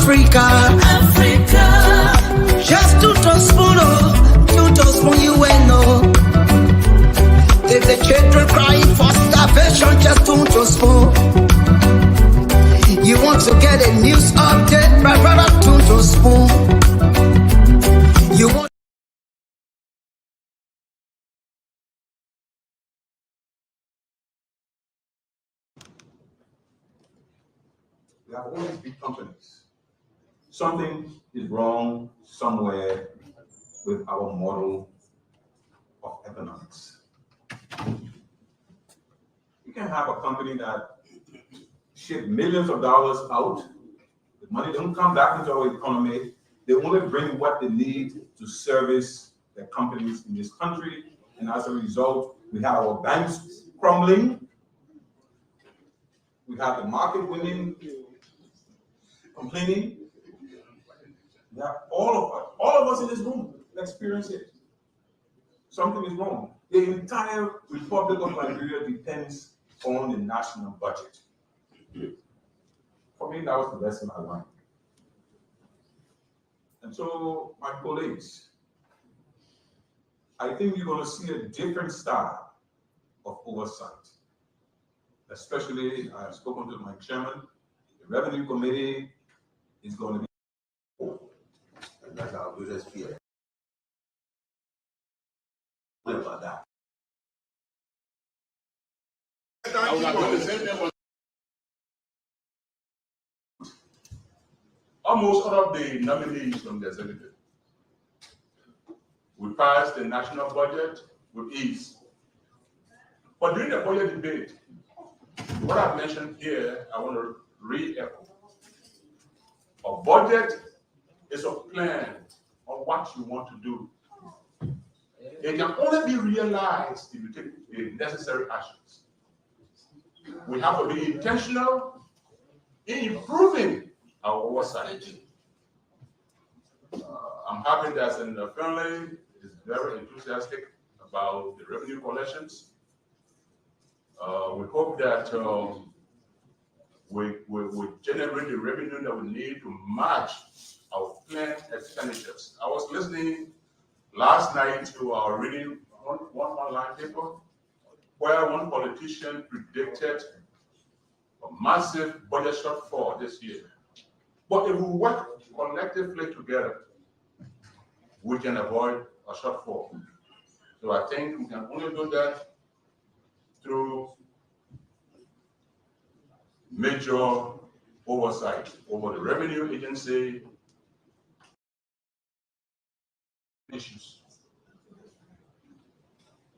Africa. Just two to spoon you know. If the children crying for starvation, just to spoon. You want to get a news update, my brother, to spoon. You want. We have all these big companies. Something is wrong somewhere with our model of economics. You can have a company that ship millions of dollars out. The money don't come back into our economy. They only bring what they need to service their companies in this country. And as a result, we have our banks crumbling. We have the market women complaining. We have all of us in this room experience it. Something is wrong. The entire Republic of Liberia depends on the national budget. For me, that was the lesson I learned. And so, my colleagues, I think you're going to see a different style of oversight. Especially, I have spoken to my chairman, the Revenue Committee is going to be. And that's our greatest fear. What about that? Almost all of the nominees from the executive. We passed the national budget with ease. But during the budget debate, what I've mentioned here, I want to re-echo. A budget is a plan on what you want to do. It can only be realized if you take the necessary actions. We have to be intentional in improving our oversight. I'm happy that Senator Finley is very enthusiastic about the revenue collections. We hope that we generate the revenue that we need to match our planned expenditures. I was listening last night to our reading one online paper where one politician predicted a massive budget shortfall this year. But if we work collectively together, we can avoid a shortfall. So I think we can only do that through major oversight over the revenue agency issues.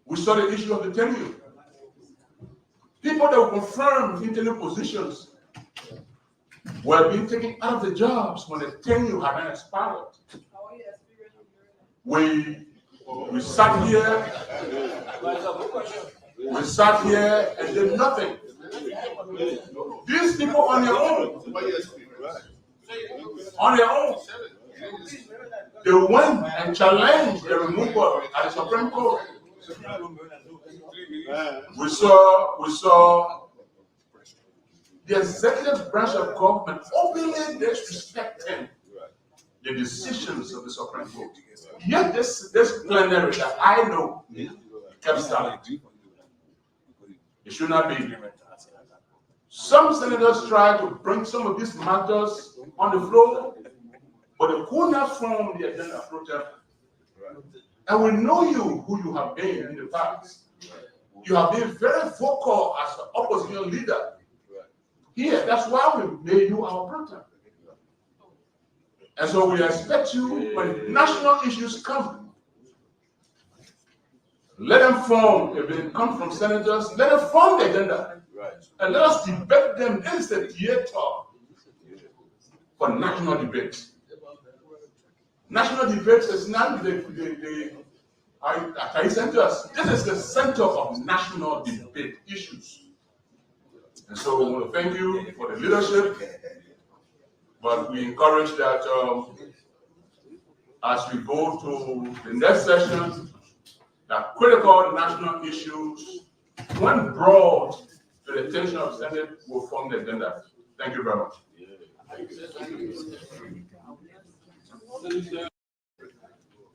We saw the issue of the tenure. People that were confirmed internal positions were being taken out of the jobs when the tenure had not expired. We sat here. We sat here and did nothing. These people on their own, they went and challenged the removal at the Supreme Court. We saw the executive branch of government openly disrespecting the decisions of the Supreme Court. Yet this plenary that I know kept standing. It should not be. Some senators try to bring some of these matters on the floor, but they could not form the agenda protest. And we know you, who you have been in the past. You have been very vocal as an opposition leader. Here, that's why we made you our protest. And so we expect you, when national issues come, let them form, if they come from senators, let them form the agenda. And let us debate them. This is the theater for national debate. National debate is not the centers. This is the center of national debate issues. And so we want to thank you for the leadership, but we encourage that as we go to the next session, that critical national issues, when brought to the attention of the Senate, will form the agenda. Thank you very much.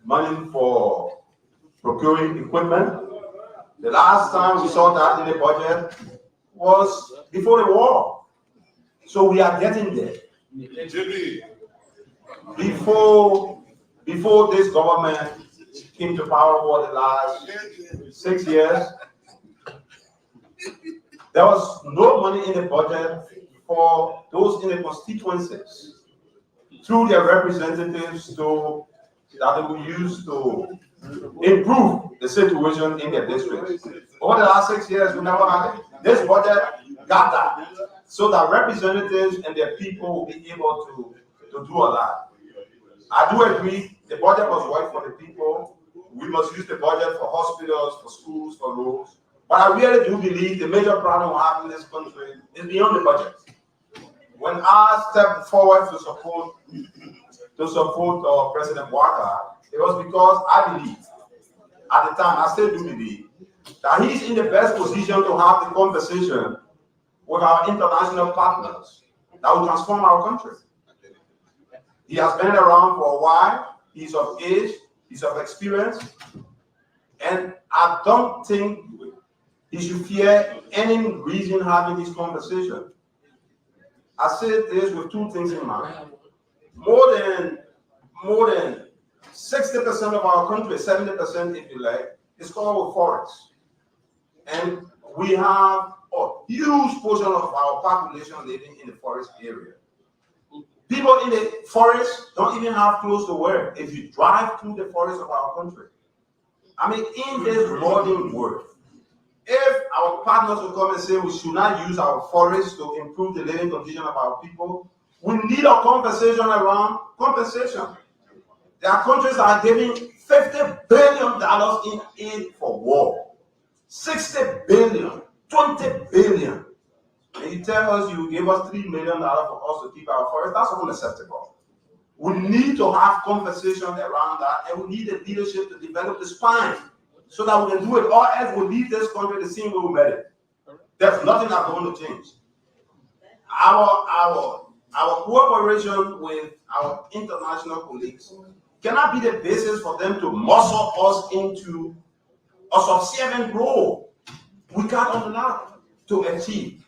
Money for procuring equipment. The last time we saw that in the budget was before the war. So we are getting there. Before this government came to power for the last 6 years, there was no money in the budget for those in the constituencies through their representatives that they will use to improve the situation in their districts. Over the last 6 years, we never had it. This budget got that, so that representatives and their people will be able to do a lot. I do agree, the budget was right for the people. We must use the budget for hospitals, for schools, for roads. But I really do believe the major problem we have in this country is beyond the budget. When I stepped forward to support President Walker, it was because I believed, at the time, I still do believe, that he's in the best position to have the conversation with our international partners that will transform our country. He has been around for a while, he's of age, he's of experience, and I don't think he should fear any reason having this conversation. I say this with two things in mind. More than 60% of our country, 70% if you like, is covered with forests. And we have a huge portion of our population living in the forest area. People in the forest don't even have clothes to wear if you drive through the forest of our country. I mean, in this modern world, if our partners will come and say we should not use our forests to improve the living condition of our people, we need a conversation around compensation. There are countries that are giving $50 billion in aid for war. 60 billion, 20 billion. And you tell us you give us $3 million for us to keep our forest, that's unacceptable. We need to have conversation around that, and we need the leadership to develop the spine so that we can do it, or else we'll leave this country the same way we met it. There's nothing that's going to change. Our cooperation with our international colleagues cannot be the basis for them to muscle us into a subservient role. We got a lot to achieve.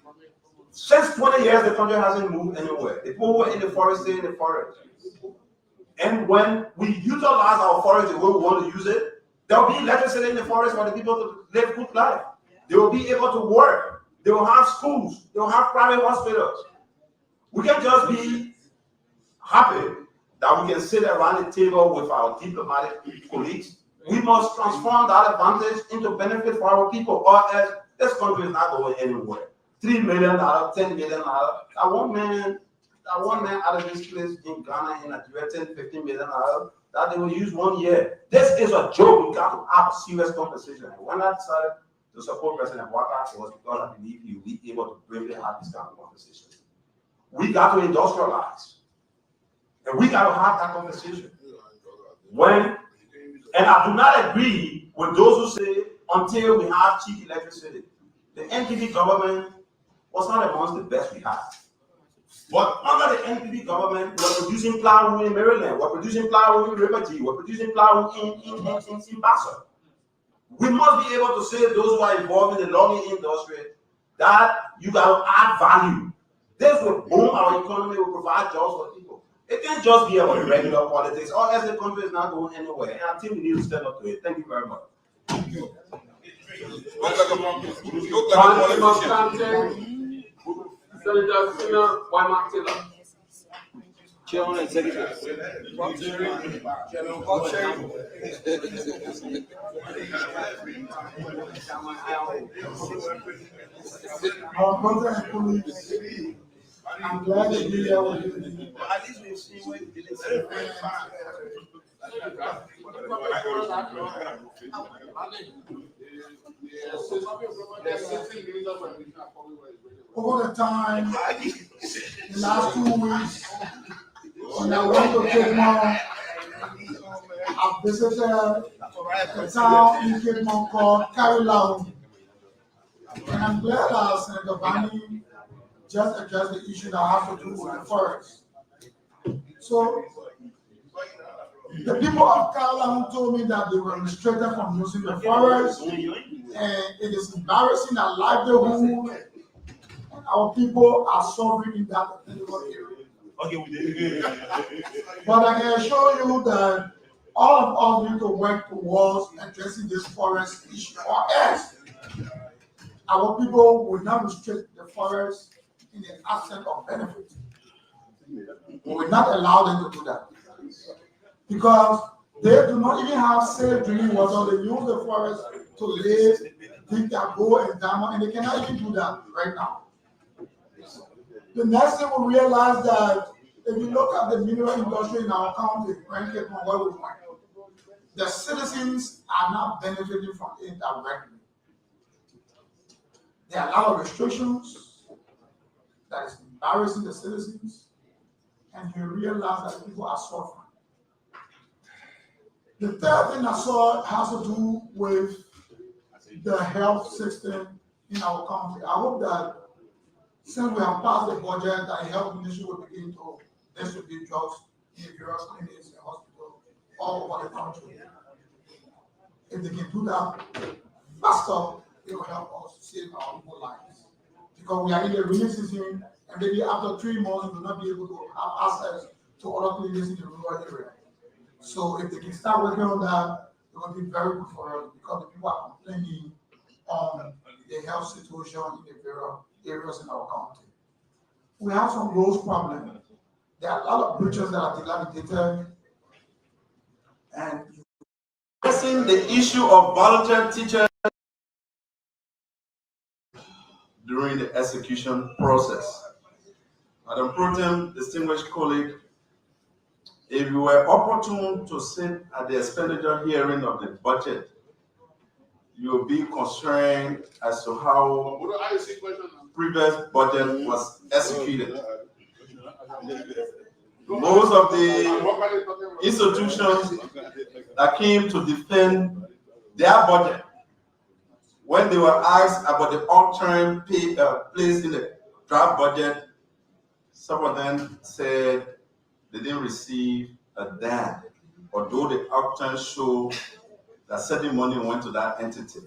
Since 20 years, the country hasn't moved anywhere. The people who are in the forest stay in the forest. And when we utilize our forest the way we want to use it, there will be electricity in the forest for the people to live a good life. They will be able to work. They will have schools. They will have private hospitals. We can just be happy that we can sit around the table with our diplomatic colleagues. We must transform that advantage into benefit for our people, or else this country is not going anywhere. $3 million, $10 million. That one man out of this place in Ghana, in Nigeria, $10, $15 million that they will use 1 year. This is a joke. We got to have a serious conversation. And when I decided to support President Walker, it was because I believe he will be able to bravely have this kind of conversation. We got to industrialize. And we got to have that conversation. And I do not agree with those who say until we have cheap electricity. The NPP government was not amongst the best we had. But under the NPP government, we're producing plywood in Maryland, we're producing plywood in Liberia, we're producing plywood in Basso. We must be able to say those who are involved in the logging industry that you got to add value. This will boom our economy, will provide jobs for people. It can't just be about regular politics, or else the country is not going anywhere. And I think we need to step up to it. Thank you very much. Chair on executive. Our brother and colleagues, I'm glad that you are with me. At least we've seen what you didn't say. Over the time, the last 2 weeks, when I went to Kidmont, I visited a town in Kidmont called Karilau. And I'm glad that Senator Bani just addressed the issue that has to do with the forest. So the people of Kaola who told me that they were restricted from using the forest, and it is embarrassing that livelihood and our people are suffering in that particular area. But I can assure you that all of us need to work towards addressing this forest issue, or else our people will not restrict the forest in the absence of benefit. We will not allow them to do that. Because they do not even have safe drinking water. They use the forest to live, dig their gold and diamond, and they cannot even do that right now. The next thing we realize that if you look at the mineral industry in our country, ranking from where we went, the citizens are not benefiting from it directly. There are a lot of restrictions that is embarrassing the citizens, and you realize that people are suffering. The third thing I saw has to do with the health system in our country. I hope that since we have passed the budget, that the health ministry will begin to distribute drugs in various clinics and hospitals all over the country. If they can do that faster, it will help us save our people's lives. Because we are in the rainy season, and maybe after 3 months, we will not be able to have access to other clinics in the rural area. So if they can start working on that, it will be very good for us, because the people are complaining on the health situation in the various areas in our country. We have some roads problems. There are a lot of bridges that are dilapidated, and Addressing the issue of volunteer teachers during the execution process. Madam Pro Tem, distinguished colleague, if you were opportune to sit at the expenditure hearing of the budget, you will be concerned as to how previous budget was executed. Most of the institutions that came to defend their budget, when they were asked about the upturn placed in the draft budget, some of them said they didn't receive a dime, although the upturn showed that certain money went to that entity.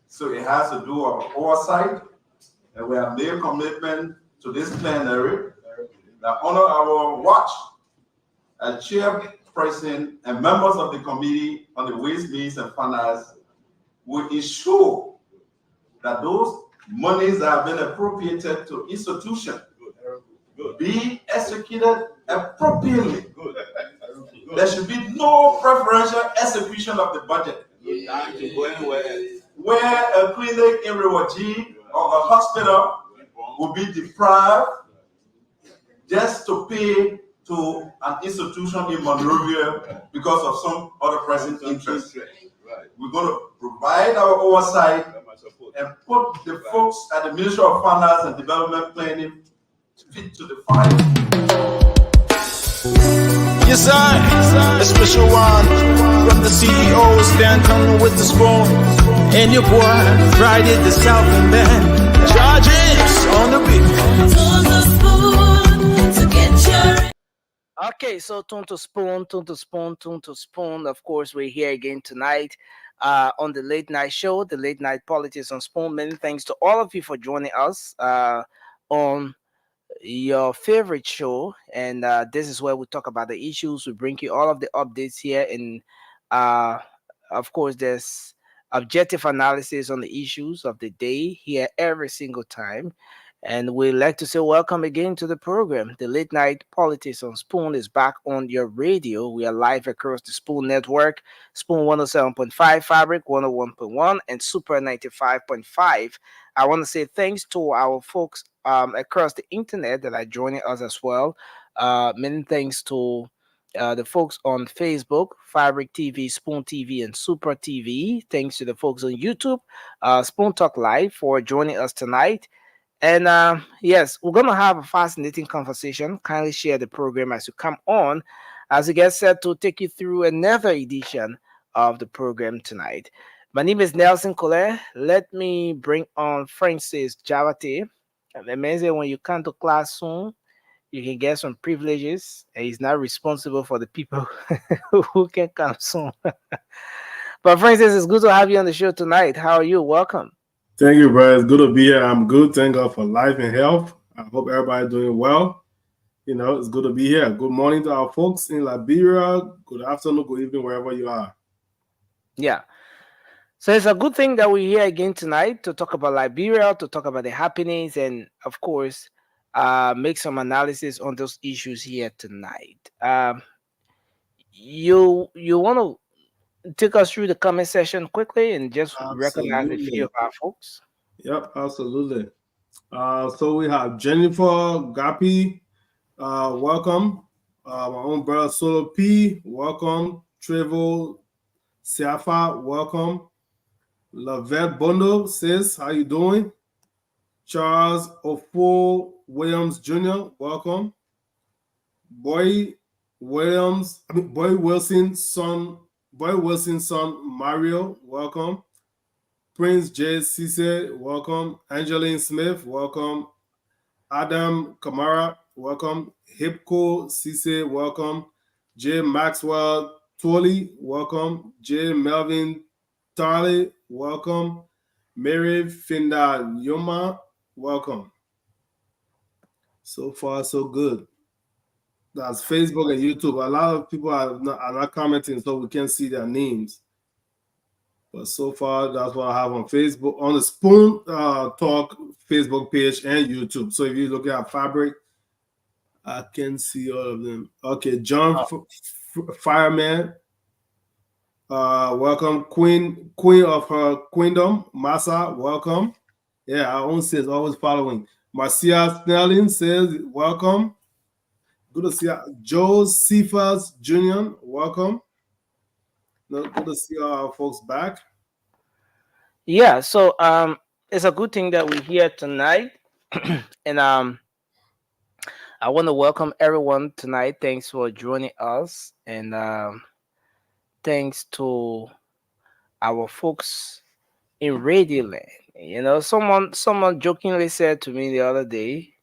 So it has to do with oversight, and we have made commitment to this plenary that honor our watch as chairperson and members of the committee on the Ways, Means, and Finance will ensure that those monies that have been appropriated to institutions be executed appropriately. There should be no preferential execution of the budget. Where a clinic in Rewaji or a hospital will be deprived just to pay to an institution in Monrovia because of some other present interest. We're going to provide our oversight and put the folks at the Ministry of Finance and Development Planning fit to the fire. Yes, I, a special one from the CEO, Stan Tunnel with the spoon. And your boy, Friday the Southern Band. Charges on the beat. Okay, so tune to spoon. Of course, we're here again tonight on the late night show, the late night politics on Spoon. Many thanks to all of you for joining us on your favorite show, and this is where we talk about the issues. We bring you all of the updates here, and of course there's objective analysis on the issues of the day here every single time. And we'd like to say welcome again to the program. The late night politics on Spoon is back on your radio. We are live across the Spoon network, Spoon 107.5, Fabric 101.1, and Super 95.5. I want to say thanks to our folks across the internet that are joining us as well. Many thanks to the folks on Facebook, Fabric TV, Spoon TV, and Super TV. Thanks to the folks on YouTube, Spoon Talk Live, for joining us tonight. And yes, we're going to have a fascinating conversation. Kindly share the program as you come on, as we get set to take you through another edition of the program tonight. My name is Nelson Collet. Let me bring on Francis Javate. Amazing when you come to class soon. you can get some privileges, and he's not responsible for the people who can come soon. But Francis, it's good to have you on the show tonight. How are you? Welcome. Thank you, bro. It's good to be here. I'm good. Thank God for life and health. I hope everybody's doing well. It's good to be here. Good morning to our folks in Liberia. Good afternoon, good evening, wherever you are. Yeah. So it's a good thing that we're here again tonight to talk about Liberia, to talk about the happenings, and of course, make some analysis on those issues here tonight. You want to take us through the comment section quickly and just recognize a few Absolutely. of our folks? Yep, absolutely. So we have Jennifer Gapi, welcome. My own brother Solo P, welcome. Trevo Siafa, welcome. Lavette Bondo says, how you doing? Charles Ofo Williams Jr., welcome. Boy Wilson's son Mario, welcome. Prince J. Cisse, welcome. Angeline Smith, welcome. Adam Kamara, welcome. Hipko Cisse, welcome. J. Maxwell Twoley, welcome. J. Melvin Tarley, welcome. Mary Finda Yoma, welcome. So far, so good. That's Facebook and YouTube. A lot of people are not commenting, so we can't see their names. But so far, that's what I have on Facebook, on the Spoon Talk Facebook page and YouTube. So if you look at Fabric, I can see all of them. Okay, John Fireman, welcome. Queen of her queendom, Massa, welcome. Yeah, our own says always following. Marcia Snelling says welcome. Good to see you. Joe Cephas Jr., welcome. Good to see our folks back. Yeah, so it's a good thing that we're here tonight. And I want to welcome everyone tonight. Thanks for joining us. And thanks to our folks in Radioland. Someone jokingly said to me the other day,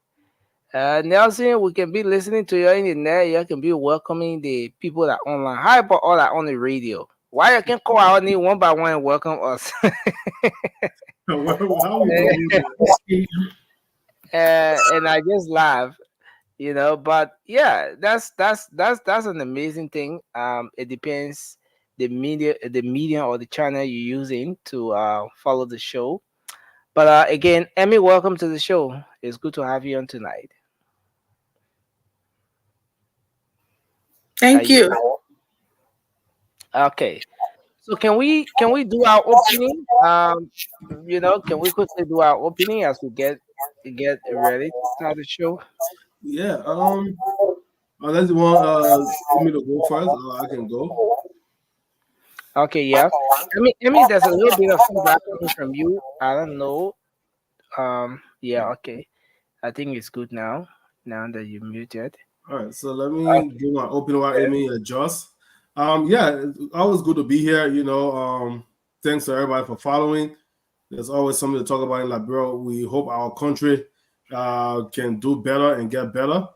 Nelson, we can be listening to you in the net. You can be welcoming the people that are online. How about all that on the radio? Why you can call out one by one and welcome us? And I just laugh, But yeah, that's an amazing thing. It depends the medium or the channel you're using to follow the show. But again, Emmy, welcome to the show. It's good to have you on tonight. Thank you. Okay. So can we do our opening? Can we quickly do our opening as we get ready to start the show? Yeah. Unless you want me to go first, I can go. Okay. Yeah. I mean, there's a little bit of feedback coming from you. I don't know. Yeah. Okay. I think it's good now. Now that you're muted. All right. So let me do my opening while Amy adjusts. Yeah, it's always good to be here. Thanks to everybody for following. There's always something to talk about in Liberia. We hope our country can do better and get better.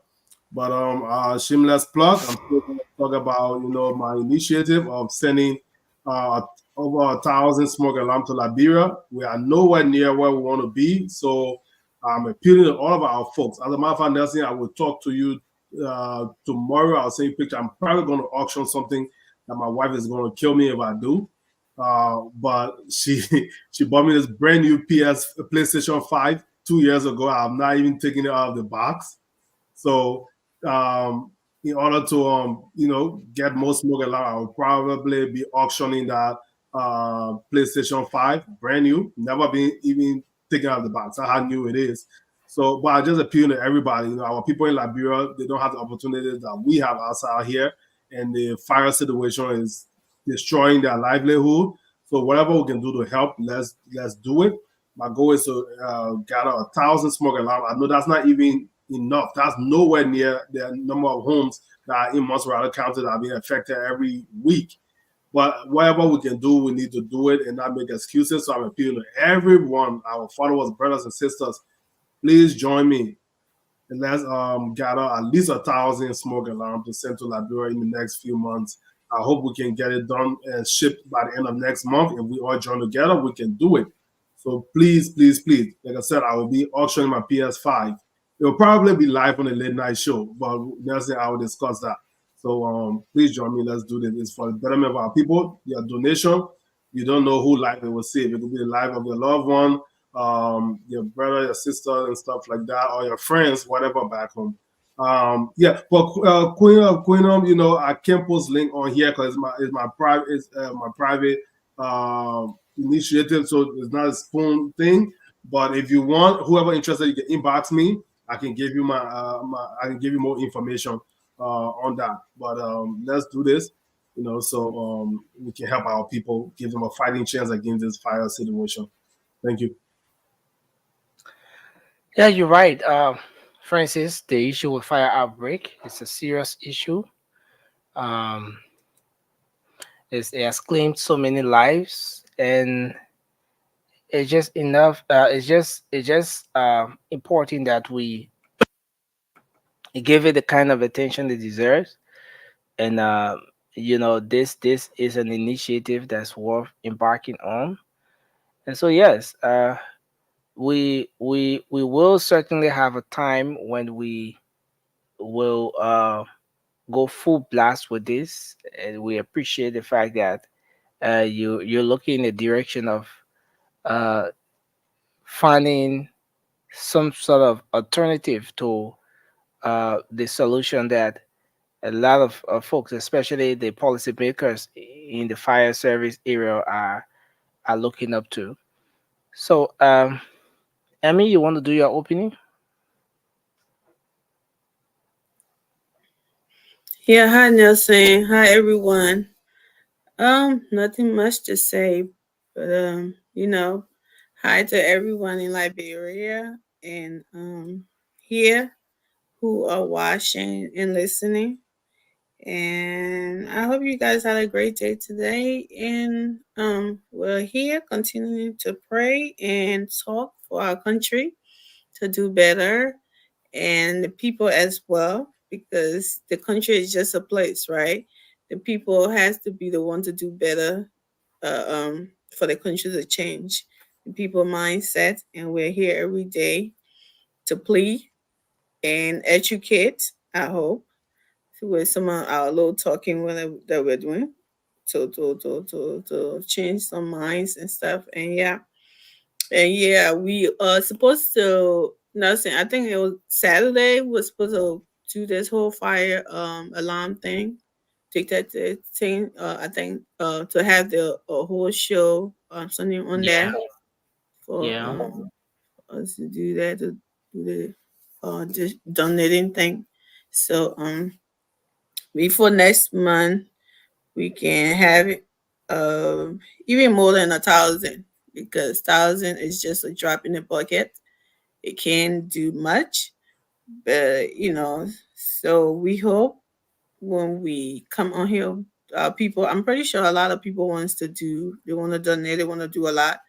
But shameless plug, I'm still going to talk about my initiative of sending over 1,000 smoke alarms to Liberia. We are nowhere near where we want to be, so I'm appealing to all of our folks. As a matter of fact, Nelson, I will talk to you tomorrow. I'll send you a picture. I'm probably going to auction something that my wife is going to kill me if I do. But she bought me this brand new PlayStation 5 2 years ago. I'm not even taking it out of the box. So in order to get more smoke alarm, I will probably be auctioning that PlayStation 5 brand new, never been even taken out of the box. That's how new it is. So, but I just appeal to everybody. Our people in Liberia, they don't have the opportunities that we have outside here, and the fire situation is destroying their livelihood. So, whatever we can do to help, let's do it. My goal is to gather 1,000 smoke alarms. I know that's not even enough. That's nowhere near the number of homes that are in Montserrat County that are being affected every week. But whatever we can do, we need to do it and not make excuses. So I'm appealing to everyone, our followers, brothers and sisters. Please join me and let's gather at least 1,000 smoke alarms to send to Liberia in the next few months. I hope we can get it done and shipped by the end of next month. If we all join together, we can do it. So please, please, please, like I said, I will be auctioning my PS5. It will probably be live on the late night show, but next thing I will discuss that. So please join me. Let's do this. It's for the betterment of our people. Your donation, you don't know who life it will save. It could be the life of your loved one, your brother, your sister, and stuff like that, or your friends, whatever back home. Yeah, but Queen, I can't post link on here because it's my private initiative, so it's not a spoon thing. But if you want, whoever interested, you can inbox me. I can give you I can give you more information on that. But let's do this, so we can help our people, give them a fighting chance against this fire situation. Thank you. Yeah, you're right. Francis, the issue with fire outbreak is a serious issue. Um, it has claimed so many lives, and it's just enough. It's just important that we give it the kind of attention it deserves. And this is an initiative that's worth embarking on. And so yes, we will certainly have a time when we will go full blast with this, and we appreciate the fact that you're looking in the direction of uh, finding some sort of alternative to the solution that a lot of folks, especially the policymakers in the fire service area, are looking up to. So, Emmy, you want to do your opening? Yeah, hi Nelson. Hi everyone. Nothing much to say, but hi to everyone in Liberia and here who are watching and listening. And I hope you guys had a great day today. And we're here continuing to pray and talk for our country to do better and the people as well, because the country is just a place, right? The people has to be the one to do better for the country to change the people mindset. And we're here every day to plead and educate, I hope, with some of our little talking that we're doing to change some minds and stuff. And yeah, we are supposed to. Nothing. I think it was Saturday. We're supposed to do this whole fire alarm thing. Take that thing. I think to have the whole show something on Yeah, there for yeah, us to do that, to do the just donating thing. So before next month we can have it even more than 1,000, because 1,000 is just a drop in the bucket. It can't do much, but so we hope when we come on here, people, I'm pretty sure a lot of people wants to do, they want to donate, they want to do a lot.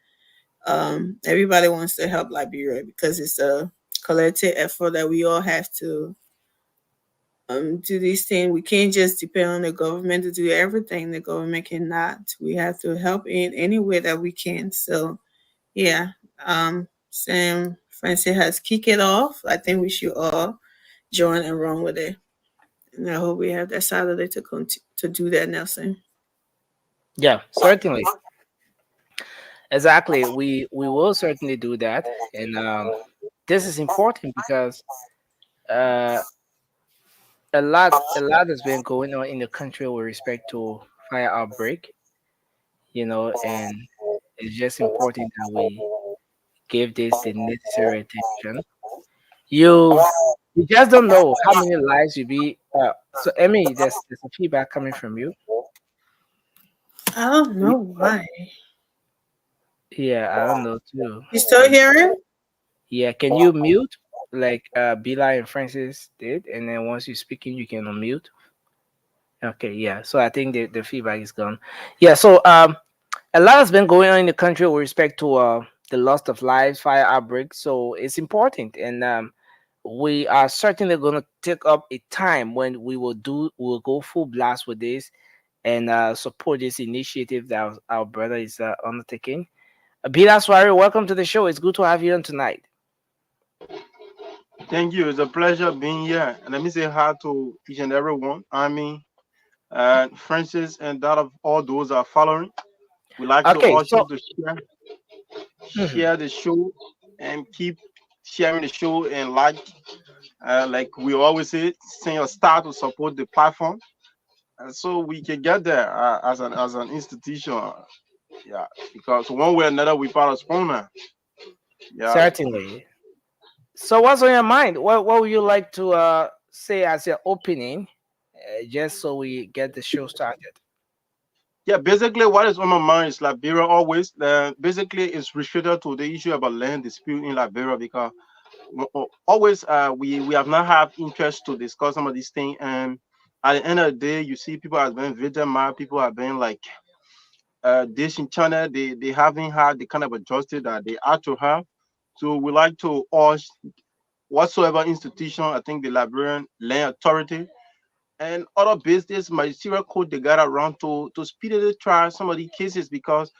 Everybody wants to help Liberia because it's a collective effort that we all have to do these things. We can't just depend on the government to do everything. The government cannot. We have to help in any way that we can. So yeah, Sam Francis has kicked it off. I think we should all join and run with it. And I hope we have that Saturday to do that, Nelson. yeah, certainly. Exactly. We will certainly do that, and this is important because uh, a lot has been going on in the country with respect to fire outbreak, and it's just important that we give this the necessary attention. You you just don't know how many lives you be. So Emmy, there's a feedback coming from you. I don't know why. Yeah, I don't know too. You still hearing? Yeah, can you mute like Bila and Francis did, and then once you're speaking, you can unmute. Okay, yeah. So I think the feedback is gone. Yeah. So a lot has been going on in the country with respect to the loss of lives, fire outbreaks. So it's important, and we are certainly going to take up a time when we'll go full blast with this and support this initiative that our brother is undertaking. Bila Swari, welcome to the show. It's good to have you on tonight. Thank you. It's a pleasure being here. And let me say hi to each and every one. I mean, Francis and that of all those are following. We like to Okay, urge so you to mhm. share the show and keep sharing the show and like we always say, send your star to support the platform, so we can get there as an institution. Yeah, because one way or another we part of Spawner. Yeah. Certainly. So, what's on your mind? What would you like to say as your opening, just so we get the show started? Yeah, basically, what is on my mind is Liberia always. Basically, it's restricted to the issue about land dispute in Liberia because always we have not had interest to discuss some of these things. And at the end of the day, you see people have been victimized, people have been like this in China, they haven't had the kind of justice that they ought to have. So we like to urge whatsoever institution, I think the Liberian Land Authority and other business material code they got around to speedily try some of these cases because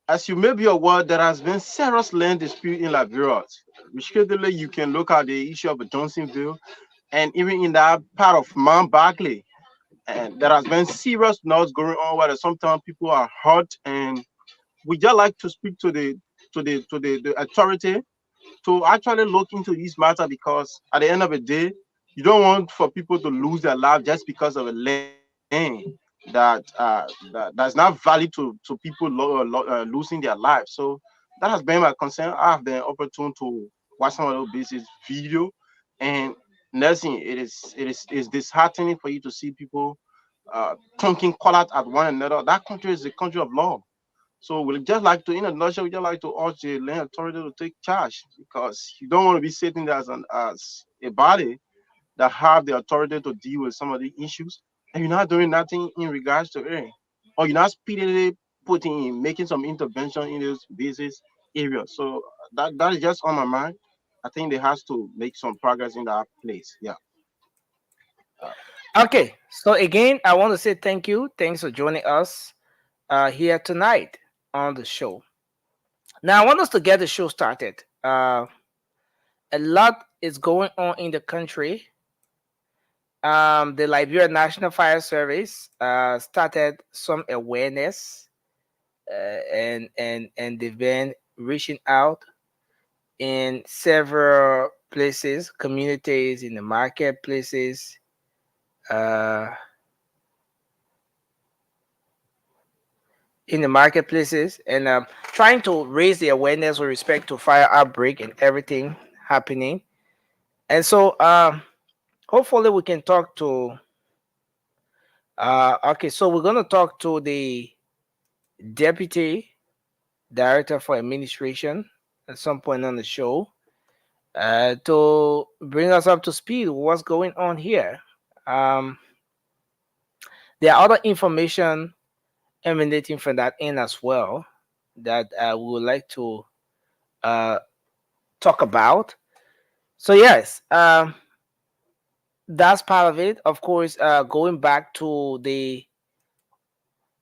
as you may be aware, there has been serious land dispute in Liberia. Restrictedly, you can look at the issue of Johnsonville and even in that part of Mount Barkley. And there has been serious noise going on where sometimes people are hurt. And we just like to speak to the authority to actually look into this matter because at the end of the day, you don't want for people to lose their life just because of a land that's not valid to people losing their lives. So that has been my concern. I have been opportune to watch some of those basic video, and nursing it is disheartening for you to see people talking call out at one another. That country is a country of law. So we just like to, in a nutshell, we just like to urge the land authority to take charge because you don't want to be sitting there as a body that have the authority to deal with some of the issues, and you're not doing nothing in regards to it, or you're not speedily making some intervention in those business areas. So that is just on my mind. I think they has to make some progress in that place. Yeah. Okay, so again, I want to say thank you. Thanks for joining us here tonight on the show. Now, I want us to get the show started. A lot is going on in the country. The Liberia National Fire Service started some awareness, and they've been reaching out in several places, communities, in the marketplaces. Uh, in the marketplaces and trying to raise the awareness with respect to fire outbreak and everything happening. And so hopefully we can talk to okay, so we're going to talk to the deputy director for administration at some point on the show to bring us up to speed with what's going on here. um, there are other information emanating from that end as well that we would like to uh, talk about. So yes, that's part of it. Of course, going back to the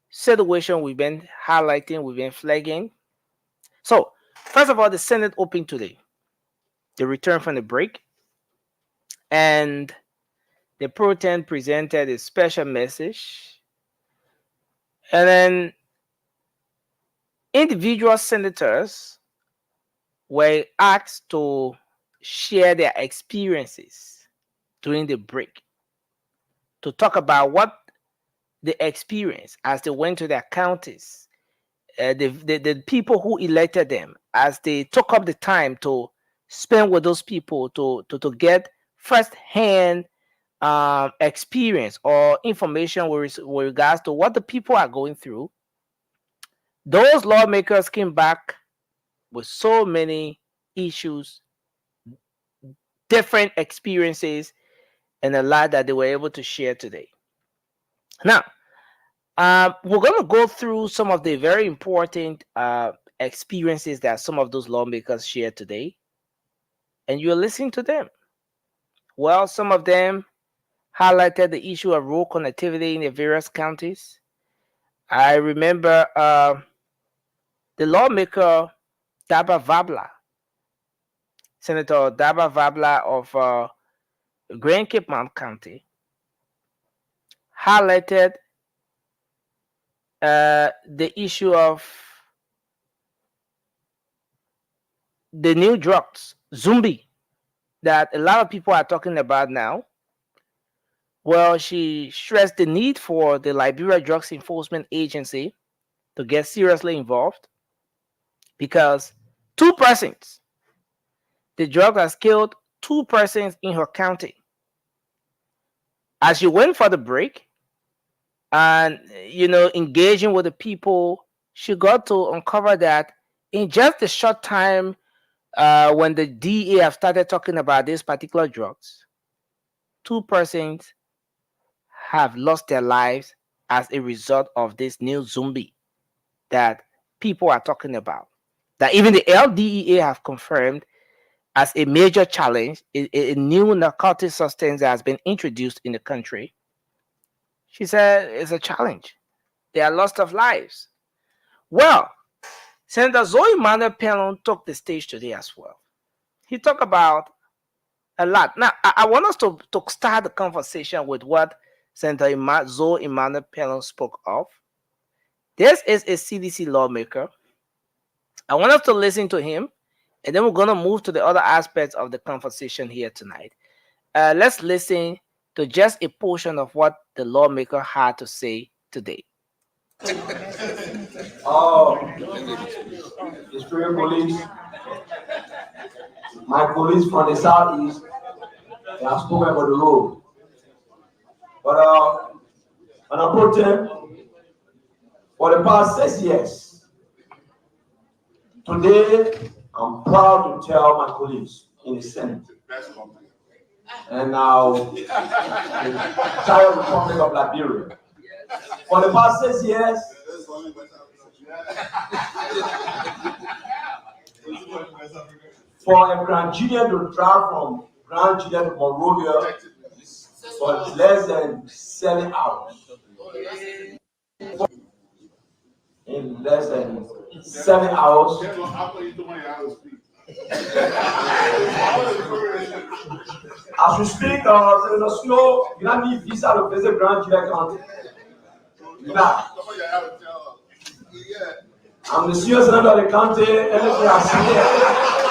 situation we've been highlighting, we've been flagging. So first of all, the Senate opened today. The return from the break, and the pro-tem presented a special message, and then individual senators were asked to share their experiences during the break, to talk about what the experience as they went to their counties, the people who elected them, as they took up the time to spend with those people to get first-hand experience or information with regards to what the people are going through. Those lawmakers came back with so many issues, different experiences, and a lot that they were able to share today. Now, we're going to go through some of the very important experiences that some of those lawmakers shared today. and you're listening to them. Well, some of them highlighted the issue of road connectivity in the various counties. I remember the lawmaker Daba Vabla, Senator Daba Vabla of Grand Cape Mount County, highlighted the issue of the new drugs, zombie, that a lot of people are talking about now. Well, she stressed the need for the Liberia Drugs Enforcement Agency to get seriously involved because the drug has killed 2 persons in her county. As she went for the break and, engaging with the people, she got to uncover that in just a short time when the DEA have started talking about these particular drugs, 2 persons have lost their lives as a result of this new zombie that people are talking about. That even the LDEA have confirmed as a major challenge, a new narcotic substance that has been introduced in the country. She said it's a challenge. There are loss of lives. Well, Senator Zoe Manuel Pelon took the stage today as well. He talked about a lot. Now, I want us to start the conversation with what Senator Zoe Emmanuel Pelon spoke of. This is a CDC lawmaker. I want us to listen to him, and then we're going to move to the other aspects of the conversation here tonight. Let's listen to just a portion of what the lawmaker had to say today. District police, my police from the southeast, they have spoken about the road. But on a pro-tem, for the past 6 years, today I'm proud to tell my colleagues in the Senate and now the Child Republic of Liberia. For the past 6 years, for a Grand Julian to drive from Grand Julian to Monrovia for less than 7 hours. In less than 7 hours. As we speak, there is a snow. You don't need visa to visit Grand Julian County. Now, I'm the senior senator of the county. Anything I see here.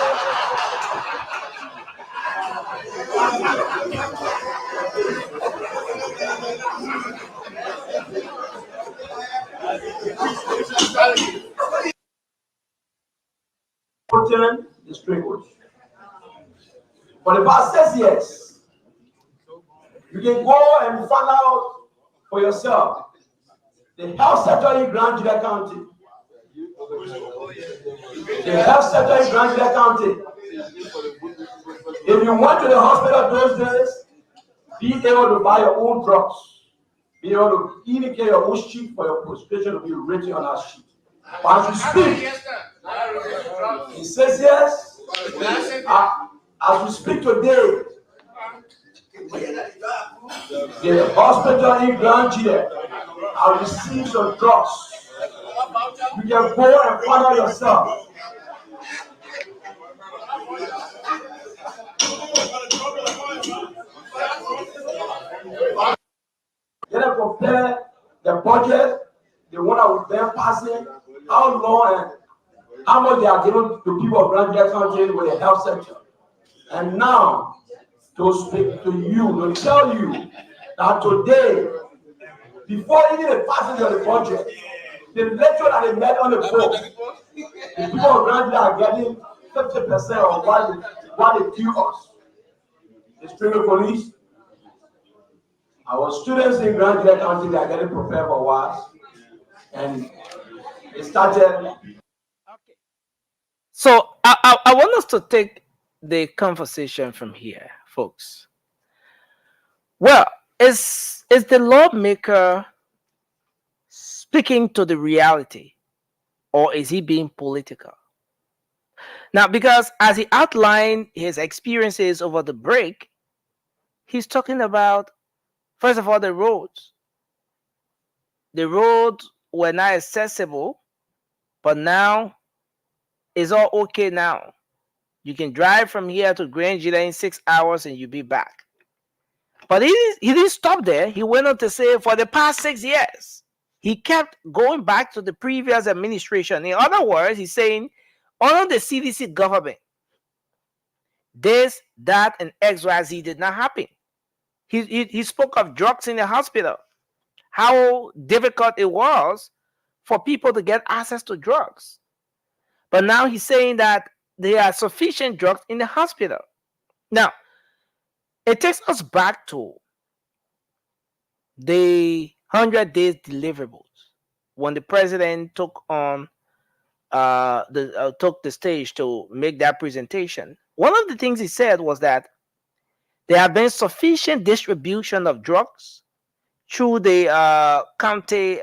Distinguished. For the past 6 years, you can go and find out for yourself the health sector in Grand Julian County. The health sector in Grand Julian County. If you went to the hospital those days, be able to buy your own drugs, be able to even get your own sheet for your prescription to be written on that sheet. But as you speak, in 6 years, as we speak today, the hospital in Grand Julian have received some drugs. You can go and find out yourself. Then compare the budget, the one that was then passing, how long and how much they are giving to people of Grand Julian County with the health sector. And now, to speak to you, to tell you that today, before even the passing of the budget, the lecture that they met on the board, the people of Grand Julian are getting 50% of what they do us. The District Police, our students in Grand Julian County, they are getting prepared for WAS, and it started. Okay. So I want us to take the conversation from here, folks. Well, is the lawmaker speaking to the reality, or is he being political? Now, because as he outlined his experiences over the break, he's talking about, first of all, the roads. The roads were not accessible, but now it's all okay now. You can drive from here to Grangela in 6 hours and you'll be back. But he didn't stop there. He went on to say for the past 6 years, he kept going back to the previous administration. In other words, he's saying, under the CDC government, this, that, and XYZ did not happen. He spoke of drugs in the hospital, how difficult it was for people to get access to drugs. But now he's saying that there are sufficient drugs in the hospital. Now, it takes us back to the 100 days deliverables when the president took on took the stage to make that presentation. One of the things he said was that there have been sufficient distribution of drugs through the county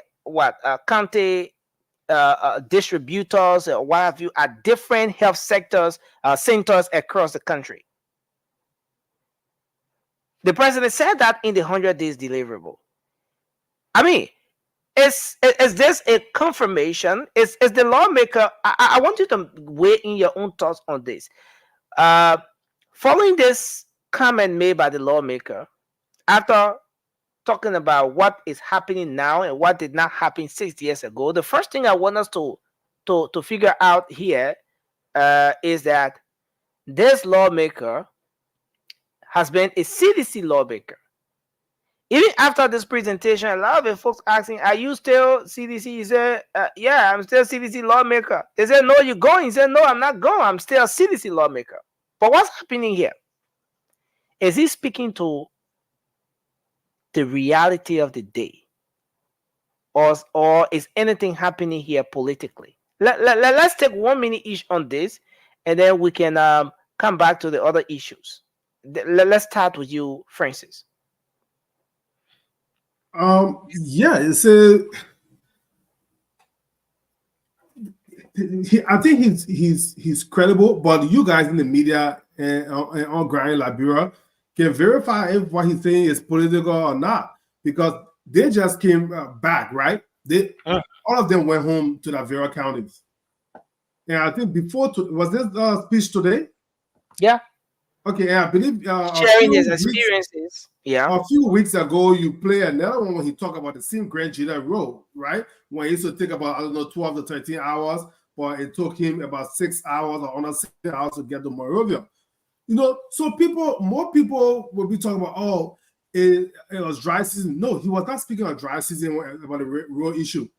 distributors or what have you at different health centers across the country. The president said that in the 100 days deliverable. I mean, is this a confirmation? Is the lawmaker? I want you to weigh in your own thoughts on this. Following this comment made by the lawmaker, after talking about what is happening now and what did not happen 6 years ago, the first thing I want us to figure out here is that this lawmaker has been a CDC lawmaker. Even after this presentation, a lot of the folks asking, are you still CDC? He said, yeah, I'm still CDC lawmaker. They said, no, you're going. He said, no, I'm not going. I'm still a CDC lawmaker. But what's happening here? Is he speaking to the reality of the day? Or is anything happening here politically? Let's take 1 minute each on this, and then we can come back to the other issues. Let's start with you, Francis. Yeah, it's I think he's credible, but you guys in the media and on ground in Liberia can verify if what he's saying is political or not, because they just came back, right? All of them went home to Liberia counties, and I think was this speech today? Yeah. Okay, and I believe sharing his experiences. Yeah. A few weeks ago, you play another one when he talked about the same Grangela road, right? When he used to take about 12 to 13 hours, but it took him about 6 hours or under 6 hours to get to Monrovia. So more people will be talking about, oh, it was dry season. No, he was not speaking of dry season about the road issue.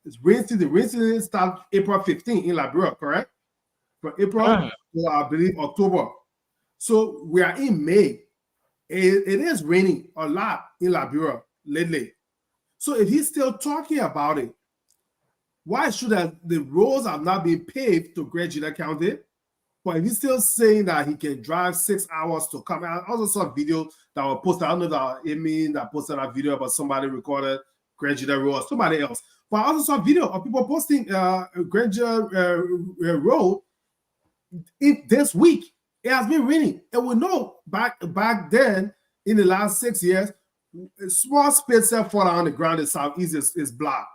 It's rain season. Rain season starts April 15 in Liberia, correct? From April to, I believe, October. So we are in May. It is raining a lot in Liberia lately. So if he's still talking about it, why should the roads have not been paved to Grangela County? But if he's still saying that he can drive 6 hours to come, I also saw a video that was posted. I don't know that Amy that posted that video about somebody recorded Grangela Road or somebody else. But I also saw a video of people posting Grangela Road this week. It has been raining, and we know back then in the last 6 years, a small space that fall on the ground in southeast is blocked,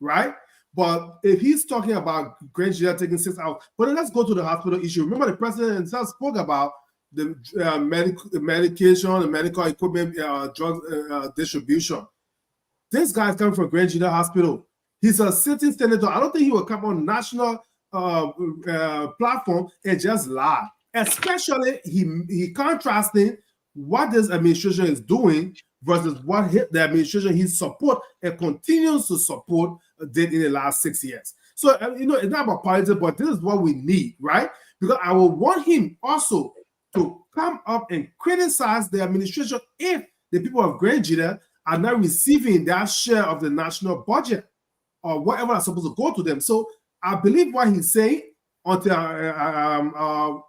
right? But if he's talking about Grangela taking 6 hours, but then let's go to the hospital issue. Remember, the president himself spoke about the medication, the medical equipment, drug distribution. This guy's coming from Grangela Hospital. He's a sitting senator. I don't think he will come on national platform and just lie. Especially he contrasting what this administration is doing versus what the administration he support and continues to support did in the last 6 years. So it's not about politics, but this is what we need, right? Because I will want him also to come up and criticize the administration if the people of Grangela are not receiving their share of the national budget or whatever is supposed to go to them. So I believe what he's saying, until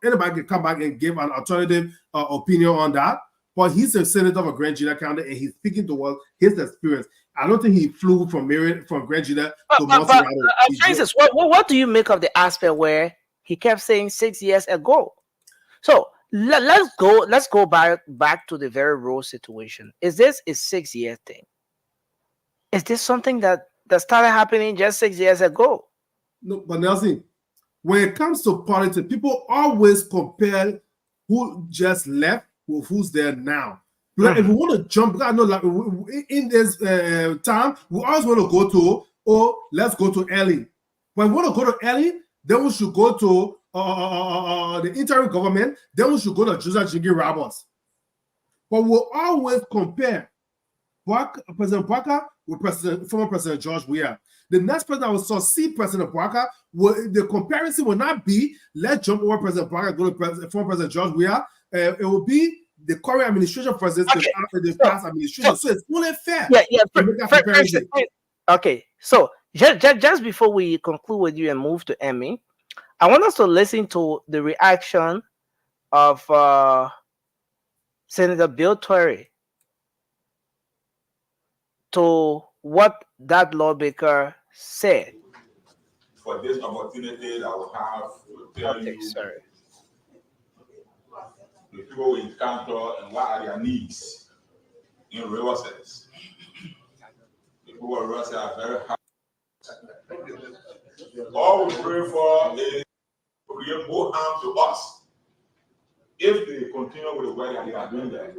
anybody can come back and give an alternative opinion on that. But he's a senator of Grangela County, and he's speaking towards his experience. I don't think he flew from Grangela to Montserrat. Francis, what do you make of the aspect where He kept saying 6 years ago. So let's go back to the very raw situation. Is this a 6 year thing? Is this something that started happening just 6 years ago? No, but Nelson, when it comes to politics, people always compare who just left with who's there now. Because if we want to jump, I know like in this time, we always want to go to, let's go to Ellie. When we want to go to Ellie, then we should go to the interim government, then we should go to Joseph Jiggy Roberts. But we'll always compare President Parker with former President George Weah. The next president that will succeed President Parker, the comparison will not be, let's jump over President Parker, go to former President George Weah. It will be the current administration versus the past administration. So it's only fair. Okay, so just before we conclude with you and move to Emmy, I want us to listen to the reaction of Senator Bill Torrey to what that lawmaker said. For this opportunity that we have to tell you the people we encounter and what are their needs in Riverset. The people of Riverset are very hard. All we pray for is to create more harm to us if they continue with the way that they are doing that.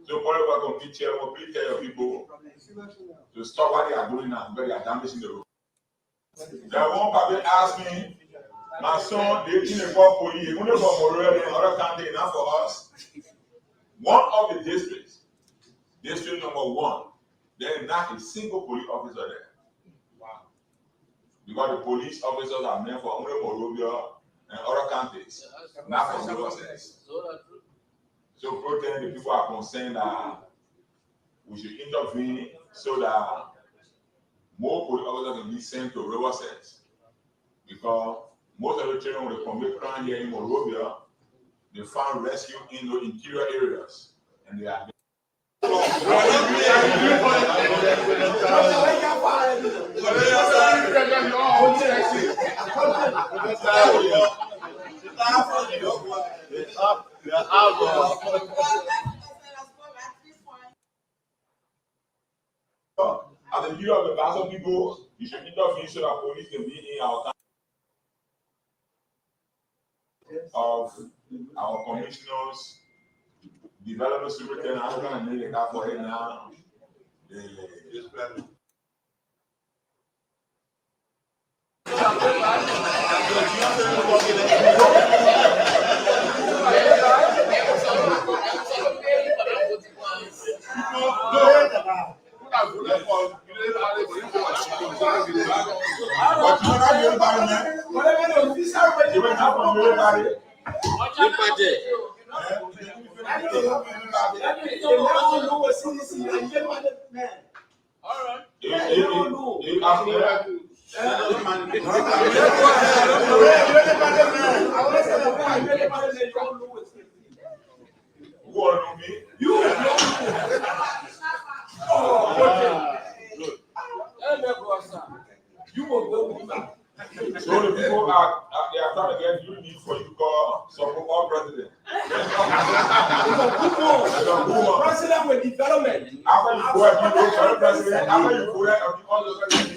So, whatever please tell your people to stop what they are doing and where they are damaging the road. Then one person asked me, my son, they didn't for police, even for Morel and other countries, enough for us. One of the districts, district number 1, there is not a single police officer there. Wow. Because the police officers are meant for only Morovia and other countries, not for Riverset. So, protest, the people are concerned that we should intervene so that more police officers can be sent to Riverset. Because most of the children when they commit crime here in Morovia, they found rescue in the interior areas. And they are as a leader of the Basel people, you should intervene so that police can be in our country. Of our commissioners, development superintendent, I'm going to make it up for it now. So the people they are trying to get you need for you to call support our president. President with development. After you go and do the president, after you go and do all the president.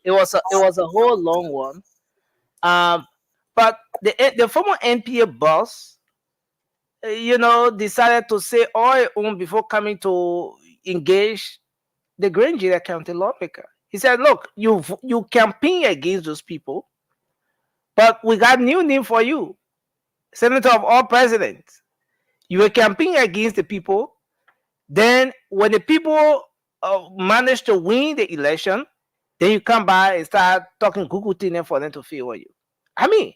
It was a whole long one. But the former NPA boss, decided to say all own before coming to engage the Grand Jury County lawmaker. He said, "Look, you campaign against those people, but we got new name for you, Senator of all presidents. You were campaigning against the people. Then when the people manage to win the election, then you come by and start talking Google thing for them to favor you." I mean,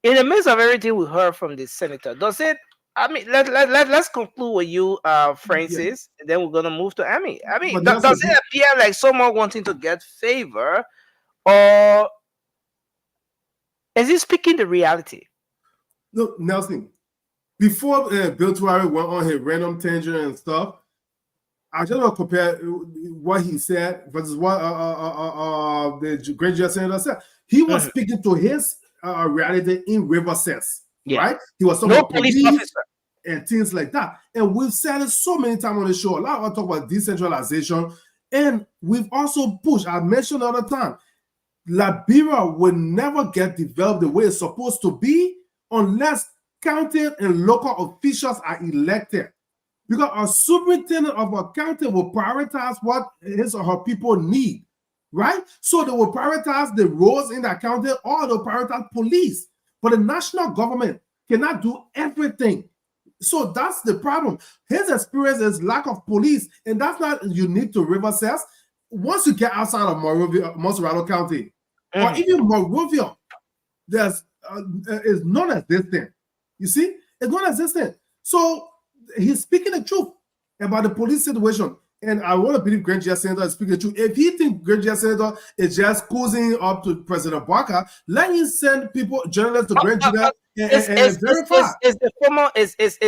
in the midst of everything we heard from the senator, does it? I mean, let's conclude with you, Francis, and then we're gonna move to Amy. I mean, But Nelson, does it appear like someone wanting to get favor, or is he speaking the reality? look, Nelson, before Bill Tuare went on his random tangent and stuff, I just want to compare what he said versus what the great judge senator said. He was speaking to his reality in river sense, right? He was talking No about police police officer. and things like that. And we've said it so many times on the show. A lot of us talk about decentralization, and we've also pushed. I mentioned all the time, Liberia will never get developed the way it's supposed to be unless county and local officials are elected. Because a superintendent of a county will prioritize what his or her people need, right? So they will prioritize the roads in that county, or they'll prioritize police. But the national government cannot do everything. So that's the problem. His experience is lack of police, and that's not unique to River Cess. Once you get outside of Montserrado County, or even Monrovia, there's is non-existent. You see, it's non-existent. So he's speaking the truth about the police situation. And I want to believe Grand Judge Senator is speaking the truth. If he thinks Grand Judge Senator is just cozying up to President Barker, let him send people, journalists to Grand Judge and verify. Is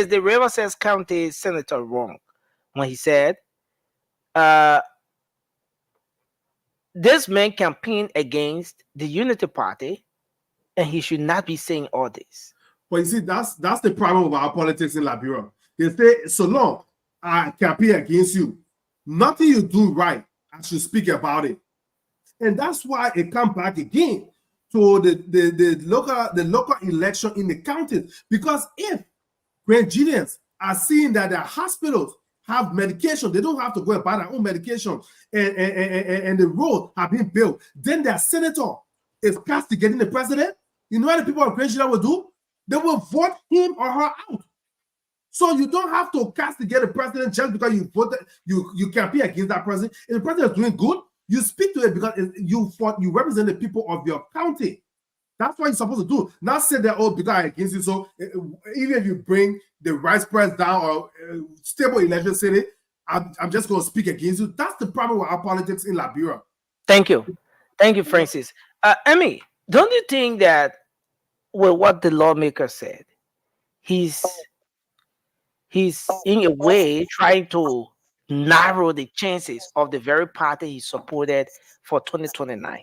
the River Cess County senator wrong when he said this man campaigned against the Unity Party and he should not be saying all this? But you see, that's the problem with our politics in Liberia. They say, so long I campaign against you, nothing you do right, I should speak about it. And that's why it comes back again to the local election in the counties. Because if Grenadians are seeing that their hospitals have medication, they don't have to go and buy their own medication, and the roads have been built, then their senator is castigating the president. You know what the people of Grenada will do? They will vote him or her out. So you don't have to castigate the president just because you voted, you campaign against that president. If the president is doing good, you speak to it because you represent the people of your county. That's what you're supposed to do. Not say that, oh, because I'm against you. So even if you bring the rice price down or stable election city, I'm just going to speak against you. That's the problem with our politics in Liberia. Thank you. Thank you, Francis. Emmy, don't you think that with what the lawmaker said, he's in a way trying to narrow the chances of the very party he supported for 2029?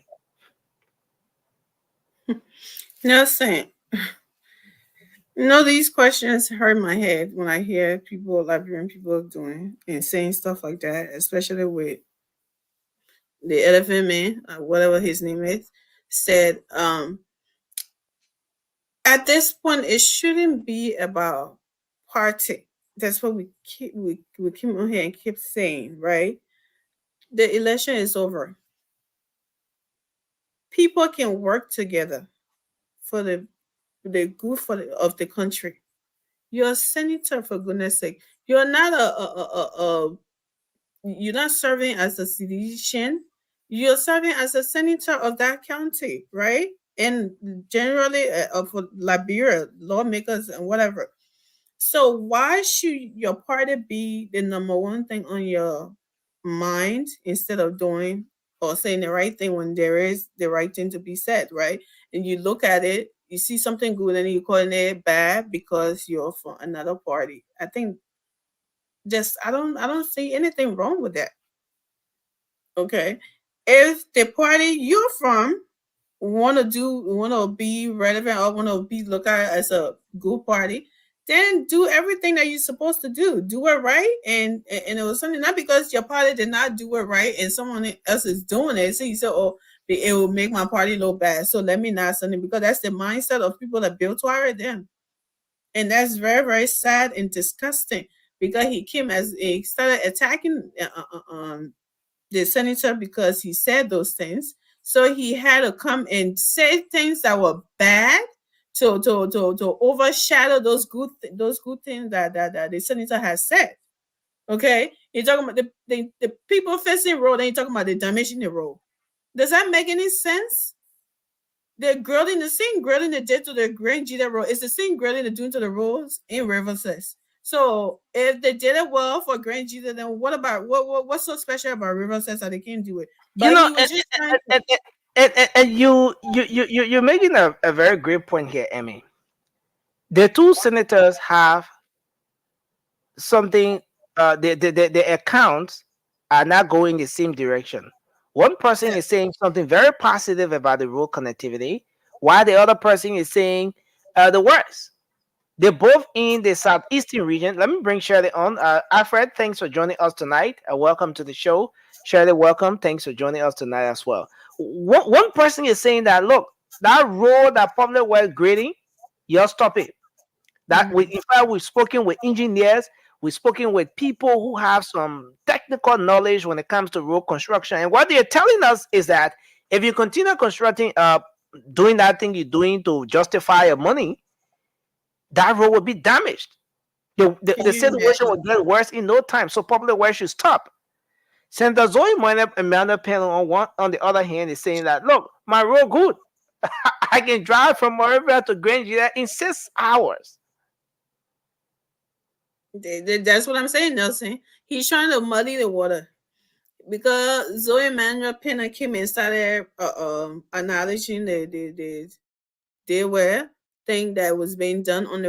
Nelson, these questions hurt my head when I hear people, Liberian people, doing and saying stuff like that, especially with the elephant man, whatever his name is, said, at this point, it shouldn't be about party. That's what we keep on here and keep saying, right? The election is over. People can work together for the good of the country. You're a senator, for goodness sake. You're not you're not serving as a citizen. You're serving as a senator of that county, right? And generally for Liberia, lawmakers and whatever. So why should your party be the number one thing on your mind instead of doing or saying the right thing when there is the right thing to be said, right? And you look at it, you see something good and you're calling it bad because you're from another party. I think I don't see anything wrong with that. Okay. If the party you're from want to be relevant or want to be looked at as a good party, then do everything that you're supposed to do. Do it right, and it was something not because your party did not do it right and someone else is doing it. So you say, oh, it will make my party look bad, so let me not something, because that's the mindset of people that built Tuareg then, and that's very, very sad and disgusting. Because he came as he started attacking the senator because he said those things. So he had to come and say things that were bad to overshadow those good things that the senator has said. Okay, you're talking about the people facing road, and you're talking about the damage in the road. Does that make any sense? the grilling, the same grilling they did to the Grand Gita road, it's the same grilling they're doing to the roads in Riverside. So if they did it well for Grand Gita, then what about what's so special about Riverside that they can't do it? You But know, he was just trying to, and you're making a very great point here, Emmy. The two senators have something. The accounts are not going the same direction. One person is saying something very positive about the road connectivity, while the other person is saying the worst. They're both in the southeastern region. Let me bring Shirley on. Alfred, thanks for joining us tonight. Welcome to the show. Shirley, welcome. Thanks for joining us tonight as well. One person is saying that, look, that road that public works grading, you'll stop it. That we, in fact, we've spoken with engineers, we've spoken with people who have some technical knowledge when it comes to road construction. And what they're telling us is that if you continue constructing, doing that thing you're doing to justify your money, that road will be damaged. The situation will get worse in no time. So public works should stop. Senator Zoe Emmanuel Pena on the other hand is saying that, look, my road good. I can drive from Moravia to Grand Gita in 6 hours. That's what I'm saying, Nelson. He's trying to muddy the water because Zoe Manuel Pena came and started acknowledging the were thing that was being done on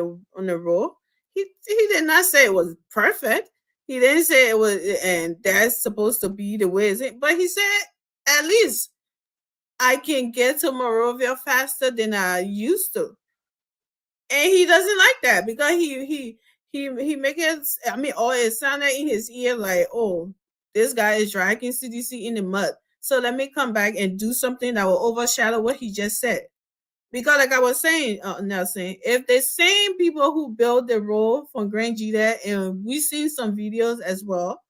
the road. He did not say it was perfect. He didn't say it was, and that's supposed to be the way it is. But he said at least I can get to Moravia faster than I used to, and he doesn't like that because he make it. I mean, or it sounded in his ear like, oh, this guy is dragging CDC in the mud. So let me come back and do something that will overshadow what he just said. Because, like I was saying, Nelson, if the same people who built the road from Grand Gita, and we've seen some videos as well,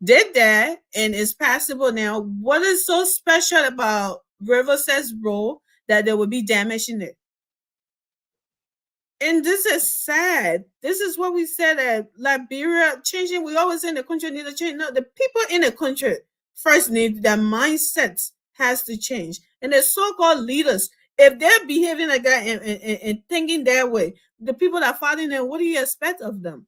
did that and it's passable now, what is so special about Riverside's road that there would be damage in it? And this is sad. This is what we said at Liberia changing. We always say in the country need to change. No, the people in the country first need their mindsets has to change. And the so-called leaders, if they're behaving like that and thinking that way, the people that are following them, what do you expect of them?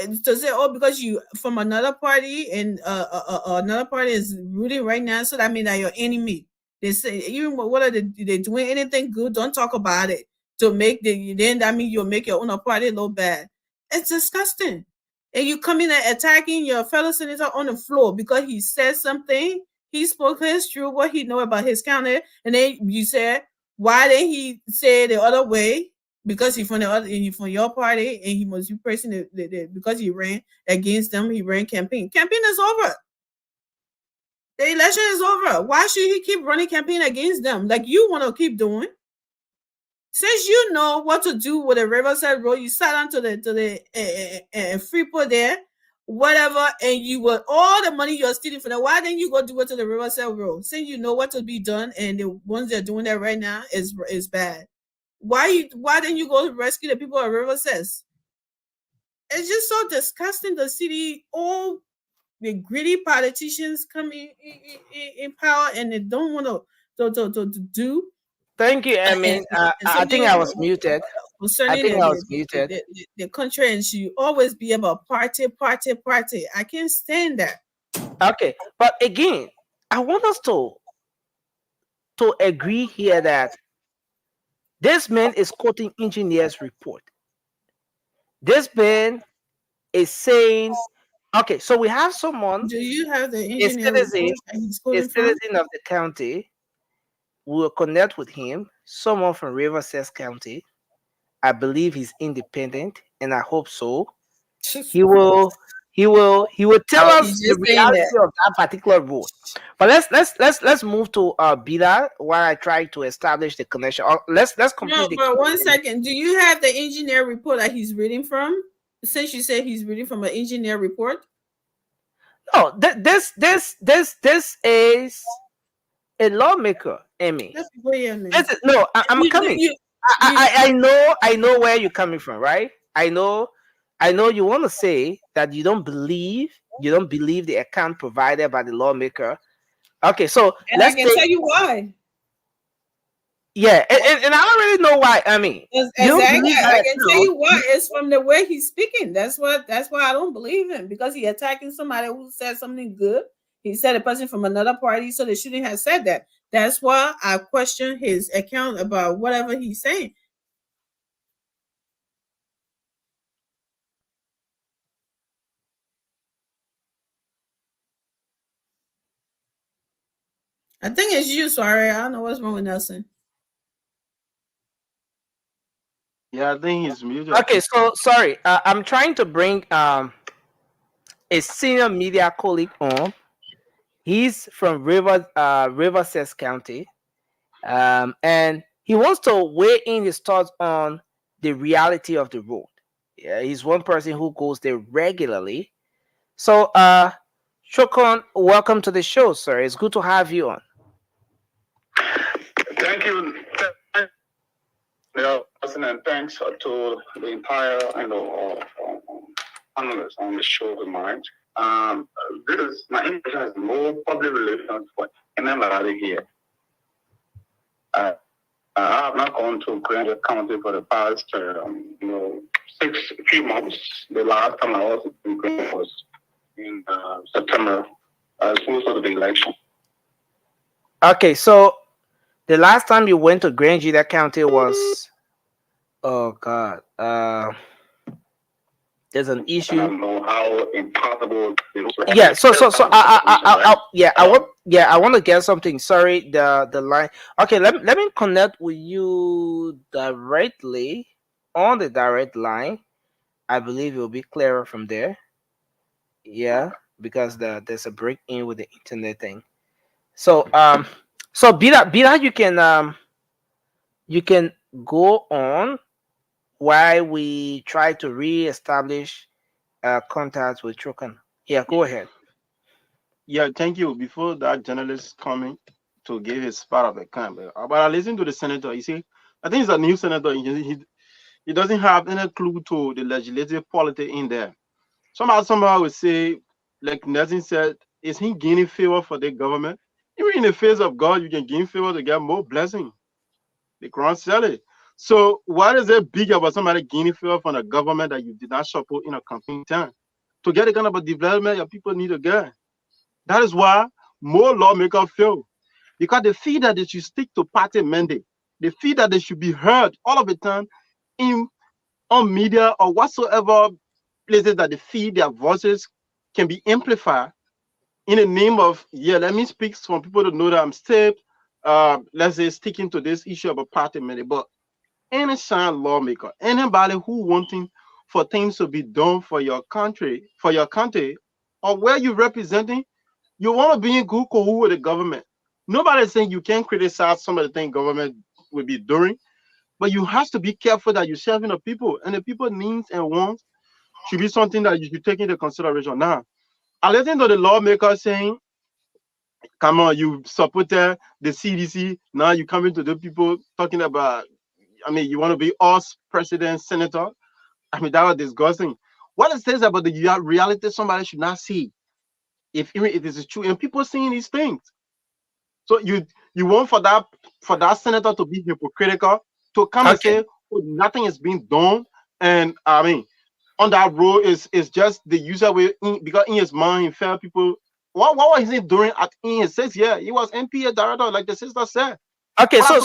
And to say, oh, because you from another party and another party is rooting right now, so that means that you're enemy. They say, even what are they doing anything good? Don't talk about it. To make then that means you'll make your own party look bad. It's disgusting. And you come in and attacking your fellow senator on the floor because he said something. He spoke his truth, what he know about his county, and then you said, why didn't he say the other way? Because he's from your party, and he must be pressing because he ran against them. He ran campaign. Campaign is over. The election is over. Why should he keep running campaign against them like you want to keep doing? Since you know what to do with the Riverside Road, you sat down to the Freeport there, whatever, and you got all the money you're stealing from them. Why didn't you go do it to the Riverside Road? Since you know what to be done, and the ones that are doing that right now is bad. Why didn't you go rescue the people of Riverside? It's just so disgusting to see all the greedy politicians come in power and they don't want to do. Thank you, Emmy. I think I was muted. I think I was muted. The country and should always be about party. I can't stand that. Okay, but again, I want us to agree here that this man is quoting engineers' report. This man is saying, okay, so we have someone. Do you have the engineer a citizen of the county? We will connect with him. Someone from Riverside County. I believe he's independent, and I hope so. He will tell us the reality of that particular road. But let's move to Bida while I try to establish the connection. Let's complete. No, but 1 second. Do you have the engineer report that he's reading from? Since you said he's reading from an engineer report. No, this is a lawmaker, Emmy. I'm coming. I know where you're coming from, right? I know you want to say that you don't believe the account provided by the lawmaker. Okay, so I can tell you why. Yeah, and I don't really know why. I mean, you don't Exactly. believe I that can tell too. you why. It's from the way he's speaking. That's why I don't believe him, because he attacking somebody who said something good. He said a person from another party, so they shouldn't have said that. That's why I question his account about whatever he's saying. I think it's you, sorry. I don't know what's wrong with Nelson. Yeah, I think he's muted. Okay, so sorry. I'm trying to bring a senior media colleague on. He's from Riverside County, and he wants to weigh in his thoughts on the reality of the road. Yeah, he's one person who goes there regularly. So, Chokon, welcome to the show, sir. It's good to have you on. Thank you. And thanks to the entire analysts on the show of mine. This is my English has more public relations for anybody here. I have not gone to Grand County for the past few months. The last time I was in Grand was in September, as close to the election. Okay, so the last time you went to Grand County was, oh God, there's an issue. I don't know how impossible it was. Yeah, I want to get something. Sorry, the line. Okay, let me connect with you directly on the direct line. I believe it will be clearer from there. Yeah, because there's a break in with the internet thing. So so Bila, you can go on while we try to re-establish contact with Trokan. Yeah, go ahead. Yeah, thank you. Before that journalist coming to give his part of the camp, but I listened to the senator. You see, I think he's a new senator. He doesn't have any clue to the legislative politics in there. Somehow would say, like Nelson said, is he gaining favor for the government? Even in the face of God, you can gain favor to get more blessing. The Quran said it. So what is it big about somebody gaining favor from the government that you did not support in a campaign time? To get the kind of a development your people need to get. That is why more lawmakers fail. Because they feel that they should stick to party mandate. They feel that they should be heard all of the time on media or whatsoever places that they feel their voices can be amplified in the name of, let me speak for people to know that I'm still, let's say, sticking to this issue about party mandate. But any sound lawmaker, anybody who wanting for things to be done for your country, or where you're representing, you want to be in good cahoots with the government. Nobody's saying you can't criticize some of the things government will be doing, but you have to be careful that you're serving the people, and the people needs and wants should be something that you should take into consideration. Now, I listen to the lawmaker saying, come on, you supported the CDC, now you coming to the people talking about, you want to be us, president, senator. That was disgusting. What it says about the reality somebody should not see, even if it is true, and people seeing these things. So you want for that senator to be hypocritical, to come and say, oh, nothing is being done, and on that road is just the user way because in his mind he felt people. What was he doing in his says? Yeah, he was NPA director, like the sister said. Okay, so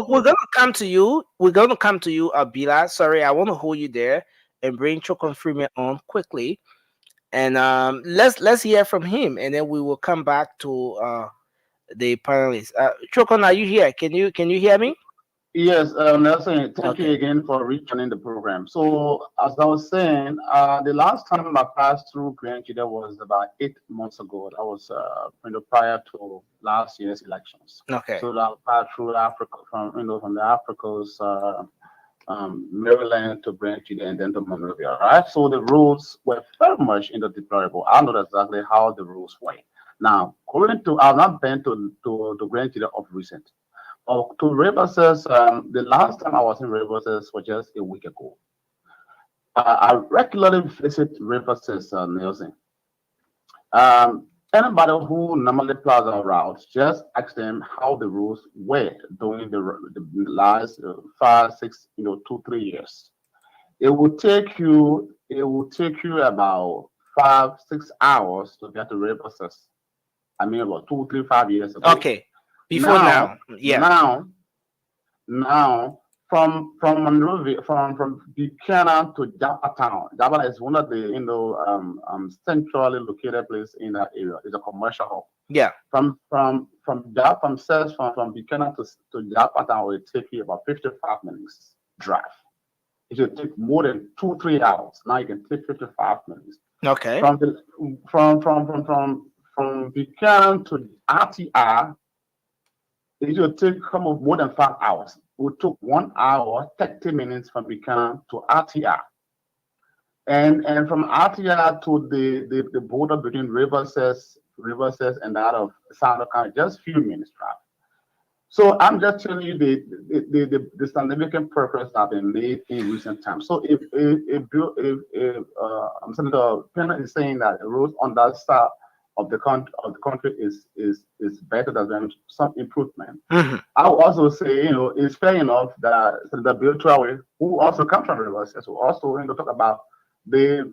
we're gonna come to you. We're gonna come to you, Abila. Sorry, I want to hold you there and bring Chokon Freeman on quickly, and let's hear from him, and then we will come back to the panelists. Chokon, are you here? Can you hear me? Yes, Nelson, thank you again for rejoining the program. So, as I was saying, the last time I passed through Grand Juda was about 8 months ago. That was prior to last year's elections. Okay. So I passed through Africa from the Africa's Maryland to Grand Juda and then to Monrovia. Right. So the rules were very much deplorable. I know exactly how the rules were. Now, I've not been to Grand Juda of recent. To Riverside, the last time I was in Riverside was just a week ago. I regularly visit Riverside, Nelson. Anybody who normally plows our routes, just ask them how the roads were during the last 5, 6, 2, 3 years. It will take you. It will take you about 5, 6 hours to get to reverses. I mean, about 2, 3, 5 years ago. Okay. Before now. Yeah. Now, from Monrovia, from Buchanan to Japa Town. Japa is one of the centrally located place in that area. It's a commercial hub. Yeah. From Buchanan to Japa Town will take you about 55 minutes drive. It should take more than 2, 3 hours. Now you can take 55 minutes. Okay. From Buchanan to RTR, it will take more than 5 hours. We took 1 hour, 30 minutes from Buchanan to RTR. And from RTR to the border between Riverses and that of South County, just few minutes drive. So I'm just telling you the significant progress that have been made in recent times. So if Senator Pena is saying that the roads on that side of the country is better than some improvement. Mm-hmm. I would also say, it's fair enough that Senator Bill Traore, who also comes from Riverses, will also talk about the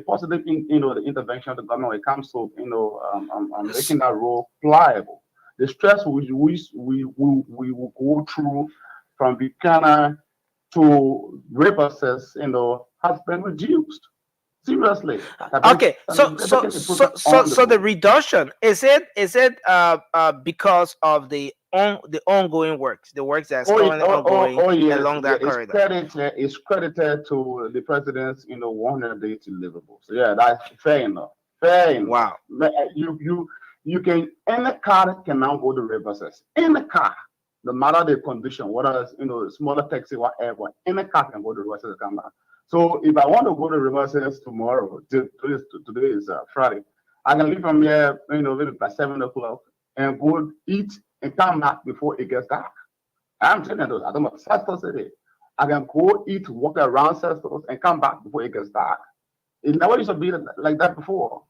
positive the intervention of the government when it comes to making that road pliable. The stress we will go through from Buchanan to Riverses, has been reduced. Seriously. Okay, so the reduction is it because of the ongoing works, the works that's currently ongoing yes, along that corridor? It's credited to the president's 100-day deliverables. So yeah, that's fair enough. Fair enough. Wow. You can, any car can now go to Riverses. Any car, no matter the condition, whether it's smaller taxi, whatever, any car can go to Riverses and come back. So if I want to go to Riverses tomorrow, today is Friday, I can leave from here, maybe by 7 o'clock and go eat and come back before it gets dark. I'm telling you, I don't know, Sestos City. I can go eat, walk around Sestos and come back before it gets dark. It never used to be like that before,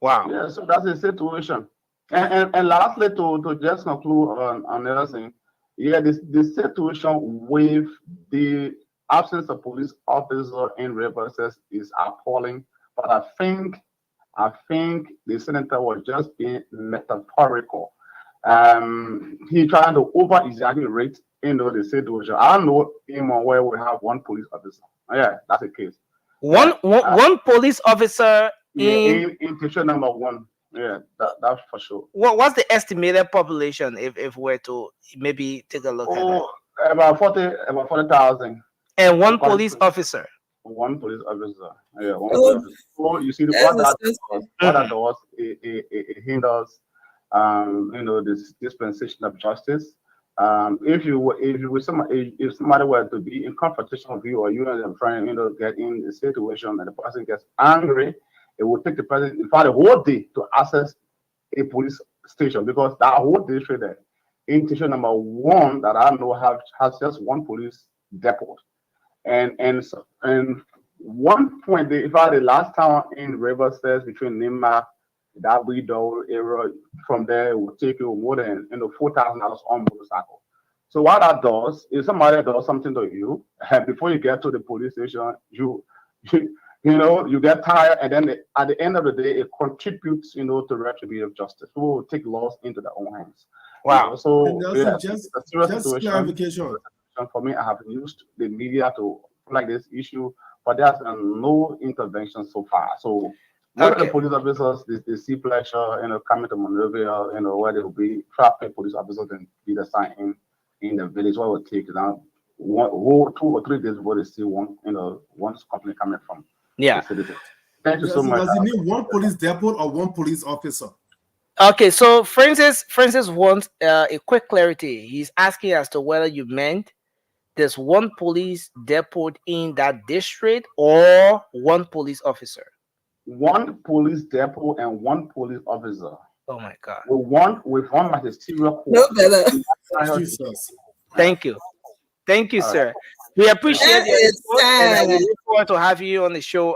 Wow. Yeah, so that's the situation. And lastly, to just conclude on the other thing, yeah, the situation with the absence of police officers in Riverses is appalling. But I think the senator was just being metaphorical. He trying to over-exaggerate the situation. I know him where we have one police officer. Yeah, that's the case. One police officer in station number 1. Yeah, that's for sure. What's the estimated population if we're to maybe take a look at it? About 40,000. And one police officer. One police officer. Yeah, one police officer. So you see what that does, it hinders this dispensation of justice. If somebody were to be in confrontation with you, or you and your friend get in a situation and the person gets angry, it will take the person in fact a whole day to access a police station, because that whole district there, in station number 1 that I know has just one police depot. And one point, in fact, the last town in Riverses between Nima, that widow area, from there it will take you more than $4,000 on motorcycle. So what that does is somebody does something to you, and before you get to the police station, you get tired, and then at the end of the day, it contributes to retributive justice. Who will take laws into their own hands. Wow. So yeah, just clarification. For me, I have used the media to flag this issue, but there's no intervention so far. So most of the police officers, they see pleasure, coming to Monrovia, where there will be traffic police officers and be assigned in the village. What will take now 2 or 3 days before they see one company coming from. Yeah. Thank you so much. Does he need one police depot or one police officer? Okay, so Francis wants a quick clarity. He's asking as to whether you meant there's one police depot in that district or one police officer. One police depot and one police officer. Oh my God. With one magisterial court. No better. Thank you, sir. We appreciate That your is input, and we sad. look forward to have you on the show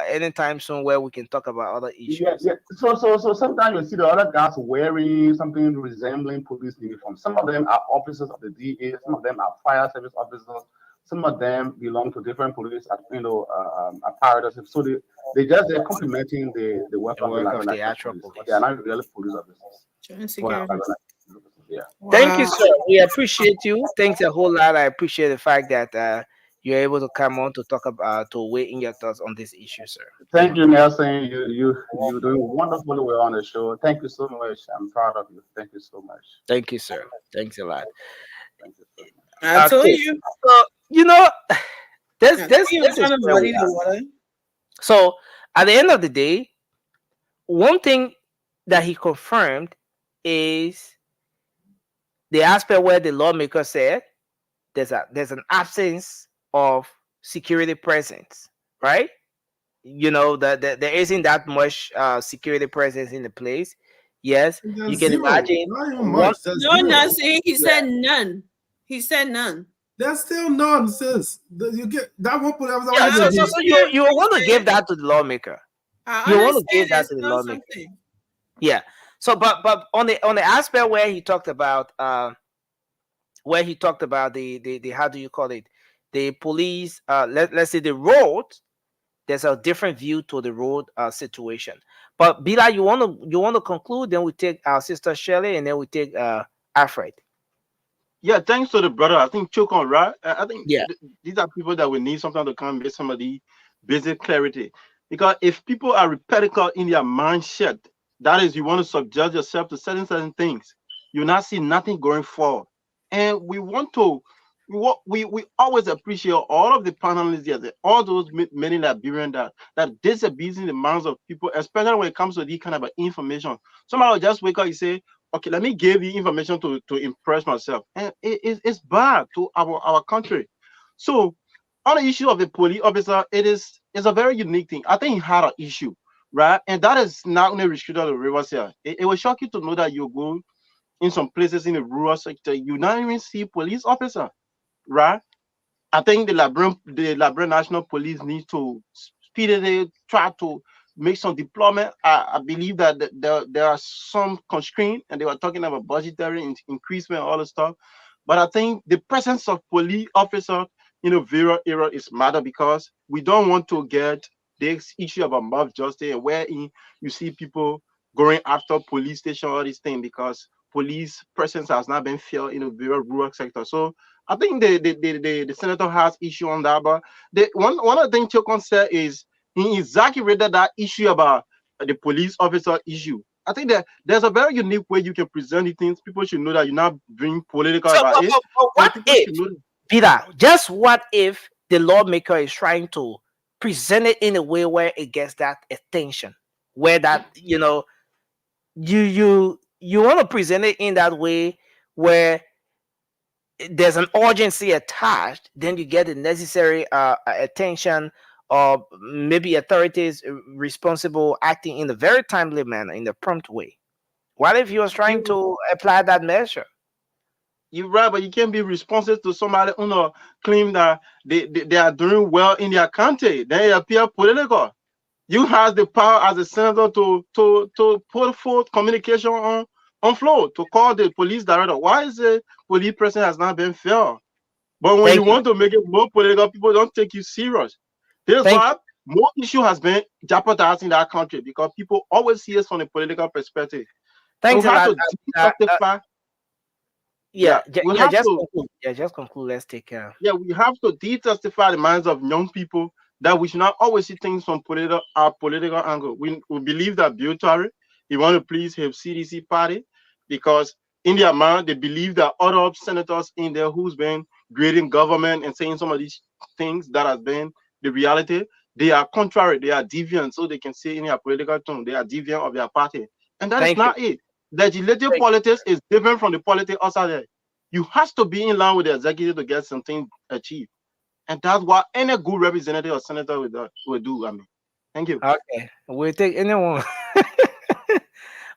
anytime soon where we can talk about other issues. Yeah. So sometimes you see the other guys wearing something resembling police uniform. Some of them are officers of the DA. Some of them are fire service officers. Some of them belong to different police, apparatus. So they're complementing the work The of the work of Liberia the National actual Police, but they are police. not really police officers. Joint Well, security. yeah. Thank you, Wow. sir. We appreciate you. Thanks a whole lot. I appreciate the fact that you're able to come on to talk about to weigh in your thoughts on this issue, sir. Thank you, Nelson. You're doing wonderfully well on the show. Thank you so much. I'm proud of you. Thank you so much. Thank you, sir. Thanks a lot. Thank you so much. I told Okay, you. so you know, this I this told you I'm this is trying to where muddy we the are. water. So at the end of the day, one thing that he confirmed is the aspect where the lawmaker said there's an absence of security presence, right? You know that there isn't that much security presence in the place. Yes, you There's can zero. imagine Not even one. much. There's No, zero. nothing. He said none. He said none. There's still none, sis. You get that one police officer. Yeah, What so did so, they so do? you want to give that to the lawmaker. I You want to understand give that it's to the still lawmaker. something. Yeah. So, but on the aspect where he talked about the how do you call it, the police, let's say the road, there's a different view to the road situation. But Bila, you want to conclude, then we take our sister Shelley, and then we take Alfred. Yeah, thanks to the brother. I think Chokon, right? I think Yeah. these are people that will need something to come make some of the basic clarity. Because if people are repetitive in their mindset, that is, you want to subject yourself to certain things, you not see nothing going forward. And we always appreciate all of the panelists here, all those many Liberians that disabusing the minds of people, especially when it comes to this kind of information. Somebody will just wake up and say, okay, let me give you information to impress myself. And it's bad to our country. So on the issue of the police officer, it's a very unique thing. I think he had an issue, right? And that is not only restricted to the rivers here. It will shock you to know that you go in some places in the rural sector, you not even see police officer, right? I think the Liberian National Police needs to speedily try to make some deployment. I believe that there are some constraints, and they were talking about budgetary increasement, all the stuff. But I think the presence of police officers in a various area is matter, because we don't want to get this issue about mob justice, wherein you see people going after police station, all these things, because police presence has not been felt in a very rural sector. So I think the senator has issue on that, but one of the things Chokon said is he exaggerated that issue about the police officer issue. I think that there's a very unique way you can present the things. People should know that you're not being political So, about it. what People if, should know. Peter? Just what if the lawmaker is trying to present it in a way where it gets that attention, where that you want to present it in that way where there's an urgency attached, then you get the necessary attention, or maybe authorities responsible acting in a very timely manner, in a prompt way. What if he was trying to apply that measure? You're right, but you can't be responsive to somebody who claim that they are doing well in their country. They appear political. You have the power as a senator to put forth communication on floor, to call the police director. Why is the police person has not been fair? But when you want to make it more political, people don't take you serious. This is why more issue has been jeopardized in that country, because people always see us from a political perspective. Thanks we a have lot. to justify. Just conclude. Let's take care. Yeah, we have to detestify the minds of young people, that we should not always see things from our political angle. We believe that Buhari, he want to please his CDC party, because in their mind they believe that other senators in there who's been grading government and saying some of these things that has been the reality, they are contrary, they are deviant, so they can say in their political tone they are deviant of their party, and that is not it. Legislative politics is different from the politics outside there. You have to be in line with the executive to get something achieved. And that's what any good representative or senator will do. I mean, thank you. Okay, we'll take anyone.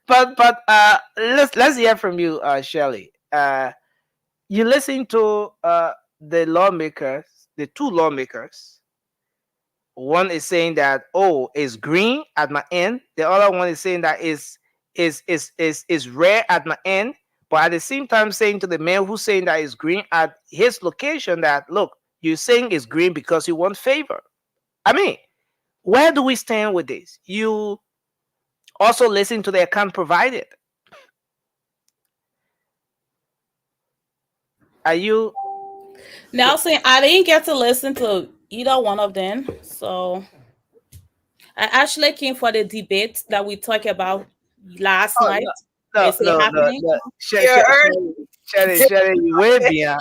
but let's hear from you, Shelley. You listen to the lawmakers the two lawmakers. One is saying that, oh, it's green at my end. The other one is saying that is red at my end. But at the same time saying to the man who's saying that it's green at his location that, look, you're saying it's green because you want favor. I mean, where do we stand with this? You also listen to the account provided. Are you? Nelson, I didn't get to listen to either one of them. So I actually came for the debate that we talked about last night. No, Is it happening? Shelly, you way beyond.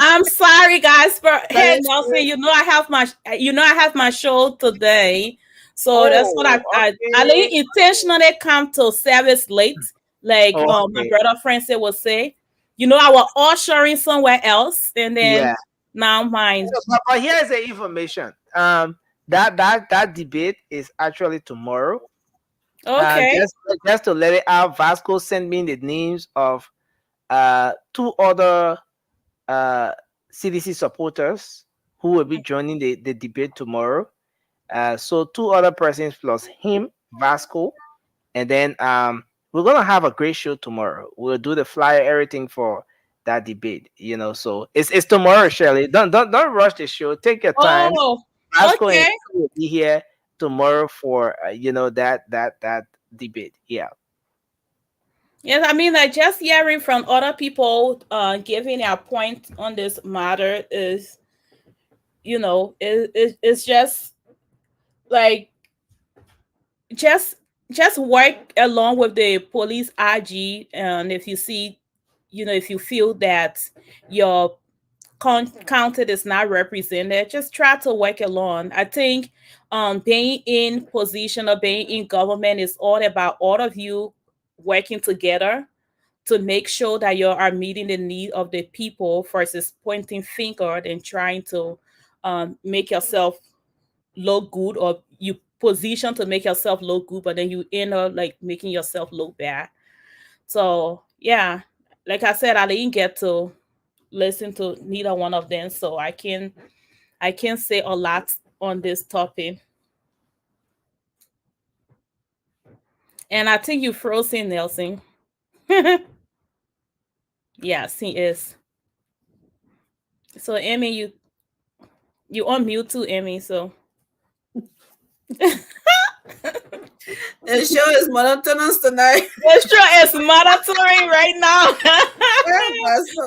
I'm sorry, guys. Hey, Nelson, you know I have my show today, so that's what I didn't intentionally come to service late, like my brother Francis would say. You know, I was ushering somewhere else, and then now mine. But here's the information. That debate is actually tomorrow. Okay. Just to let it out, Vasco sent me the names of two other CDC supporters who will be joining the debate tomorrow. So two other persons plus him, Vasco, and then we're gonna have a great show tomorrow. We'll do the flyer, everything for that debate. You know, so it's tomorrow, Shirley. Don't rush the show. Take your time. Oh, Vasco okay. will be here tomorrow for that debate. Yeah. Yes, I mean, like just hearing from other people giving their point on this matter is, you know, it's just like just work along with the police IG, and if you see, you know, if you feel that your county is not represented, just try to work along. I think being in position or being in government is all about all of you working together to make sure that you are meeting the need of the people versus pointing finger and trying to make yourself look good, or you position to make yourself look good, but then you end up like making yourself look bad. So yeah, like I said, I didn't get to listen to neither one of them, so I can't say a lot on this topic. And I think you frozen, Nelson. Yes, he is. So Amy, you on mute too, Amy. So The show is monotonous tonight. the show is monitoring right now.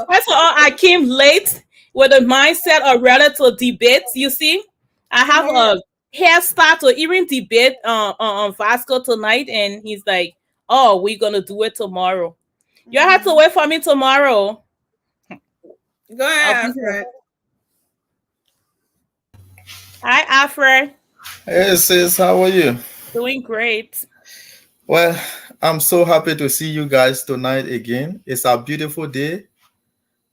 That's why I came late with the mindset of ready to debate. You see, I have a head start to even debate on Vasco tonight, and he's like, "Oh, we're gonna do it tomorrow." You have to wait for me tomorrow. Go ahead, Alfred. Hi, Alfred. Hey sis, how are you? Doing great. Well, I'm so happy to see you guys tonight again. It's a beautiful day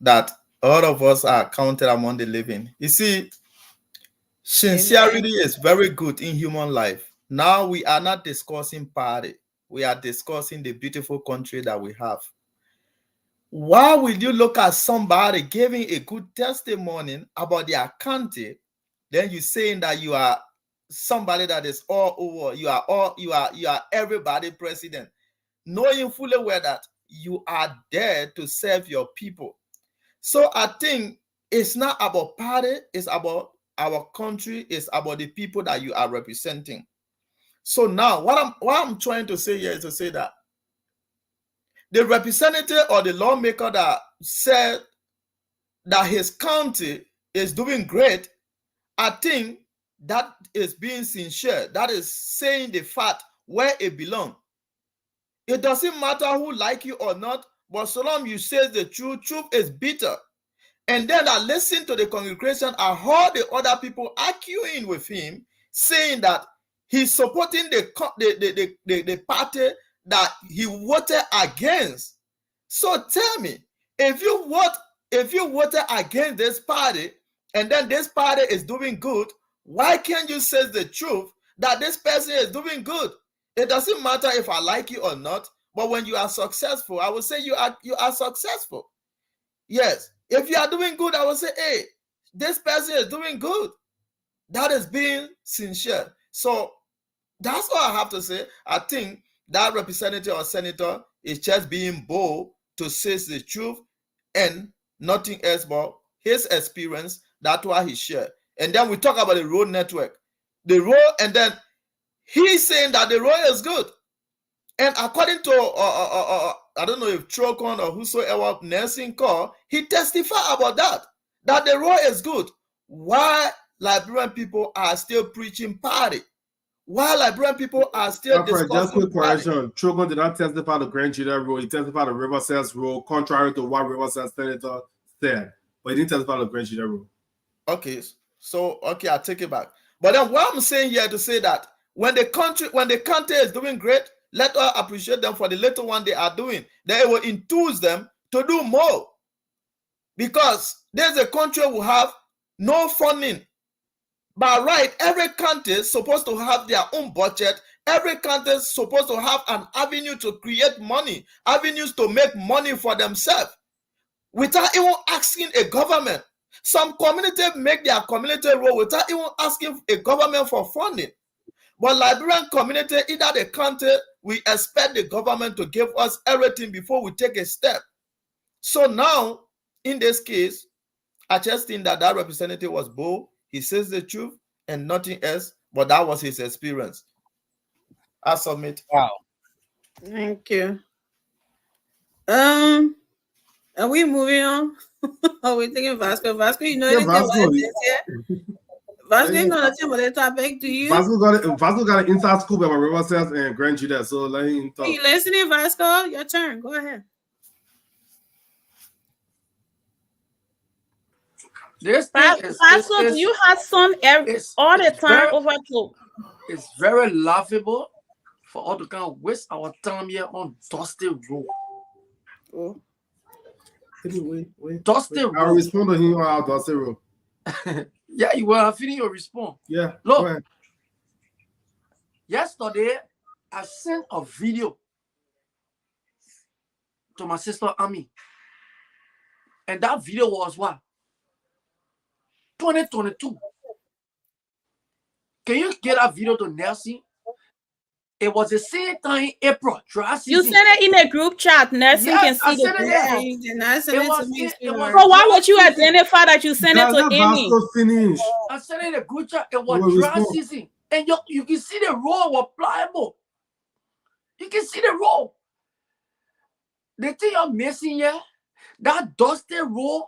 that all of us are counted among the living. You see, sincerity is very good in human life. Now we are not discussing party. We are discussing the beautiful country that we have. Why will you look at somebody giving a good testimony about their country, then you saying that you are somebody that is all over, you are everybody president, knowing fully well that you are there to serve your people. So I think it's not about party, it's about our country, it's about the people that you are representing. So now what I'm trying to say here is to say that the representative or the lawmaker that said that his county is doing great, I think that is being sincere. That is saying the fact where it belongs. It doesn't matter who like you or not, but so long you say the truth is bitter. And then I listened to the congregation, I heard the other people arguing with him, saying that he's supporting the party that he voted against. So tell me, if you voted against this party and then this party is doing good, why can't you say the truth that this person is doing good? It doesn't matter if I like you or not, but when you are successful, I will say you are successful. Yes, if you are doing good, I will say, hey, this person is doing good. That is being sincere. So that's all I have to say. I think that representative or senator is just being bold to say the truth and nothing else but his experience. That's why he shared. And then we talk about the road network. The road, and then he's saying that the road is good. And according to, I don't know if Trocon or whosoever Nelson called, he testified about that the road is good. Why Liberian people are still preaching party? Why Liberian people are still discussing just quick party? correction. Trocon did not testify the Grand Judah rule. He testified the Riverside rule, contrary to what Riverside senator said. But he didn't testify the Grand Judah rule. Okay, so okay, I take it back. But then what I'm saying here to say that when the country is doing great, let us appreciate them for the little one they are doing. They will enthuse them to do more. Because there's a country who have no funding. By right, every country is supposed to have their own budget. Every country is supposed to have an avenue to create money, avenues to make money for themselves, without even asking a government. Some communities make their community road without even asking a government for funding. But Liberian community, either the country, we expect the government to give us everything before we take a step. So now, in this case, I just think that representative was bold. He says the truth and nothing else, but that was his experience. I submit. Wow. Thank you. Are we moving on? Are we thinking Vasco? Vasco, you know anything about this yet? Vasco, you know nothing about the topic, do you? Vasco got an inside scoop about Riverside and Grand Judah, so let him talk. Are you listening, Vasco? Your turn. Go ahead. Vasco, do you have son all the time over to? It's very laughable for all to kind of waste our time here on Dusty Road. Oh. Dusty Road. I'll respond to him on Dusty Road. Yeah, you were feeling your response. Yeah. Look, yesterday I sent a video to my sister Ami, and that video was what? 2022. Can you get that video to Nelson? It was the same time in April, dry season. You sent it in a group chat. Nelson can see the group. So why would you identify that you sent it to Amy? I sent it in a group chat. It was dry season. And you can see the road was pliable. You can see the road. The thing you're missing here, that dusty road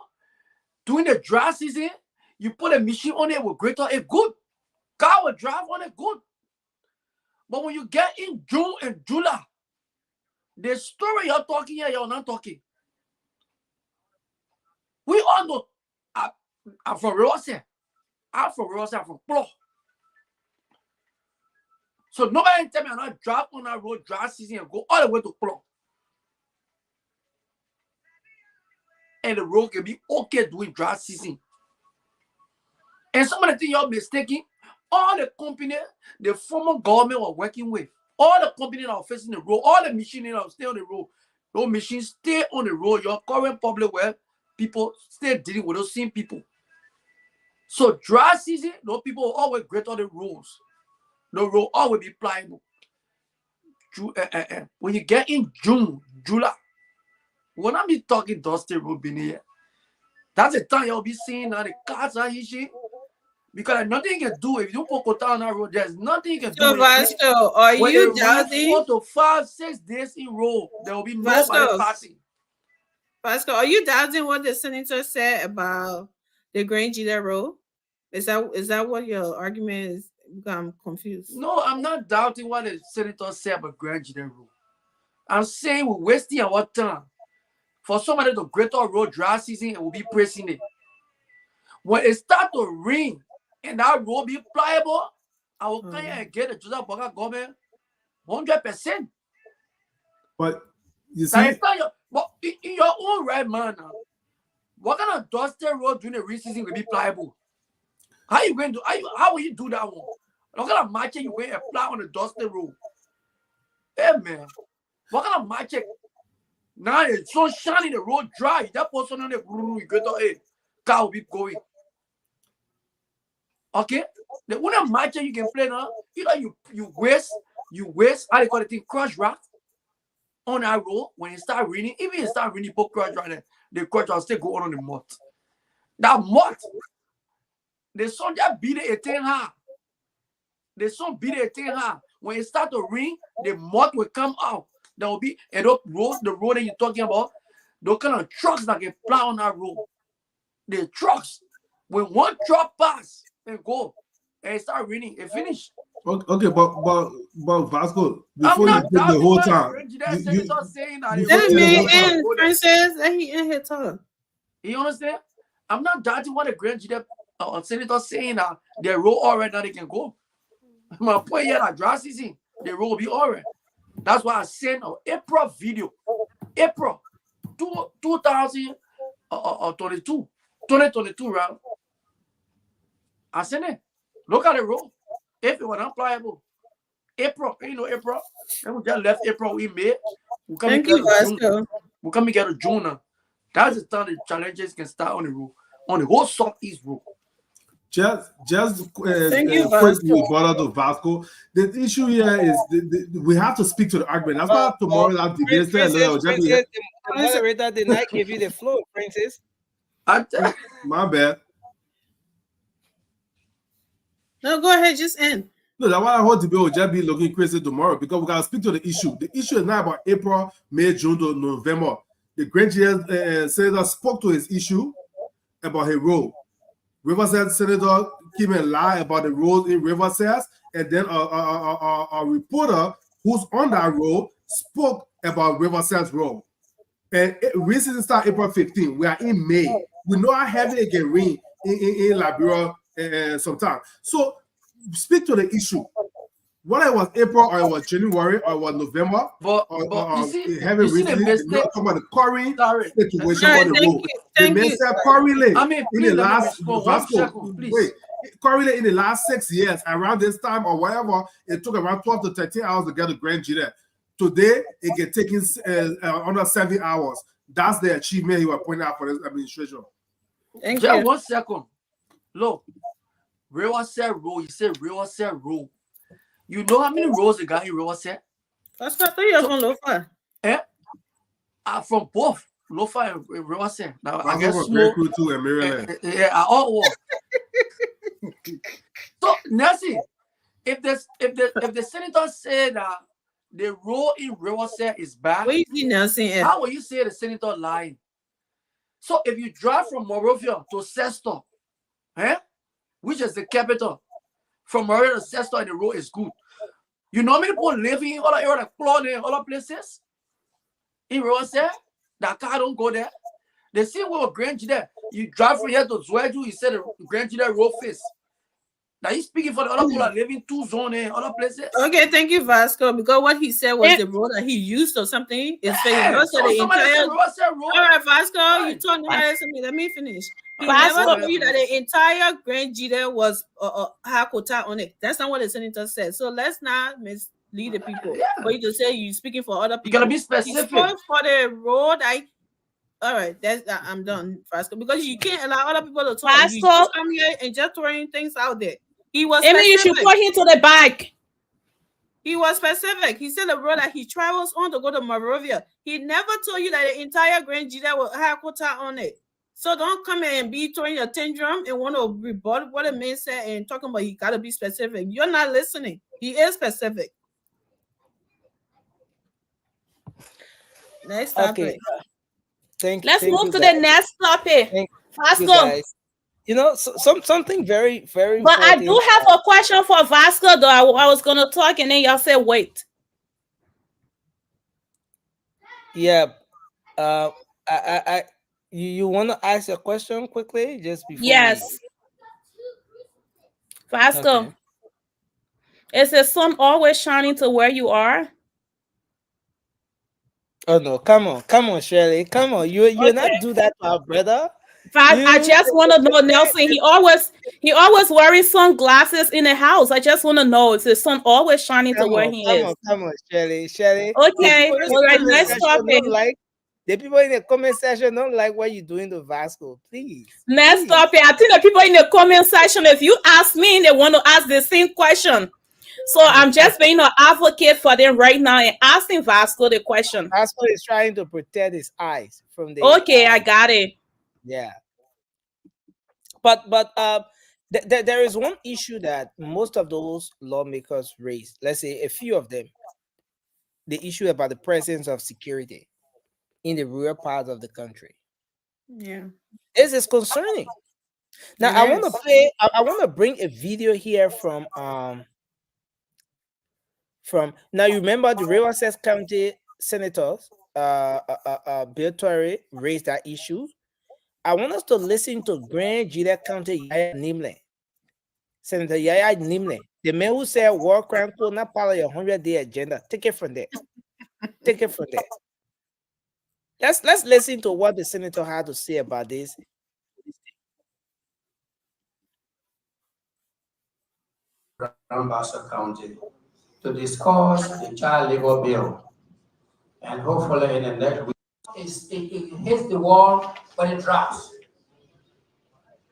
during the dry season, you put a machine on it with greater, it's good. Car will drive on it good. But when you get in June and July, the story you're talking here, you're not talking. We all know I'm from Rosa. I'm from Rosa, I'm from Plo. So nobody tell me I'm not drive on that road dry season and go all the way to Plo. And the road can be okay during dry season. And some of the things you're mistaken, all the company the former government were working with, all the companies that are facing the road, all the machines that are stay on the road, those machines stay on the road. Your current public where people stay dealing with those same people. So dry season, those people will always great on the roads. The road always be pliable. When you get in June, July, when I be talking dusty road being here, that's the time you'll be seeing now the cars are here. Because there's nothing you can do if you don't put Kota on that road. There's nothing you can do. So Vasco, are you doubting 4 to 5, 6 days in a row? There will be nobody passing. Vasco, are you doubting what the senator said about the Grand Judah road? Is that what your argument is? I'm confused. No, I'm not doubting what the senator said about Grand Judah road. I'm saying we're wasting our time. For somebody to great our road dry season, it will be pressing it. When it starts to rain and that road be pliable, I will come here and get the Joseph Boga government 100%. But you see, but in your own right, man, what kind of dusty road during the rain season will be pliable? How you going to how will you do that one? What kind of match you going to apply on the dusty road? Hey man, what kind of match? Now the sun shining, the road dry. That person on the you get to car will be going. Okay? The one match you can play now, you know, you waste, how they call the thing, crush rock on that road. When it start raining, even it start raining, put crush rock, the crush rock still go on the mud. That mud, the sun just beat it a thing hard. The sun beat it a thing hard. When it start to rain, the mud will come out. There will be the road that you're talking about, those kind of trucks that can plow on that road. The trucks, when one truck pass and go, and it start raining, it finish. Okay, but Vasco, before you did the whole time, Princess, and he in here talking. You understand? I'm not doubting what the grand leader senator saying that the road all right now they can go. My point here that dry season, the road will be all right. That's why I sent an April video. April 2022, right? I sent it. Look at the road. If it was unplayable, April, you know April. Then we just left April in May. We come Thank you, Vasco. We come get to June now. That's the time the challenges can start on the road, on the whole southeast road. Just Thank you, quick Vasco. rebuttal to Vasco. The issue here is we have to speak to the argument. That's why tomorrow I'll be there. The moderator did not give you the floor, Princess. My bad. No, go ahead, just end. No, that's why I want to be just be looking crazy tomorrow because we gotta speak to the issue. The issue is not about April, May, June to November. The Grand senator spoke to his issue about his road. Riverside senator came and lied about the road in Riverside, and then a reporter who's on that road spoke about Riverside road. And recently started April 15. We are in May. We know how heavy it can rain in Liberia sometime. So speak to the issue. Whether it was April or it was January or it was November, but you see the mistake. Talk about the current situation Right, on the thank road. you, The thank man you. said correlate I mean, in please the let me last respond. Vasco, 1 second, please. wait, correlate in the last 6 years around this time or whatever. It took around 12 to 13 hours to get a Grand G there. Today it can take under 7 hours. That's the achievement he was pointing out for this administration. Thank Just you. 1 second. Look, Riverside Road. You say Riverside Road. You know how many roads they got in Riverside? That's not 3 of them, Lofa. From both Lofa and Riverside. Now I That's guess over Grand Crew too in Maryland. I all want. So Nancy, if the senator said that the road in Riverside is bad, What you see, Nelson? how will you say the senator lying? So if you drive from Monrovia to Sesto, which is the capital, from Monrovia to Sesto, and the road is good. You know how many people living in all the area like Clone, all the places in Riverside? That car don't go there. They see where Grand G there. You drive from here to Zweju, you say the Grand G there road face. Now you speaking for the other people that live in 2 zones, other places. Okay, thank you, Vasco. Because what he said was the road that he used or something is fake. So the somebody said entire. Riverside Road. All right, Vasco, Right. you told me to me. Let me finish. He Vasco. never told you that the entire Grand G there was Hakota on it. That's not what the senator said. So let's not mislead the people. For you to say you speaking for other people. You gotta be He specific. spoke for the road. All right, I'm done, Vasco. Because you can't allow other people to talk. You Vasco. just come here and just throwing things out there. He was Maybe you should specific. put him to the back. He was specific. He said the road that he travels on to go to Monrovia. He never told you that the entire Grand G that will have quota on it. So don't come here and be throwing your tantrum and want to rebut what a man said and talking about he gotta be specific. You're not listening. He is specific. Next topic. Okay. Let's thank move you to guys. the next topic. Thank you Vasco. guys. You know, something very, very But I important. do have a question for Vasco, though. I was gonna talk and then y'all said wait. Yeah. You want to ask a question quickly just before? Yes. Vasco. Okay. Is the sun always shining to where you are? Oh no! Come on, Shirley. Come on. You not do that to our brother. I just want to know, Nelson. He always wearing sunglasses in the house. I just want to know, is the sun always shining to where he is? Come on, Shirley. Okay, all right, next topic. The people in the comment section don't like what you're doing to Vasco. Please. Let's stop it. I think the people in the comment section, if you ask me, they want to ask the same question. So I'm just being an advocate for them right now and asking Vasco the question. Vasco is trying to protect his eyes from the. Okay, I got it. Yeah. But there is one issue that most of those lawmakers raise. Let's say a few of them. The issue about the presence of security in the rural parts of the country. Yeah. This is concerning. Now I want to play. I want to bring a video here from. Now you remember the River County senators, Bill Torrey raised that issue. I want us to listen to Grand Jida County Yaya Nimle, Senator Yaya Nimle, the man who said war crime code not part of your 100-day agenda. Take it from there. Take it from there. Let's listen to what the senator had to say about this. Ambassador County to discuss the child labor bill, and hopefully in the next week it hits the wall, but it drops.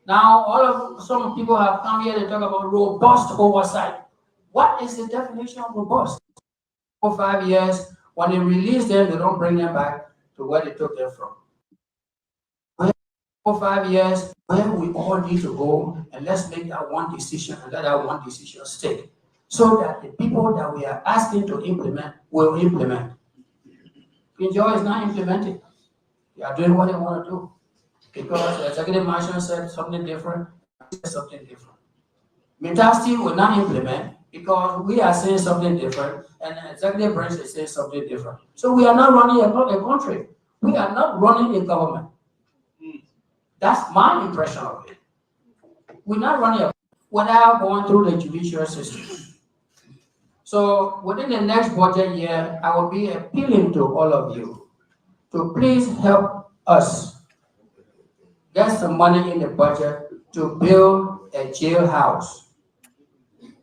Now, some people have come here to talk about robust oversight. What is the definition of robust? For 5 years, when they release them, they don't bring them back to where they took them from. For 5 years, where we all need to go, and let's make that one decision and let that one decision stick, so that the people that we are asking to implement will implement. Enjoy is not implementing. They are doing what they want to do. Because the executive marshal said something different, something different. Metasti will not implement because we are saying something different, and the executive branch is saying something different. So we are not running a country. We are not running a government. That's my impression of it. We're not running without going through the judicial system. So within the next budget year, I will be appealing to all of you to please help us get some money in the budget to build a jailhouse,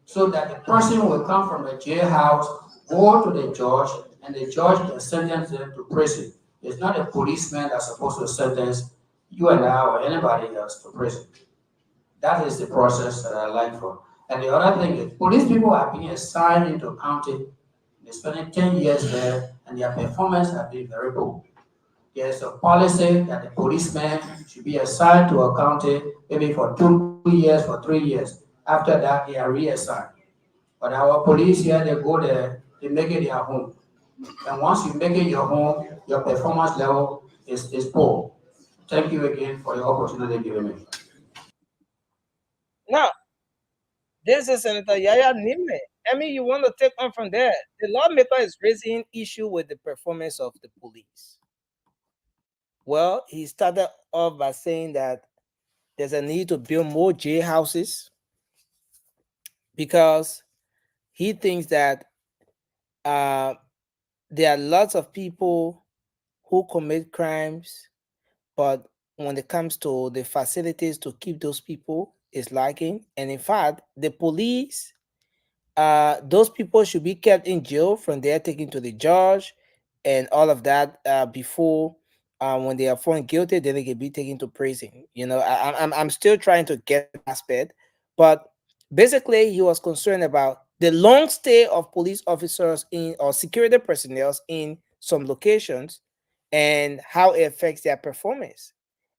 so that the person will come from the jailhouse, go to the judge, and the judge can sentence them to prison. It's not a policeman that's supposed to sentence you and I or anybody else to prison. That is the process that I like for. And the other thing is, police people are being assigned into county. They're spending 10 years there, and their performance has been very poor. There's a policy that the policeman should be assigned to a county maybe for 2 years, for 3 years. After that, they are reassigned. But our police here, they go there, they make it their home. And once you make it your home, your performance level is poor. Thank you again for the opportunity given me. Now, this is Senator Yaya Nimle. I mean, you want to take on from there. The lawmaker is raising issue with the performance of the police. Well, he started off by saying that there's a need to build more jailhouses because he thinks that there are lots of people who commit crimes, but when it comes to the facilities to keep those people, is lacking. And in fact, the police, those people should be kept in jail, from there taken to the judge and all of that before when they are found guilty, then they can be taken to prison. You know, I'm still trying to get that aspect, but basically he was concerned about the long stay of police officers in or security personnel in some locations and how it affects their performance.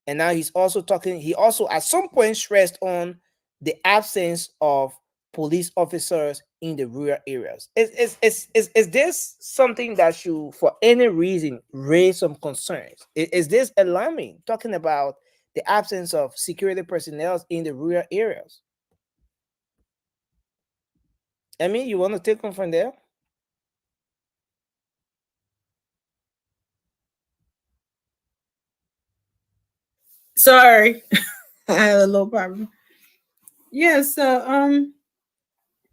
And now he's also talking, he also at some point stressed on the absence of police officers in the rural areas. Is this something that should, for any reason, raise some concerns? Is this alarming, talking about the absence of security personnel in the rural areas? Emmy, you want to take on from there? Sorry, I had a little problem. Yeah, so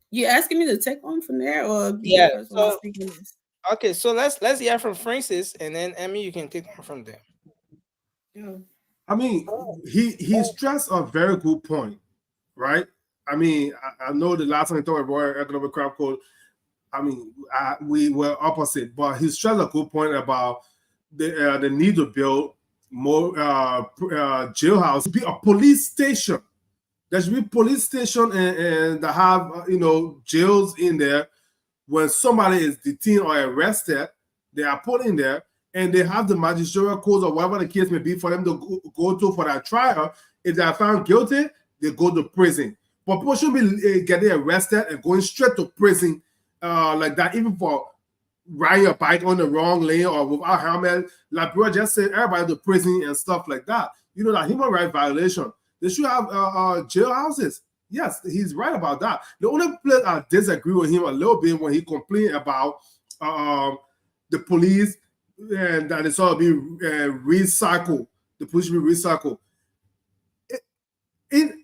you asking me to take on from there or be the first one speaking this? Okay, so let's hear from Francis, and then Emmy, you can take on from there. Yeah. I mean, he stressed a very good point, right? I mean, I know the last time he talked about Royal Economic Crime Code, I mean, we were opposite, but he stressed a good point about they need to build more jailhouse. Be a police station. There should be police station and that have jails in there. When somebody is detained or arrested, they are put in there, and they have the magisterial codes or whatever the case may be for them to go to for that trial. If they are found guilty, they go to prison. But people shouldn't be getting arrested and going straight to prison like that, even for riding a bike on the wrong lane or without helmet. Like bro just said, everybody to prison and stuff like that. That human rights violation. They should have jailhouses. Yes, he's right about that. The only place I disagree with him a little bit when he complained about the police and that it's all being recycled. The police should be recycled. In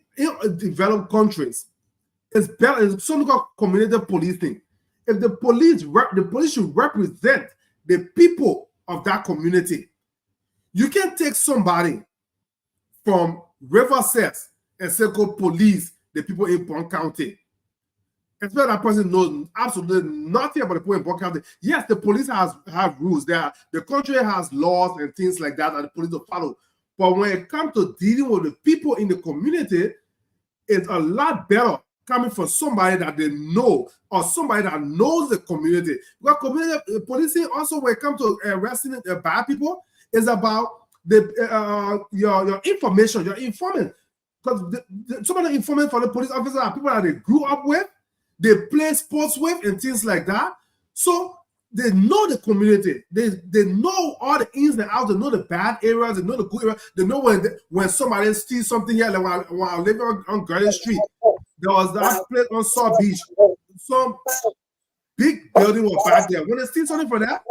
developed countries, it's better. It's something called community policing. If the police should represent the people of that community. You can't take somebody from Riverside and say go police the people in Bond County. Especially that person knows absolutely nothing about the people in Bond County. Yes, the police have rules. The country has laws and things like that the police will follow. But when it comes to dealing with the people in the community, it's a lot better coming from somebody that they know or somebody that knows the community. Because community policing also, when it comes to arresting bad people, is about your information, your informant. Because some of the informants for the police officers are people that they grew up with, they play sports with, and things like that. So they know the community. They know all the ins and outs. They know the bad areas. They know the good areas. They know when somebody steals something here. Like when I live on Garden Street, there was that place on Saw Beach. Some big building was back there. When they steal something from that,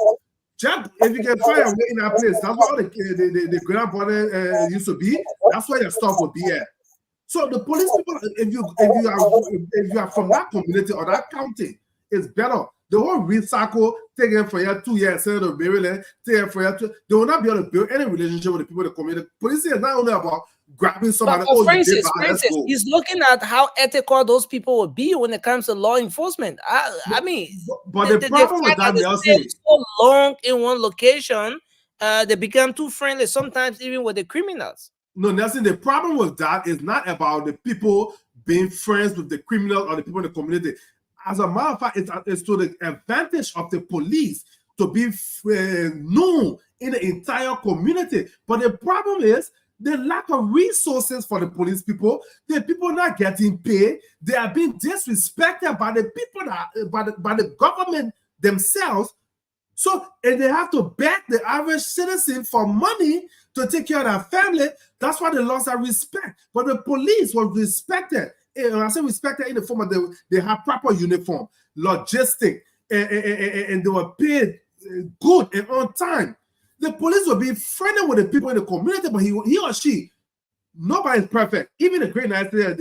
Jack, if you can find a way in that place, that's where all the grandfather used to be. That's where your stuff would be at. So the police people, if you are from that community or that county, it's better. The whole recycle, take it for you 2 years, send it to Maryland, take it for you. They will not be able to build any relationship with the people in the community. Police is not only about grabbing somebody. But Francis, he's looking at how ethical those people will be when it comes to law enforcement. I mean, but the problem with that, Nelson, so long in one location, they become too friendly. Sometimes even with the criminals. No, Nelson, the problem with that is not about the people being friends with the criminals or the people in the community. As a matter of fact, it's to the advantage of the police to be known in the entire community. But the problem is the lack of resources for the police people. The people not getting paid. They are being disrespected by the people by the government themselves. So, and they have to beg the average citizen for money to take care of their family. That's why they lost their respect. But the police was respected. And I say respected in the form of they have proper uniform, logistic, and they were paid good and on time. The police will be friendly with the people in the community, but he or she, nobody's perfect. Even the great nights there,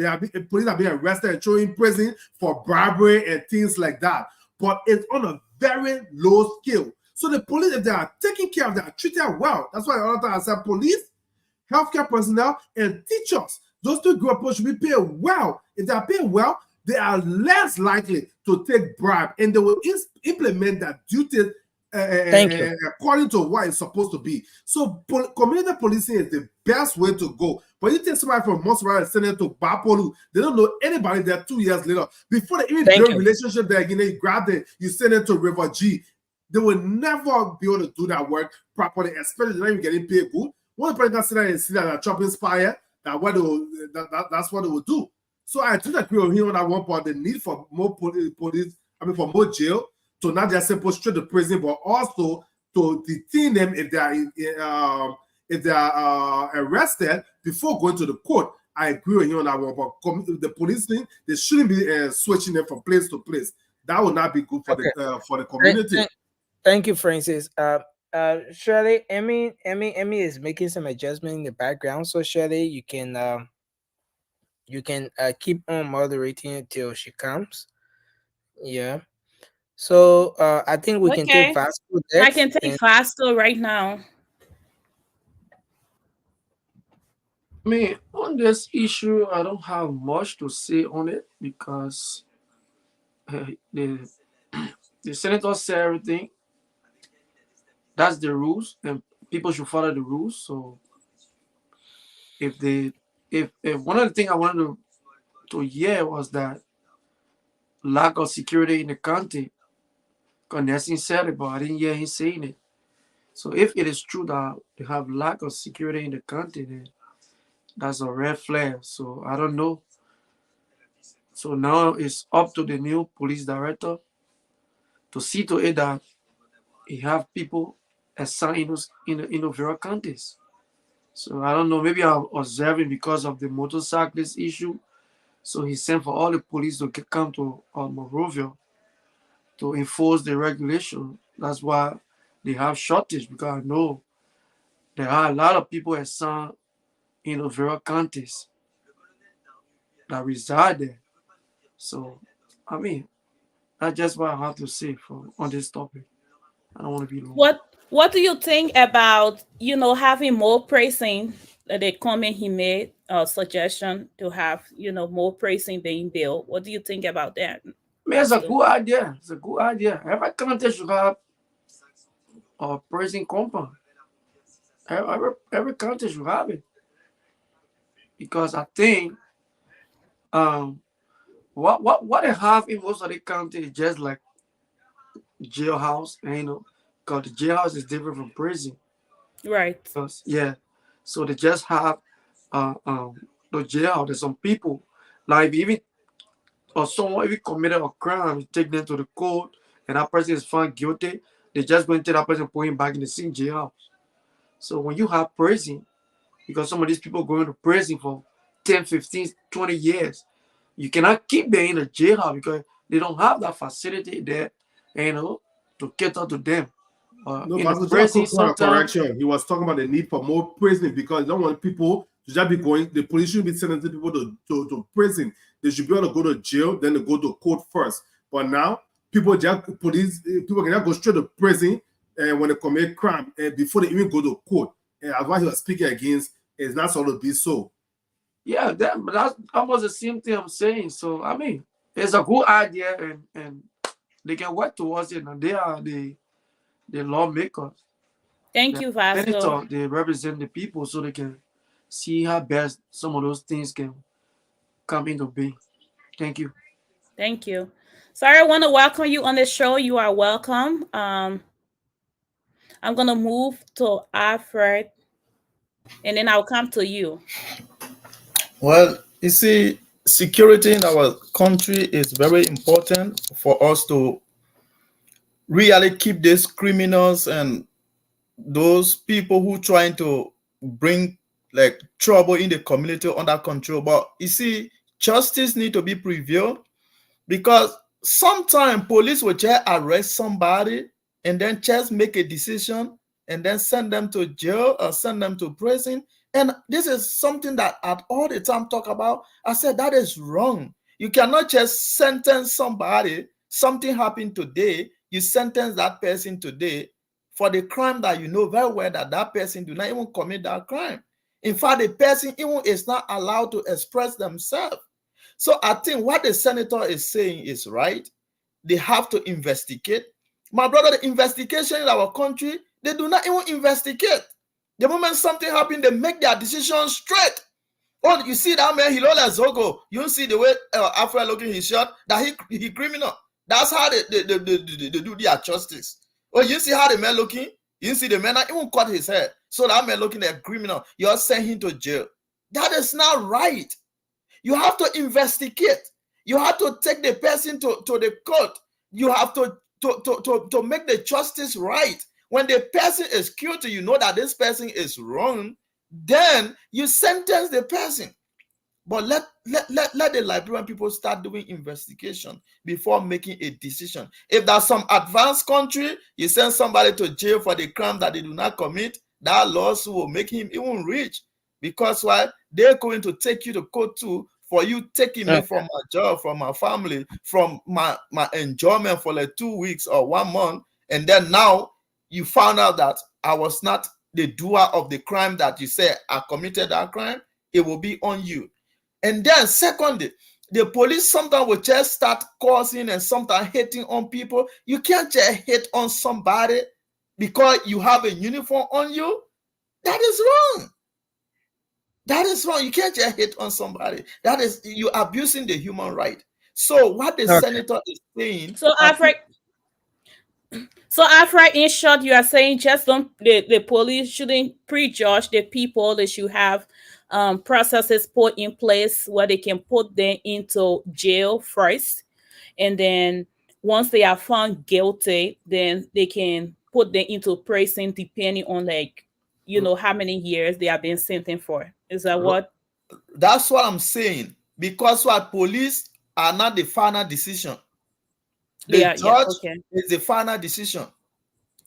police are being arrested and thrown in prison for bribery and things like that. But it's on a very low scale. So the police, if they are taken care of, they are treated well. That's why all the time I said police, healthcare personnel, and teachers. Those two groups should be paid well. If they are paid well, they are less likely to take bribe, and they will implement that duty according to what it's supposed to be. So community policing is the best way to go. But you take somebody from Montserrat and send them to Bapolu, they don't know anybody there 2 years later. Before they even build a relationship there, you grab them, you send them to River G. They will never be able to do that work properly, especially not even getting paid good. One person can sit there and see that a chopping spire, that's what they will do. So I do agree with him on that one part. The need for more police, for more jail, to not just simply straight to prison, but also to detain them if they are arrested before going to the court. I agree with him on that one. But the police thing, they shouldn't be switching them from place to place. That would not be good for the community. Thank you, Francis. Shirley, Emmy is making some adjustment in the background. So Shirley, you can keep on moderating until she comes. Yeah. So I think we can take Vasco next. I can take Vasco right now. I mean, on this issue, I don't have much to say on it because the senator said everything. that's the rules, and people should follow the rules. So if one of the things I wanted to hear was that lack of security in the country, because Nelson said it, but I didn't hear him saying it. So if it is true that they have lack of security in the country, then that's a red flag. So I don't know. So now it's up to the new police director to see to it that he have people assigned in the various counties. So I don't know, maybe I'm observing because of the motorcyclist issue. So he sent for all the police to come to Monrovia to enforce the regulation. That's why they have shortage, because I know there are a lot of people assigned in the various counties that reside there. So, I mean, that's just what I have to say on this topic. I don't want to be long. What do you think about, having more pricing? The comment he made, suggestion to have, more pricing being built. What do you think about that? Man, it's a good idea. It's a good idea. Every county should have a pricing compound. Every country should have it. Because I think what they have in most of the country is just like jailhouse, and because the jailhouse is different from prison. Right. Because, yeah. So they just have the jail. There's some people, like even or someone if he committed a crime, you take them to the court, and that person is found guilty, they just going to take that person and put him back in the same jailhouse. So when you have prison, because some of these people going to prison for 10, 15, 20 years, you cannot keep them in a jailhouse because they don't have that facility there, to cater to them. No, in Pastor, prison, just a sometimes, correction. He was talking about the need for more prison because you don't want people to just be going. The police shouldn't be sending people to prison. They should be able to go to jail, then they go to court first. But now people can just go straight to prison and when they commit crime and before they even go to court. And as what he was speaking against, it's not supposed to be so. Yeah, that's almost the same thing I'm saying. So I mean, it's a good idea, and they can work towards it. And they are the lawmakers. Thank you, Vasco. Senator, they represent the people, so they can see how best some of those things can come into being. Thank you. Thank you. Sorry, I want to welcome you on the show. You are welcome. I'm gonna move to Alfred, and then I'll come to you. Well, you see, security in our country is very important for us to really keep these criminals and those people who trying to bring like trouble in the community under control. But you see, justice need to be prevailed, because sometimes police will just arrest somebody and then just make a decision and then send them to jail or send them to prison. And this is something that at all the time talk about. I said that is wrong. You cannot just sentence somebody. Something happened today, you sentence that person today for the crime that you know very well that that person do not even commit that crime. In fact, the person even is not allowed to express themselves. So I think what the senator is saying is right. They have to investigate. My brother, the investigation in our country, they do not even investigate. The moment something happened, they make their decision straight. Oh, you see that man, Hilola Zogo. You see the way after looking his shot, that he criminal. That's how they do their justice. Oh, you see how the man looking? You see the man not even cut his hair. So that man looking at criminal, you're sending him to jail. That is not right. You have to investigate. You have to take the person to the court. You have to make the justice right. When the person is guilty, you know that this person is wrong, then you sentence the person. But let the Liberian people start doing investigation before making a decision. If there's some advanced country, you send somebody to jail for the crime that they do not commit, that lawsuit will make him even rich. Because why? They're going to take you to court too for you taking me from my job, from my family, from my enjoyment for like 2 weeks or 1 month. And then now you found out that I was not the doer of the crime that you say I committed that crime. It will be on you. And then secondly, the police sometimes will just start causing and sometimes hating on people. You can't just hate on somebody because you have a uniform on you, that is wrong. That is wrong. You can't just hit on somebody. That is, you're abusing the human right. So what the senator is saying. So Alfred, in short, you are saying just don't the police shouldn't prejudge the people. They should have processes put in place where they can put them into jail first, and then once they are found guilty, then they can put them into prison depending on how many years they have been sentenced for. Is that what? That's what I'm saying. Because what police are not the final decision. The judge is the final decision.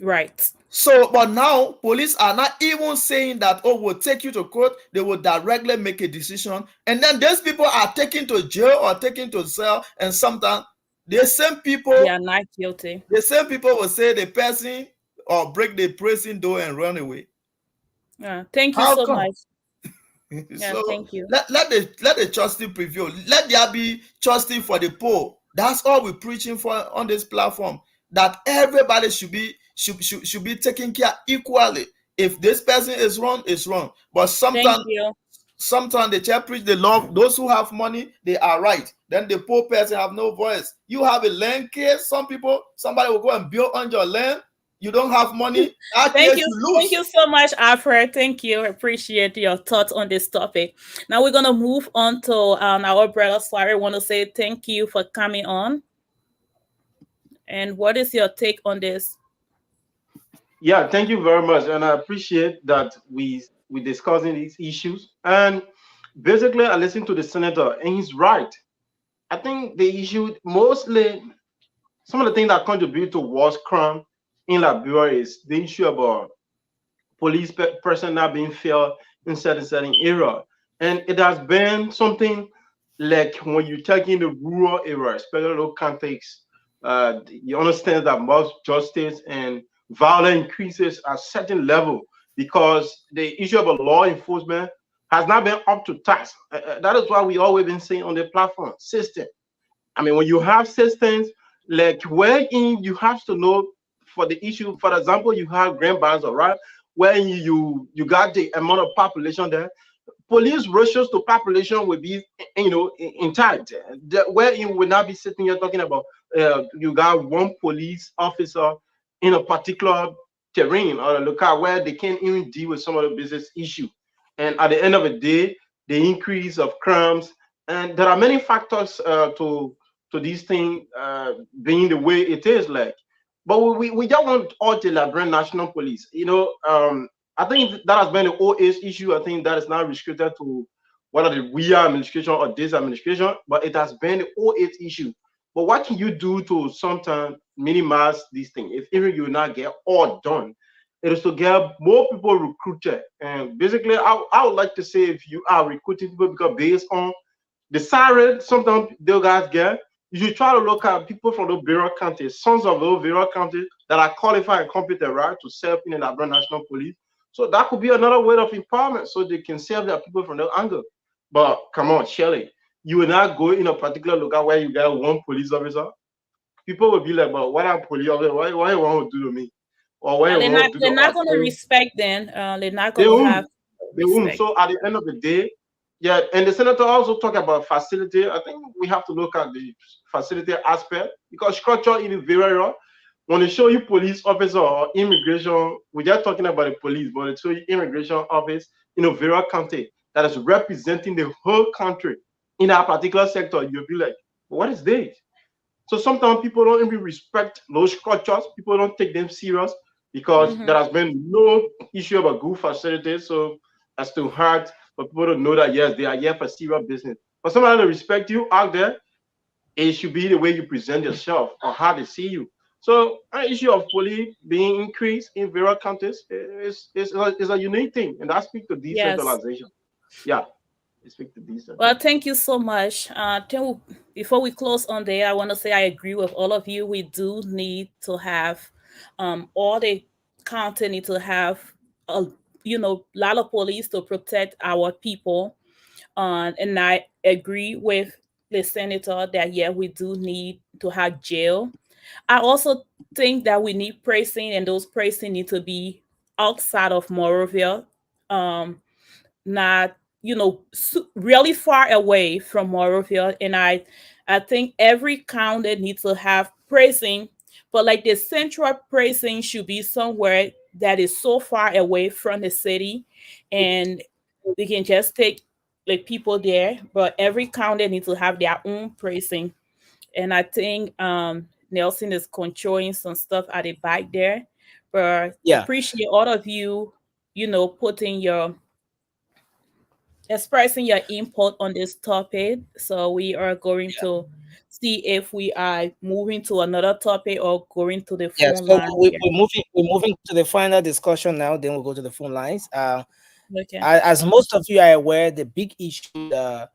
Right. So, but now police are not even saying that, oh, we'll take you to court. They will directly make a decision. And then those people are taken to jail or taken to cell. And sometimes the same people, they are not guilty. The same people will say the person or break the prison door and run away. Thank you so much. So thank you. Let the justice prevail. Let there be justice for the poor. That's all we're preaching for on this platform. That everybody should be taken care equally. If this person is wrong, it's wrong. But sometimes they just preach the law. Those who have money, they are right. Then the poor person have no voice. You have a land case. Somebody will go and build on your land. You don't have money. Thank you so much, Alfred. Thank you. I appreciate your thoughts on this topic. Now we're gonna move on to our brother Swari. I want to say thank you for coming on. And what is your take on this? Yeah, thank you very much, and I appreciate that we discussing these issues. And basically, I listened to the senator, and he's right. I think the issue mostly, some of the things that contribute to worse crime in Liberia is the issue about police personnel being failed in certain area, and it has been something like when you take in the rural area, especially local context. You understand that most justice and violence increases at certain level because the issue of law enforcement has not been up to task. That is why we always been saying on the platform system. I mean, when you have systems like wherein you have to know for the issue, for example, you have Grand Bazo, right? Where you got the amount of population there, police ratios to population will be, intact. Where you will not be sitting here talking about you got one police officer in a particular terrain or a locale where they can't even deal with some of the business issue. And at the end of the day, the increase of crimes, and there are many factors to these things being the way it is like. But we don't want all the Liberian National Police. I think that has been the OA's issue. I think that is not restricted to whether we are administration or this administration, but it has been the OA's issue. But what can you do to sometimes minimize these things? If even you not get all done, it is to get more people recruited. And basically, I would like to say if you are recruiting people because based on the salary sometimes those guys get, you should try to look at people from those various counties, sons of those various counties that are qualified and competent, right, to serve in the Liberian National Police. So that could be another way of empowerment so they can serve their people from that angle. But come on, Shelley, you will not go in a particular locale where you got one police officer. People will be like, but what are police officer? Why you want to do to me? Or why they're not going to respect them. They're not going to have respect. So at the end of the day, yeah, and the senator also talked about facility. I think we have to look at the facility aspect because structure in the very raw. When they show you police officer or immigration, we're just talking about the police, but they show you immigration office in a very county that is representing the whole country in that particular sector. You'll be like, what is this? So sometimes people don't even respect those structures. People don't take them serious because there has been no issue about good facilities. So that's too hard for people to know that, yes, they are here for serious business. For somebody to respect you out there, it should be the way you present yourself or how they see you. So an issue of police being increased in various counties is a unique thing, and that speaks to decentralization. Yes. Yeah, it speaks to decentralization. Well, thank you so much. Before we close on there, I want to say I agree with all of you. We do need to have all the county need to have a lot of police to protect our people. And I agree with the senator that we do need to have jail I also think that we need pricing, and those pricing need to be outside of Morovia, not really far away from Morovia. And I think every county needs to have pricing, but like the central pricing should be somewhere that is so far away from the city, and we can just take like people there. But every county needs to have their own pricing, and I think Nelson is controlling some stuff at the back there. But Yeah. appreciate all of you, putting expressing your input on this topic. So we are going to see if we are moving to another topic or going to the Yeah, phone so line. we're moving to the final discussion now. Then we'll go to the phone lines. Okay. As most of you are aware, the big issue, the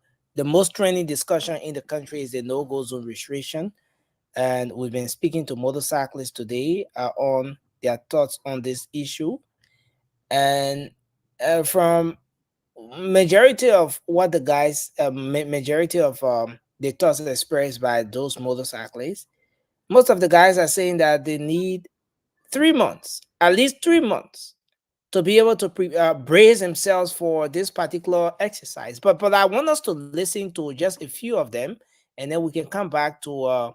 most trending discussion in the country is the no-go zone restriction, and we've been speaking to motorcyclists today on their thoughts on this issue, and from majority of what the guys, majority of the thoughts expressed by those motorcyclists, most of the guys are saying that they need 3 months, at least 3 months, to be able to brace themselves for this particular exercise. But I want us to listen to just a few of them, and then we can come back to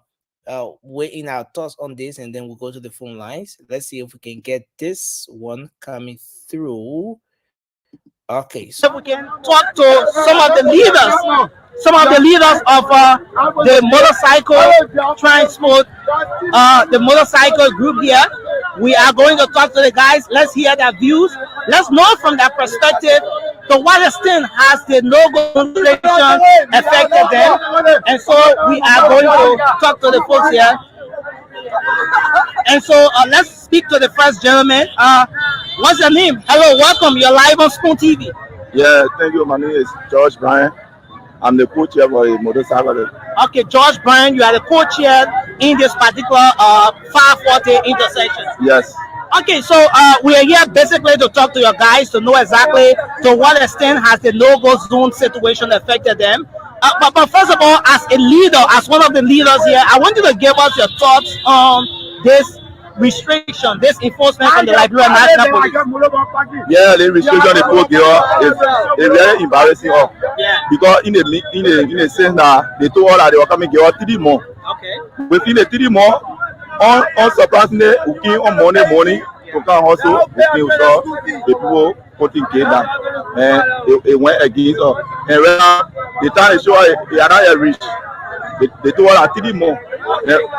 weigh in our thoughts on this, and then we'll go to the phone lines. Let's see if we can get this one coming through. Okay, so we can talk to some of the leaders of the motorcycle transport, the motorcycle group here. We are going to talk to the guys. Let's hear their views. Let's know from their perspective to what extent has the no-go restriction affected them. And so we are going to talk to the folks here. And so let's speak to the first gentleman. What's your name? Hello, welcome. You're live on Spoon TV. Yeah, thank you. My name is George Bryan. I'm the co-chair for the motorcycle. Okay, George Bryan, you are the co-chair in this particular 540 intersection. Yes. Okay, so we are here basically to talk to your guys to know exactly to what extent has the no-go zone situation affected them. But first of all, as a leader, as one of the leaders here, I want you to give us your thoughts on this restriction, this enforcement from the Liberia National Police. Yeah, the restriction they put there is very embarrassing. Because in a sense that they told us that they were coming to give us 3 more. Okay. Within the 3 more, unsurprisingly, we came on Monday morning to come also, we saw the people putting gate down, and it went against us. And right now, the time they show us, they are not yet reached. They told us 3 more.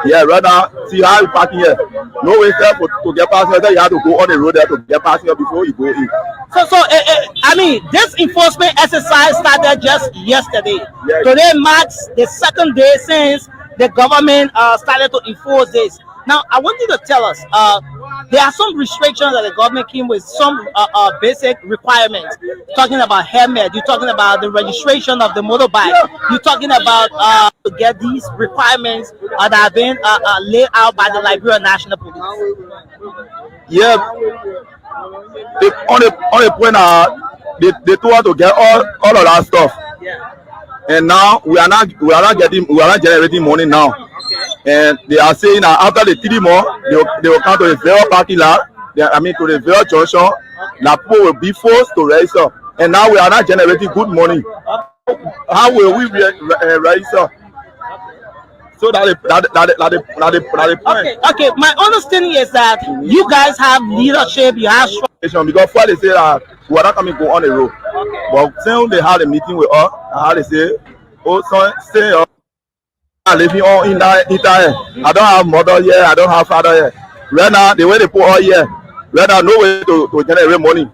Yeah, right now, see how you parking here. No way there to get past here. You have to go on the road there to get past here before you go in. So I mean, this enforcement exercise started just yesterday. Yes. Today marks the 2nd day since the government started to enforce this. Now, I want you to tell us, there are some restrictions that the government came with, some basic requirements. Talking about helmet, you're talking about the registration of the motorbike, you're talking about to get these requirements that have been laid out by the Liberia National Police. Yeah, on the point they told us to get all of that stuff. Yeah. And now we are not generating money now. And they are saying that after the 3 more, they will come to the Vera parking lot. To the Vera junction. Now people will be forced to register. And now we are not generating good money. How will we register? So Okay. My understanding is that you guys have leadership. You have because before they say that we are not coming go on the road. Okay. But since they had a meeting with us, how they say, stay I'm living on in that. I don't have mother here. I don't have father here. Right now, the way they put all here, right now, no way to generate money.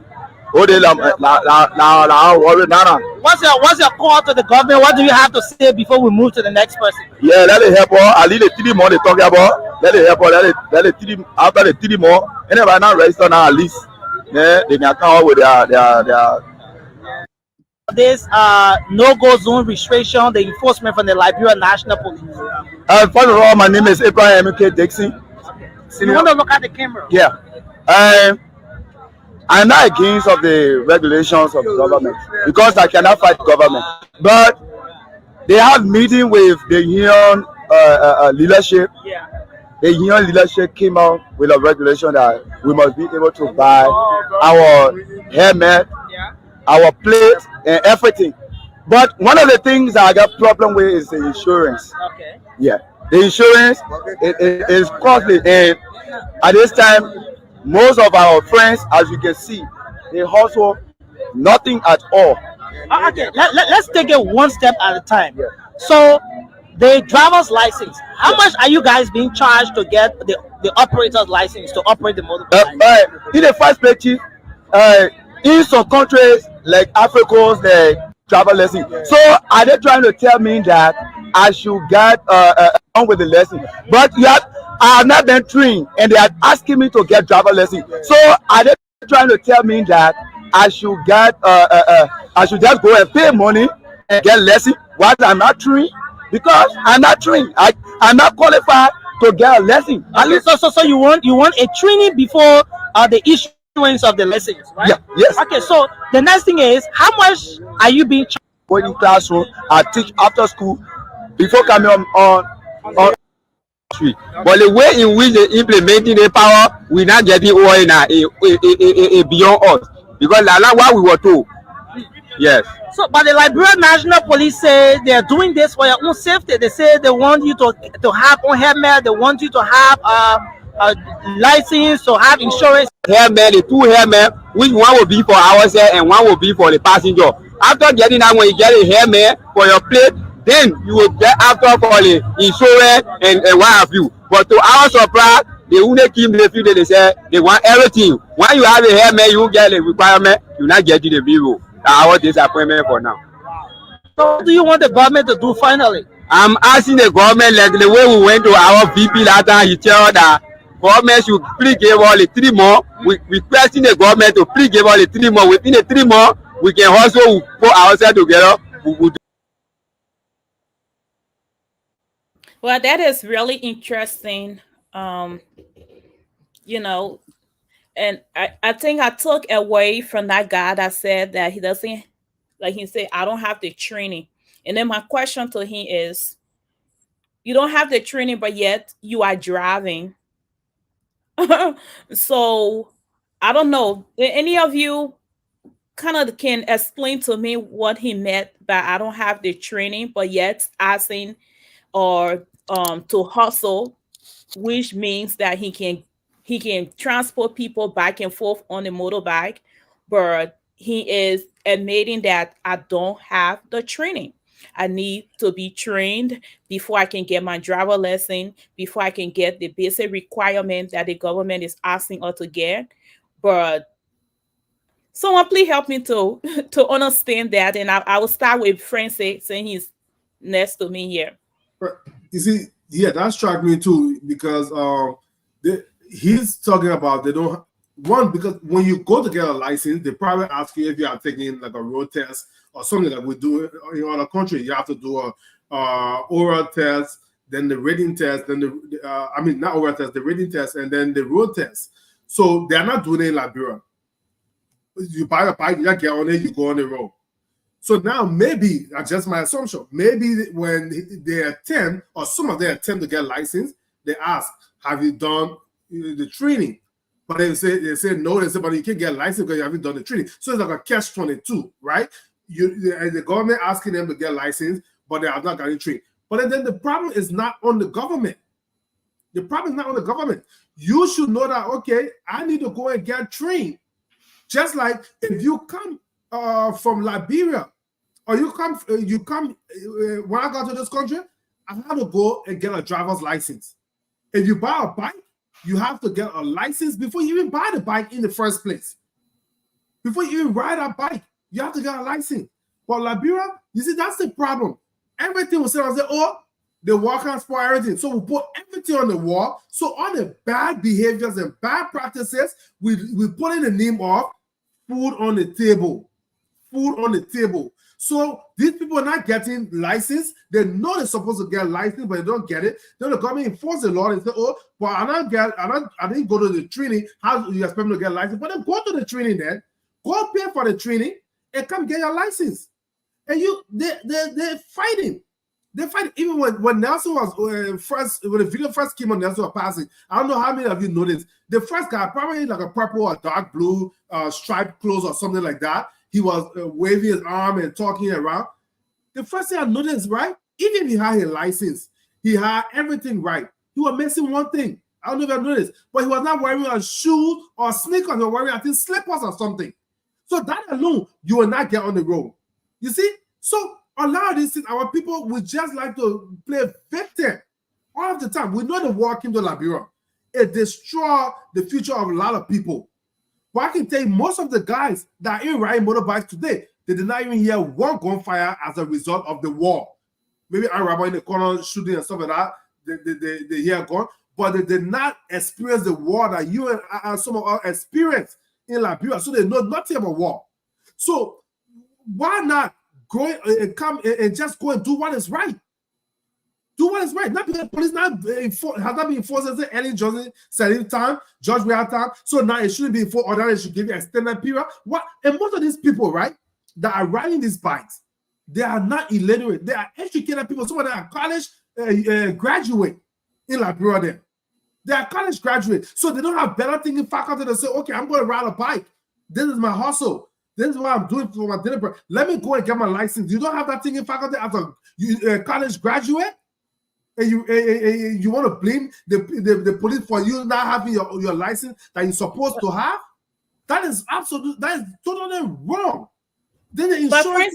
Oh, they worry now. What's your call to the government? What do you have to say before we move to the next person? Yeah, let it help us. I leave the 3 more they talking about. Let it help us. Let it 3 after the 3 more. And if I not register now, at least they can come up with their this no-go zone restriction, the enforcement from the Liberia National Police. First of all, my name is Abraham M.K. Dixon. You want to look at the camera? Yeah. I'm not against of the regulations of the government because I cannot fight the government. But they have meeting with the union leadership. Yeah. the union leadership came out with a regulation that we must be able to buy our helmet, our plates, and everything. But one of the things that I got problem with is the insurance. Okay. Yeah, the insurance is costly, and at this time, most of our friends, as you can see, they hustle nothing at all. Okay, let's take it one step at a time. So, the driver's license, how much are you guys being charged to get the operator's license to operate the motorbike? In the first place, Chief, in some countries like Africa, the travel lesson. So are they trying to tell me that I should get on with the lesson? But yet I have not been trained, and they are asking me to get driver lesson. So are they trying to tell me that I should get I should just go and pay money and get lesson while I'm not trained? Because I'm not trained. I'm not qualified to get a lesson. Okay, so you want a training before the issuance of the lessons, right? Yeah, yes. Okay, so the next thing is, how much are you being charged? Going in classroom, I teach after school before coming on street. But the way in which they implementing the power, we not getting all in a beyond us. Because that's what we were told. Yes. So, but the Liberian National Police say they are doing this for your own safety. They say they want you to have on helmet. They want you to have a license, to have insurance. Helmet, the two helmet, which one will be for ourselves and one will be for the passenger. After getting that, when you get a helmet for your plate, then you will get after for the insurance and what have you. But to our surprise, they only keep the few they say they want everything. When you have a helmet, you get the requirement, you not get the bill. Our disappointment for now. So what do you want the government to do finally? I'm asking the government, like the way we went to our VP last time, he told that government should please give all the 3 more. We requesting the government to please give all the 3 more. Within the 3 more, we can also put ourselves together. Well, that is really interesting. You know, and I think I took away from that guy that said that he doesn't, like he said, I don't have the training. And then my question to him is, you don't have the training, but yet you are driving. So I don't know. Any of you kind of can explain to me what he meant by I don't have the training, but yet asking or to hustle, which means that he can transport people back and forth on the motorbike, but he is admitting that I don't have the training. I need to be trained before I can get my driver lesson, before I can get the basic requirement that the government is asking us to get. But someone please help me to understand that. And I will start with Francis, saying he's next to me here. You see, yeah, that struck me too, because he's talking about they don't because when you go to get a license, they probably ask you if you are taking like a road test or something like we do in other countries. You have to do a oral test, then the reading test, then not oral test, the reading test, and then the road test. So they're not doing it in Liberia. You buy a bike, you just get on it, you go on the road. So now maybe, that's just my assumption, maybe when they attempt, or some of them attempt to get license, they ask, have you done the training? But they say no, they say, but you can't get a license because you haven't done the training. So it's like a catch-22, right? The government asking them to get a license, but they have not gotten trained. But then the problem is not on the government. The problem is not on the government. You should know that, okay, I need to go and get trained. Just like if you come from Liberia, or you come when I got to this country, I had to go and get a driver's license. If you buy a bike, you have to get a license before you even buy the bike in the first place. Before you even ride a bike, you have to get a license. But Liberia, you see, that's the problem. Everything was said, I said, oh, the wall can't spoil everything. So we put everything on the wall. So all the bad behaviors and bad practices, we put in the name of food on the table. Food on the table. So these people are not getting license. They know they're supposed to get license, but they don't get it. Then the government enforce the law and say, "Oh, well, I didn't go to the training. How do you expect me to get a license?" But then go to the training. Then go pay for the training and come get your license. And they're fighting. They fight even when Nelson was first, when the video first came on, Nelson was passing. I don't know how many of you noticed. The first guy, probably like a purple or dark blue striped clothes or something like that. He was waving his arm and talking around. The first thing I noticed, right? Even if he had a license, he had everything right. He was missing one thing. I don't know if you noticed, but he was not wearing a shoe or sneakers. He was wearing, I think, slippers or something. So that alone, you will not get on the road. You see? So a lot of these things, our people would just like to play victim all of the time. We know the war came to Liberia. It destroyed the future of a lot of people. But I can tell you, most of the guys that are in riding motorbikes today, they did not even hear one gunfire as a result of the war. Maybe a rabbi in the corner shooting and stuff like that, they hear a gun, but they did not experience the war that you and some of us experienced in Liberia, so they know nothing about war. So why not go and come and just go and do what is right? Do what is right. Not because the police has not been enforced as Ellen Johnson said time, George we have time. So now it shouldn't be enforced, or that it should give you extended period. What? And most of these people, right, that are riding these bikes, they are not illiterate. They are educated people. Some of them are college graduate in Liberia. There, they are college graduates, so they don't have better thinking faculty to say, okay, I'm going to ride a bike. This is my hustle. This is what I'm doing for my dinner break. Let me go and get my license. You don't have that thinking faculty as a college graduate, and you want to blame the police for you not having your license that you're supposed to have? That is totally wrong. Then the insurance.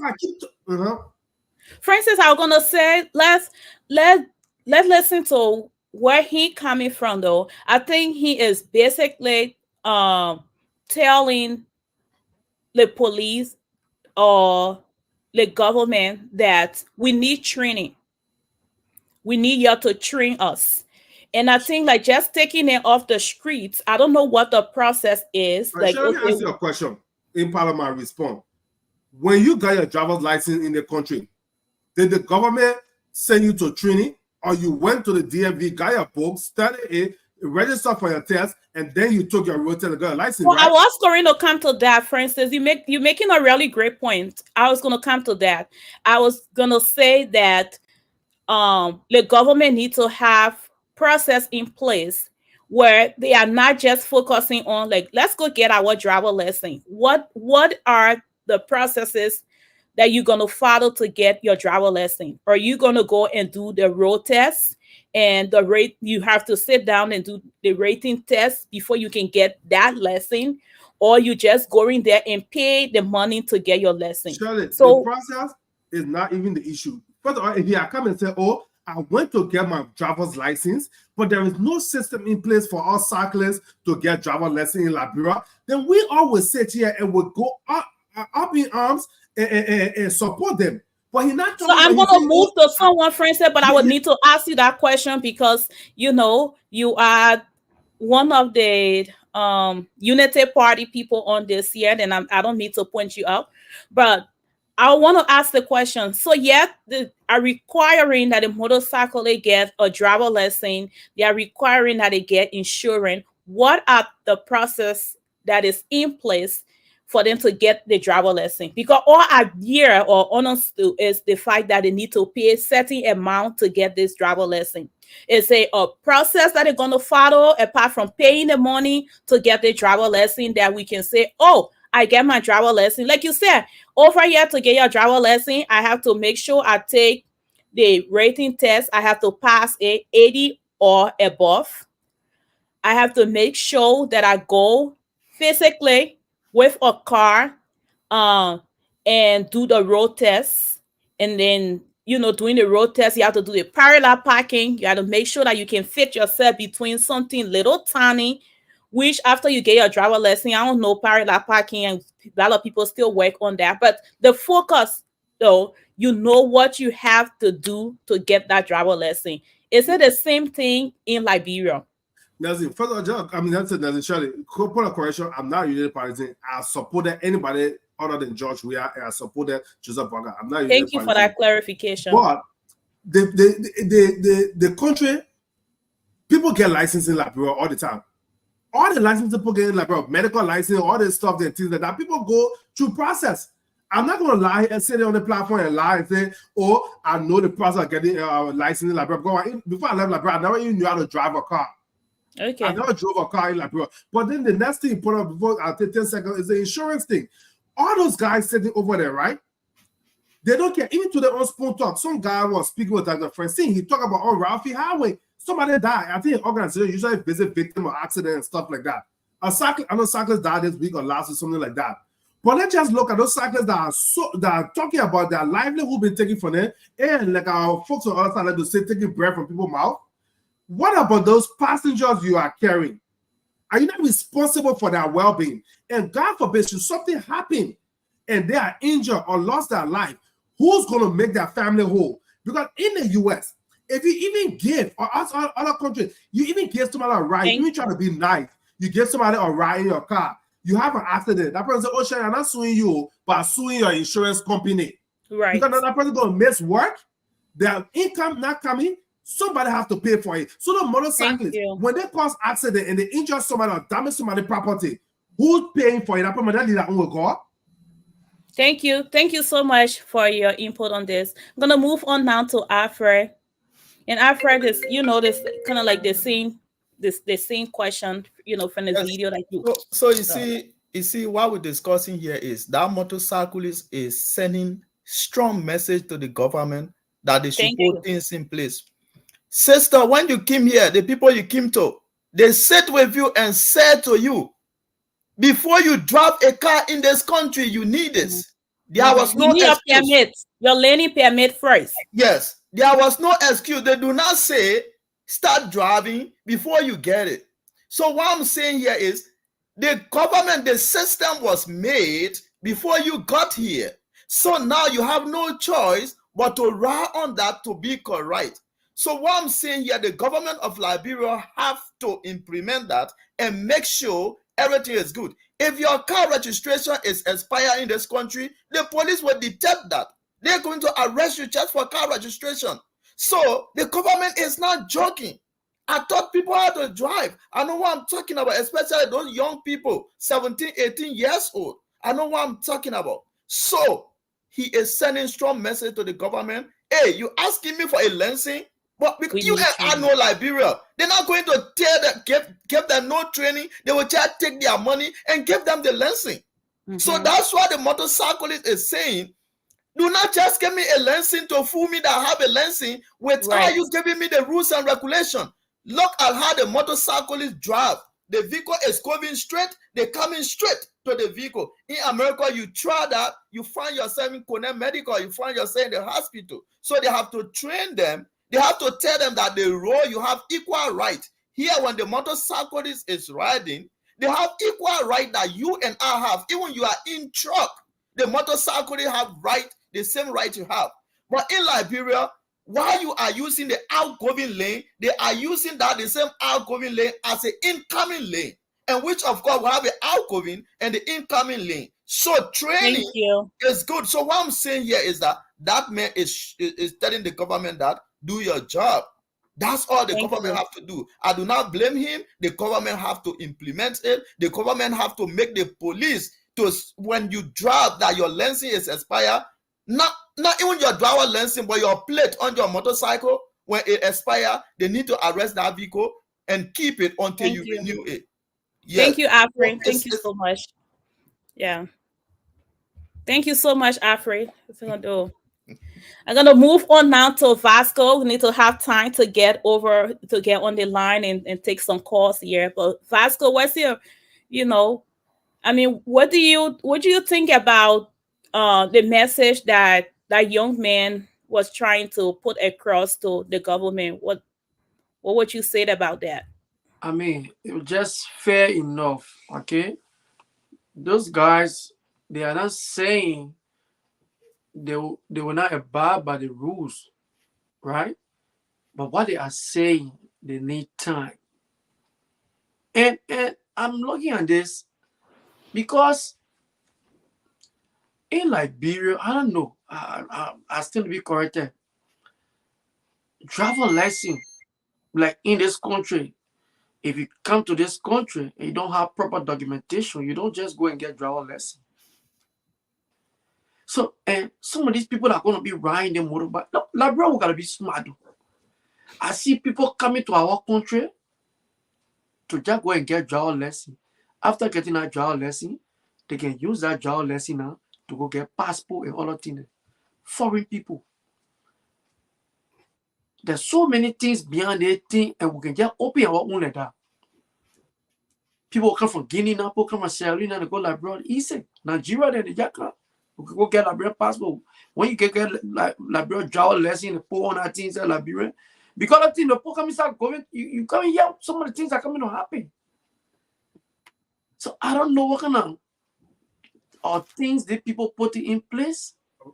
For instance, I was gonna say let's listen to where he coming from though. I think he is basically telling the police or the government that we need training. We need you to train us. And I think like just taking it off the streets, I don't know what the process is. Like, let me ask you a question in part of my response. When you got your driver's license in the country, did the government send you to training, or you went to the DMV, got your book, studied it, registered for your test, and then you took your road test and got a license? Well, right? I was going to come to that. For instance, you're making a really great point. I was going to come to that. I was going to say that the government needs to have process in place where they are not just focusing on like, let's go get our driver license. What are the processes that you're going to follow to get your driver license? Are you going to go and do the road test and the rate? You have to sit down and do the rating test before you can get that lesson, or you just going there and pay the money to get your lesson? Shirley, So the process is not even the issue. First of all, if you come and say, oh, I went to get my driver's license, but there is no system in place for us cyclists to get driver's license in Liberia, then we always sit here and we'll go up in arms and support them. But he's not. So I'm going to move to someone, friends, but I would need to ask you that question because, you know, you are one of the Unity Party people on this here, and I don't need to point you out, but I want to ask the question. So yet they are requiring that a motorcyclist get a driver license. They are requiring that they get insurance. What are the process that is in place for them to get the driver license? Because all I hear or understood is the fact that they need to pay a certain amount to get this driver license. It's a process that they're going to follow apart from paying the money to get the driver license that we can say, oh, I get my driver license. Like you said, over here to get your driver license, I have to make sure I take the rating test. I have to pass a 80 or above. I have to make sure that I go physically with a car and do the road test. And then, you know, doing the road test, you have to do the parallel parking. You have to make sure that you can fit yourself between something little tiny, which after you get your driver license, I don't know, parallel parking, and a lot of people still work on that. But the focus, though, you know what you have to do to get that driver license. Is it the same thing in Liberia? Nothing. First of all, I mean, that's it. Nothing. Surely, point of correction. I'm not Unity Partisan. I supported anybody other than George Weah, and I supported Joseph Parker. I'm not. Thank you for that clarification. But the country, people get licensed in Liberia all the time. All the licenses people get in Liberia, medical license, all this stuff, and things like that. People go through process. I'm not gonna lie and sit there on the platform and lie and say, "Oh, I know the process of getting a license in Liberia." Before I left Liberia, I never even knew how to drive a car. Okay. I never drove a car in Liberia. But then the next thing you put up before I take 10 seconds is the insurance thing. All those guys sitting over there, right? They don't care. Even to their own spoon talk. Some guy was speaking with like a friend. See, he talked about on Ralphie Highway. Somebody died. I think an organization usually visit victim of accident and stuff like that. I know cyclists died this week or last week, something like that. But let's just look at those cyclists that are talking about their livelihood being taken from them, and like our folks on the other side like to say taking bread from people's mouth. What about those passengers you are carrying? Are you not responsible for their well-being? And God forbid, should something happen and they are injured or lost their life, who's going to make their family whole? Because in the U.S., if you even give, or other countries, you even give somebody a ride, you even try to be nice, you give somebody a ride in your car, you have an accident, that person says, "Oh, Sherry, I'm not suing you, but I'm suing your insurance company." Right. Because that person going to miss work, their income not coming, somebody have to pay for it. So the motorcyclists, when they cause accident and they injure somebody or damage somebody's property, who's paying for it? That person that lead their own God. Thank you. Thank you so much for your input on this. I'm gonna move on now to Alfred. And Alfred is, this kind of like the same question, from the video that you. So you see, what we're discussing here is that motorcyclist is sending strong message to the government that they should put things in place. Sister, when you came here, the people you came to, they sat with you and said to you, before you drive a car in this country, you need this. There was no excuse. Your permit, your learning permit first. Yes, there was no excuse. They do not say start driving before you get it. So what I'm saying here is the government, the system was made before you got here. So now you have no choice but to rely on that to be correct. So what I'm saying here, the government of Liberia have to implement that and make sure everything is good. If your car registration is expired in this country, the police will detect that. They're going to arrest you just for car registration. So the government is not joking. I taught people how to drive. I know what I'm talking about, especially those young people, 17, 18 years old. I know what I'm talking about. So he is sending strong message to the government. Hey, you asking me for a license? But because you and I know Liberia, they're not going to give them no training. They will just take their money and give them the license. So that's why the motorcyclist is saying, do not just give me a license to fool me that I have a license without you giving me the rules and regulations. Look at how the motorcyclists drive. The vehicle is going straight, they're coming straight to the vehicle. In America, you try that, you find yourself in Connect Medical, you find yourself in the hospital. So they have to train them. They have to tell them that the road, you have equal right. Here, when the motorcyclist is riding, they have equal right that you and I have. Even you are in truck, the motorcyclist have right, the same right you have. But in Liberia, while you are using the outgoing lane, they are using that the same outgoing lane as an incoming lane. And which, of course, will have the outgoing and the incoming lane. So training is good. So what I'm saying here is that man is telling the government that do your job. That's all the government have to do. I do not blame him. The government have to implement it. The government have to make the police to, when you drive, that your license is expired. Not even your driver license, but your plate on your motorcycle, when it expires, they need to arrest that vehicle and keep it until you renew it. Yes. Thank you, Alfred. Thank you so much. Yeah. Thank you so much, Alfred. I'm gonna move on now to Vasco. We need to have time to get on the line and take some calls here. But Vasco, what's your, what do you think about the message that young man was trying to put across to the government? What would you say about that? I mean, it was just fair enough, okay? Those guys, they are not saying they will not abide by the rules, right? But what they are saying, they need time. And I'm looking at this because in Liberia, I don't know, I still be corrected. Driver license, like in this country, if you come to this country and you don't have proper documentation, you don't just go and get driver license. So, and some of these people are going to be riding their motorbike. No, Liberia, we got to be smart. I see people coming to our country to just go and get driver lesson. After getting that driver lesson, they can use that driver lesson now to go get passport and other things. Foreign people. There's so many things behind the thing, and we can just open our own like that. People come from Guinea now, people come from Sierra Leone and they go Liberia. Easy. Nigeria, then they just come. We can go get Liberia passport. When you can get Liberia driver lesson and put on that thing, say Liberia. Because of the thing, the people come start going, you come and hear some of the things are coming to happen. So I don't know what kind of things that people put in place.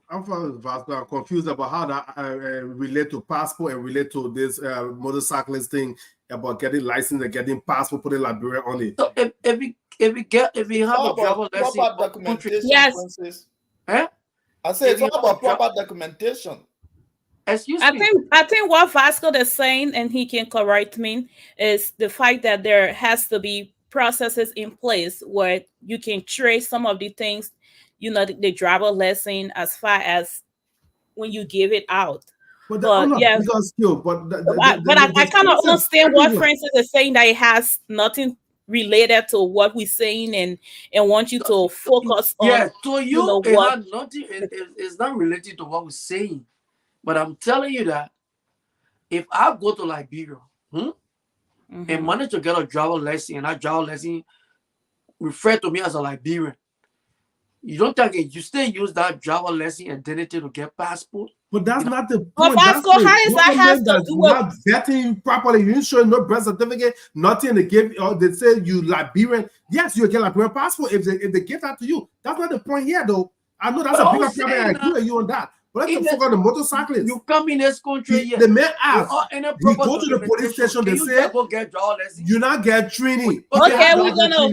I'm confused about how that relate to passport and relate to this motorcyclist thing about getting license and getting passport, putting Liberia on it. So if we have a driver lesson, proper documentation, yes. Eh? I say it's all about proper documentation. Excuse me. I think what Vasco is saying, and he can correct me, is the fact that there has to be processes in place where you can trace some of the things, you know, the driver lesson as far as when you give it out. But yeah, I kind of understand what Francis is saying, that it has nothing related to what we're saying and want you to focus on. Yeah, to you, know, it what had nothing. It's not related to what we're saying. But I'm telling you that if I go to Liberia and manage to get a driver lesson, and that driver lesson refer to me as a Liberian, you don't think you still use that driver lesson identity to get passport? But that's not the point. But Vasco, how is that has to do with not vetting properly? You didn't show no birth certificate, nothing. They give, or they say you Liberian. Yes, you get Liberian passport if they give that to you. That's not the point here, though. I know that's a bigger problem. I agree with you on that. But let's focus on the motorcyclist. You come in this country, the man asked. You go to the documentation. police station. They say go get driver lesson. you not get training. Okay, we're gonna.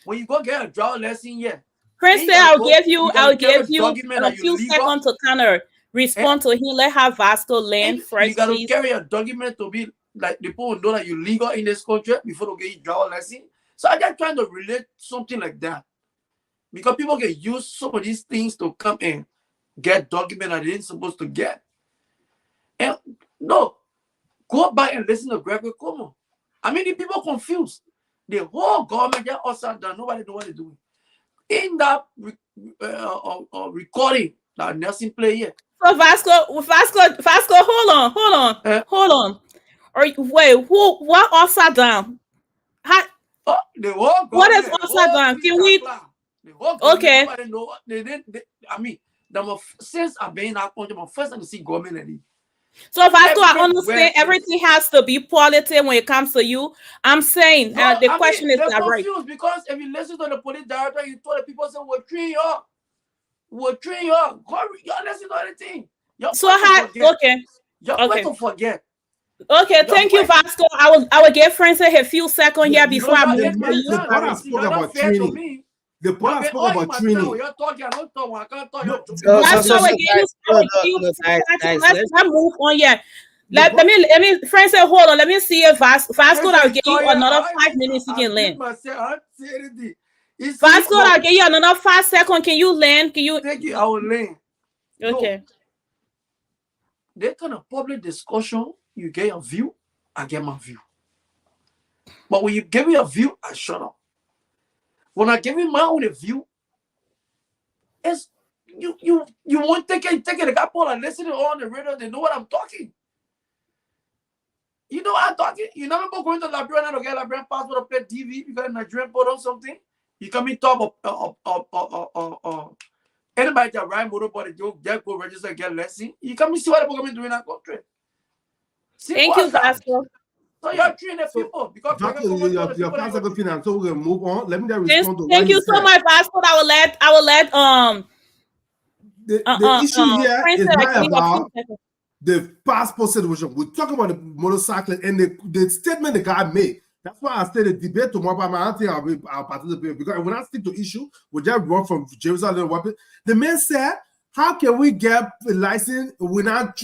When you go get a driver lesson, yeah. Krista, I'll give you a few seconds to kind of respond to him. Let her Vasco land first. You gotta carry a document to be like the people know that you're legal in this country before they get you driver lesson. So I just trying to relate something like that. Because people can use some of these things to come and get documents that they ain't supposed to get. And no, go back and listen to Gregory Como. I mean, the people confused. The whole government just upside down. Nobody know what they're doing. In that recording that Nelson played here. So Vasco, hold on. Or wait, what upside down? The whole what is upside down? Can we? Okay. I mean, since I've been in that country, my first time to see government. So Vasco, I understand everything has to be quality when it comes to you. I'm saying the question is that right? Because if you listen to the police director, you told the people say we'll train you up. We'll train you up. Y'all listen to anything. So how? Okay. Y'all okay. To forget. Okay, thank you, Vasco. I will give Francis a few seconds here before I move to you. The part I spoke about training. The part I spoke about training. Let's move on here. Let me, Francis, hold on. Let me see if Vasco I'll give you another 5 minutes you can land. Vasco, I'll give you another 5 seconds. Can you land? Can you? Thank you. I will land. Okay. That kind of public discussion, you get your view, I get my view. But when you give me a view, I shut up. When I give you my own view, it's you won't take it. The guy Paul and listen on the radio, they know what I'm talking. You know what I'm talking. You never go into Liberia and get Liberian passport or play TV because Nigerian put on something. You come in top of anybody that ride motorbike, you get go register, get lesson. You come and see what the people doing in that country. Thank you, Vasco. So you're training people because your 5 second finance. So we're gonna move on. Let me just respond to. Thank you so much, Vasco. I will let the issue here is not about the passport situation. We're talking about the motorcycle and the statement the guy made. That's why I said the debate tomorrow, but I don't think I'll participate because when I stick to issue, we just run from Jerusalem. The man said, "How can we get a license without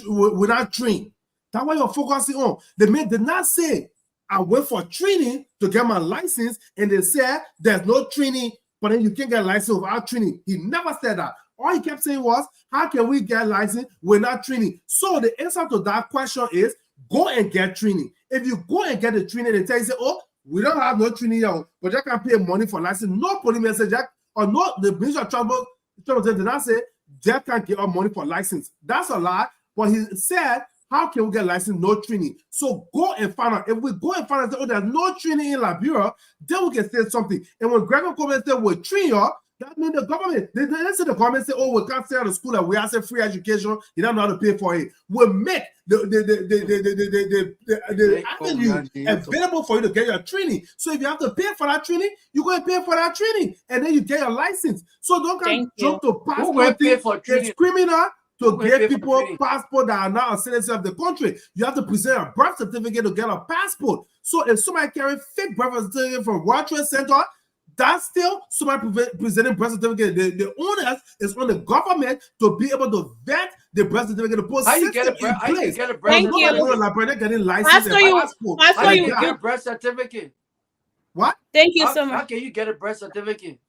training?" That's what you're focusing on. The man did not say, "I went for training to get my license," and they said there's no training, but then you can't get a license without training. He never said that. All he kept saying was, how can we get license? We're not training. So the answer to that question is, go and get training. If you go and get the training and tell you, say, oh, we don't have no training here, but you can pay money for license. No police message, or no, the Ministry of Transport did not say, Jeff can't get our money for license. That's a lie. But he said, how can we get license? No training. So go and find out. If we go and find out, oh, there's no training in Liberia, then we can say something. And when Gregor Coleman said we'll train you, that means the government, they say the government say, oh, we can't stay out of school and we have free education, you don't know how to pay for it. We'll make the avenue available for you to get your training. So if you have to pay for that training, you're going to pay for that training and then you get your license. So don't jump to passport thing. It's criminal to give people passport that are not a citizen of the country. You have to present a birth certificate to get a passport. So if somebody carry fake birth certificate from World Trade Center, that's still somebody presenting birth certificate. The onus is on the government to be able to vet the birth certificate, to put system in place. Thank you. Getting license and passport. How you get a birth certificate? What? Thank you so much. How can you get a birth certificate?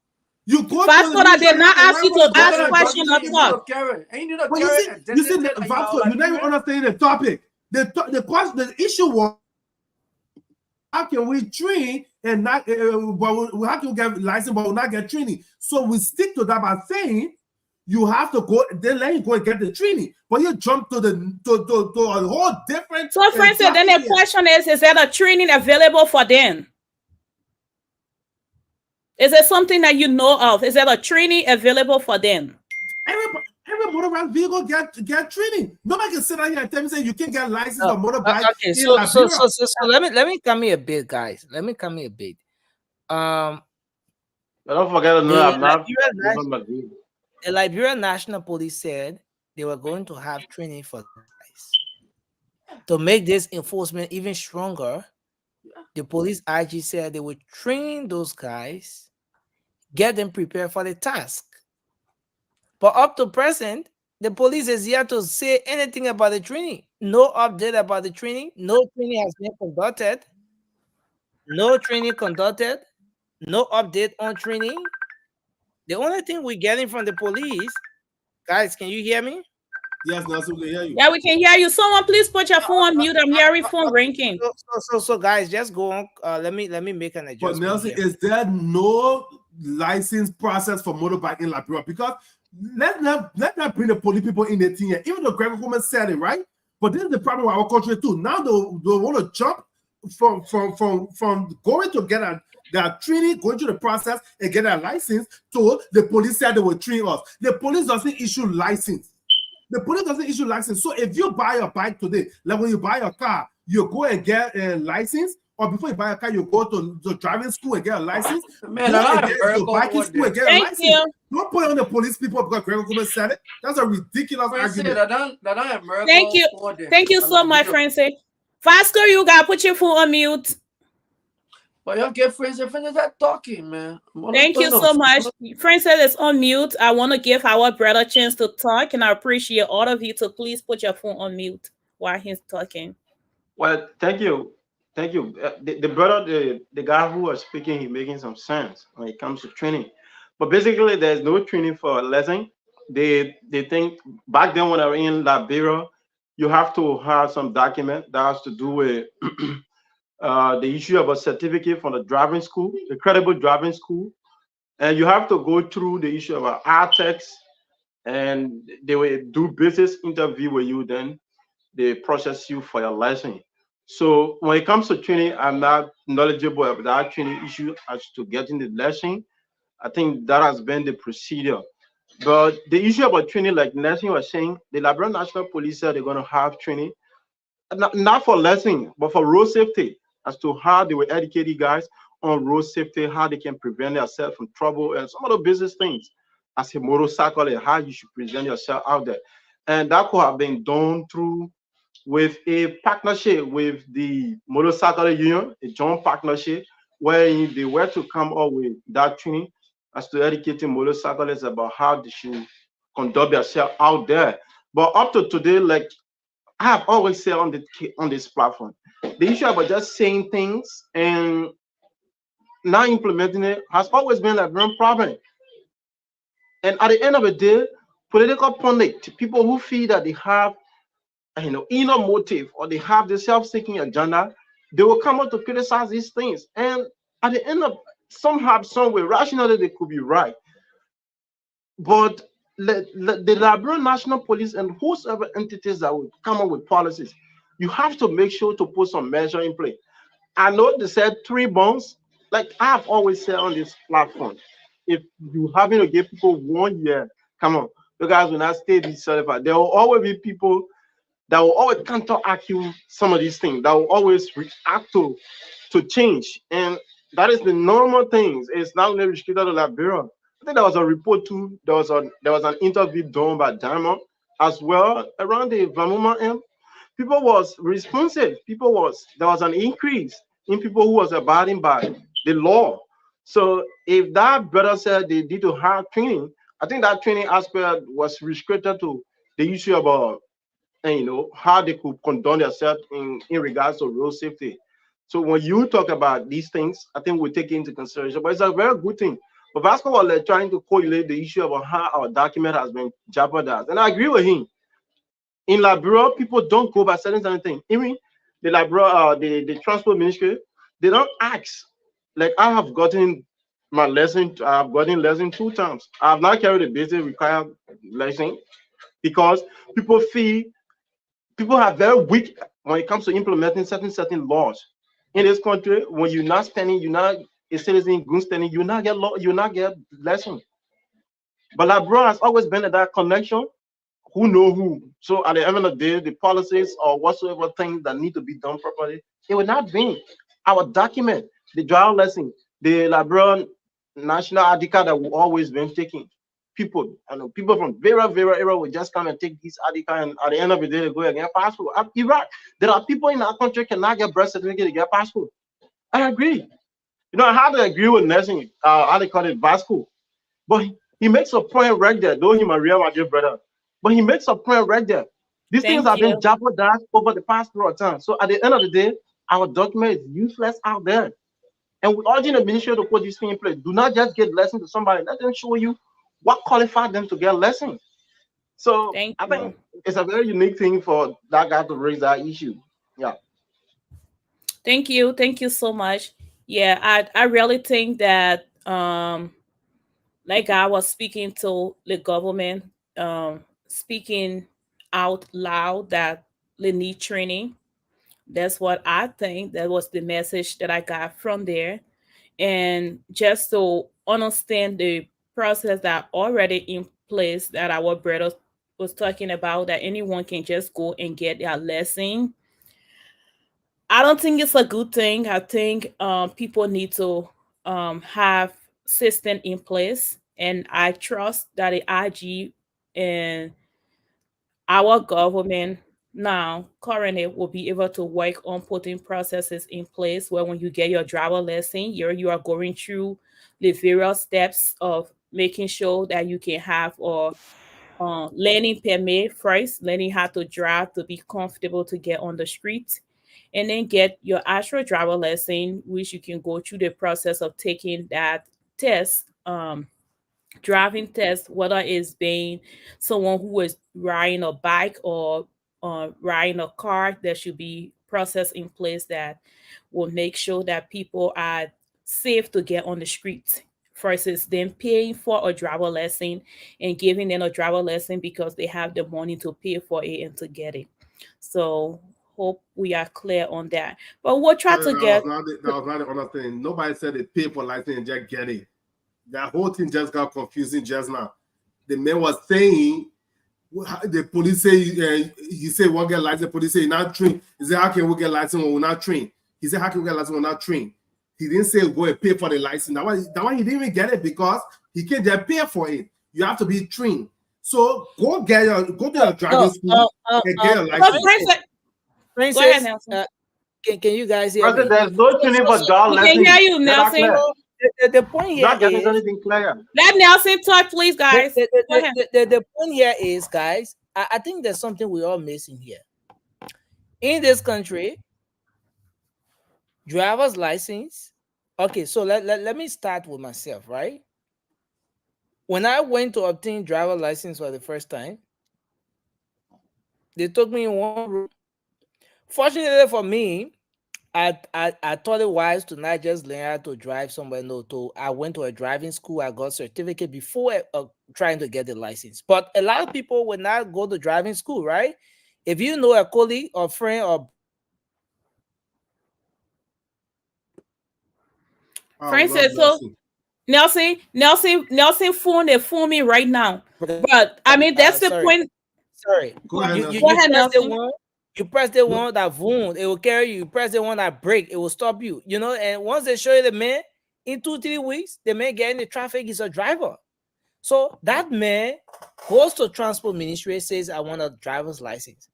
You go Passport, I did not ask you to ask questions up top. You see, you never understand the topic. The issue was, how can we train and not, but how can we get license but we'll not get training? So we stick to that by saying you have to go, then let you go and get the training. But you jump to a whole different. So, for instance, then the question is there a training available for them? Is it something that you know of? Is there a training available for them? Every motorized vehicle get training. Nobody can sit down here and tell me say you can't get license for motorbike. Okay, so let me come here a bit, guys. Let me come here a bit. But don't forget to know the Liberian National Police said they were going to have training for guys. To make this enforcement even stronger, the police IG said they would train those guys, get them prepared for the task. But up to present, the police is yet to say anything about the training. No update about the training. No training has been conducted. No training conducted. No update on training. The only thing we're getting from the police, guys, can you hear me? Yes, Nelson, we can hear you. Yeah, we can hear you. Someone please put your phone on mute. I'm hearing phone ringing. So guys, just go on. Let me make an adjustment. But Nelson, is there no license process for motorbike in Liberia? Because let's not bring the police people in the thing here. Even though Gregor Coleman said it, right? But this is the problem with our country too. Now they want to jump from going to get their training, going through the process and get a license to the police said they will train us. The police doesn't issue license. The police doesn't issue license. So if you buy a bike today, like when you buy a car, you go and get a license, or before you buy a car, you go to the driving school and get a license. Man, go biking school and get a license. Don't put it on the police people because Gregor Coleman said it. That's a ridiculous argument. Thank you. Thank you so much, Francie. Faster, you gotta put your phone on mute. But y'all get Francie finish that talking, man. Thank you so much. Francie is on mute. I want to give our brother a chance to talk, and I appreciate all of you to please put your phone on mute while he's talking. Well, thank you. Thank you. The brother, the guy who was speaking, he's making some sense when it comes to training. But basically, there's no training for lesson. They think back then when I was in Liberia, you have to have some document that has to do with the issue of a certificate from the driving school, the credible driving school. And you have to go through the issue of an RTEX, and they will do business interview with you, then they process you for your license. So when it comes to training, I'm not knowledgeable about that training issue as to getting the lesson. I think that has been the procedure. But the issue about training, like Nelson was saying, the Liberian National Police said they're going to have training, not for lesson, but for road safety, as to how they will educate you guys on road safety, how they can prevent themselves from trouble, and some of the business things as a motorcyclist, how you should present yourself out there. And that could have been done through with a partnership with the motorcycle union, a joint partnership, where they were to come up with that training as to educating motorcyclists about how they should conduct themselves out there. But up to today, like I have always said on this platform, the issue about just saying things and not implementing it has always been a real problem. And at the end of the day, political pundit, people who feel that they have inner motive or they have the self-seeking agenda, they will come out to criticize these things. And at the end of somehow, some way, rationally they could be right. But the Liberian National Police and whosoever entities that will come up with policies, you have to make sure to put some measure in place. I know they said 3 months. Like I've always said on this platform, if you having to give people 1 year, come on, you guys will not stay dissatisfied. There will always be people that will always counteract you some of these things, that will always react to change. And that is the normal things. It's not only restricted to Liberia. I think there was a report too. There was an interview done by Diamond as well around the Vanuma end. People was responsive. There was an increase in people who was abiding by the law. So if that brother said they need to have training, I think that training aspect was restricted to the issue about how they could conduct themselves in regards to road safety. So when you talk about these things, I think we take into consideration. But it's a very good thing. But Vasco was trying to correlate the issue about how our document has been jeopardized. And I agree with him. In Liberia, people don't go by certain things. Even the Liberia, the transport ministry, they don't ask. Like I have gotten my lesson, I've gotten lesson 2 times. I have not carried the basic required lesson because people are very weak when it comes to implementing certain laws in this country. When you're not standing, you're not a citizen, good standing, you not get law, you not get lesson. But Liberia has always been at that connection. Who know who? So at the end of the day, the policies or whatsoever things that need to be done properly, it will not be our document, the driver lesson, the Liberian national ID card that we've always been taking. People from very area will just come and take this ID card, and at the end of the day, they go and get passport. Iraq, there are people in our country cannot get birth certificate to get passport. I agree. I had to agree with Nelson, how they call it, Vasco. But he makes a point right there, though him and Real Madrid brother. But he makes a point right there. These things have been jeopardized over the past period of time. So at the end of the day, our document is useless out there. And we urge the ministry to put this thing in place. Do not just get lessons to somebody. Let them show you what qualified them to get lessons. So I think it's a very unique thing for that guy to raise that issue. Yeah. Thank you so much. Yeah, I really think that like I was speaking to the government, speaking out loud that they need training. That's what I think. That was the message that I got from there. And just to understand the process that already in place that our brother was talking about, that anyone can just go and get their lesson. I don't think it's a good thing. I think people need to have system in place, and I trust that the IG and our government now currently will be able to work on putting processes in place where when you get your driver lesson, you are going through the various steps of making sure that you can have or learning permit first, learning how to drive to be comfortable to get on the street, and then get your actual driver lesson, which you can go through the process of taking that test, driving test, whether it's being someone who is riding a bike or riding a car. There should be process in place that will make sure that people are safe to get on the street versus them paying for a driver lesson and giving them a driver lesson because they have the money to pay for it and to get it. So hope we are clear on that. But we'll try to get. That was not the understanding. Nobody said they pay for license and just get it. That whole thing just got confusing just now. The man was saying, the police say, he said, we'll get license. The police say, not trained. He said, how can we get license when we're not trained? He said, how can we get license when we're not trained? He didn't say go and pay for the license. That one he didn't even get it because he can't just pay for it. You have to be trained. So go to your driving school and get a license. Princess, can you guys hear me? There's no training for driver We can hear you, Nelson. The point here is, let Nelson talk, please, guys. The point here is, guys, I think there's something we're all missing here. In this country, driver's license. Okay, so let me start with myself, right? When I went to obtain driver license for the first time, they took me in one room. Fortunately for me, I thought it wise to not just learn how to drive somewhere. No, I went to a driving school. I got certificate before trying to get the license. But a lot of people would not go to driving school, right? If you know a colleague or friend or Francis, so Nelson phone, they phone me right now. But I mean, that's the point. Sorry. Go ahead, You Go ahead, press the Nelson. one. You press the one that boom, it will carry you. You press the one that break, it will stop you. You know, and once they show you the man, in 2-3 weeks, the man getting the traffic is a driver. So that man goes to transport ministry, says, I want a driver's license.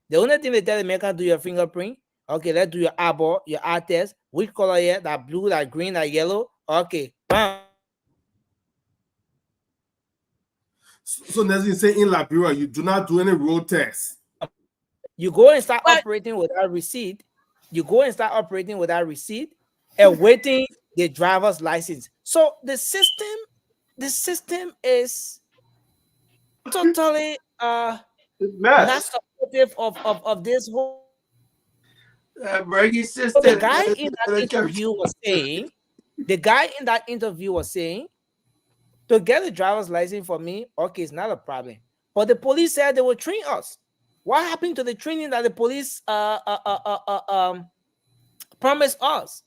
The only thing they tell the man can do your fingerprint. Okay, let's do your eyeball, your eye test. Which color here? That blue, that green, that yellow. Okay, bam. So Nezzy say in Liberia, you do not do any road tests. You go and start operating without receipt. You go and start operating without receipt and waiting the driver's license. So the system is totally not supportive of this whole. The guy in that interview was saying, to get a driver's license for me, okay, it's not a problem. But the police said they will train us. What happened to the training that the police promised us?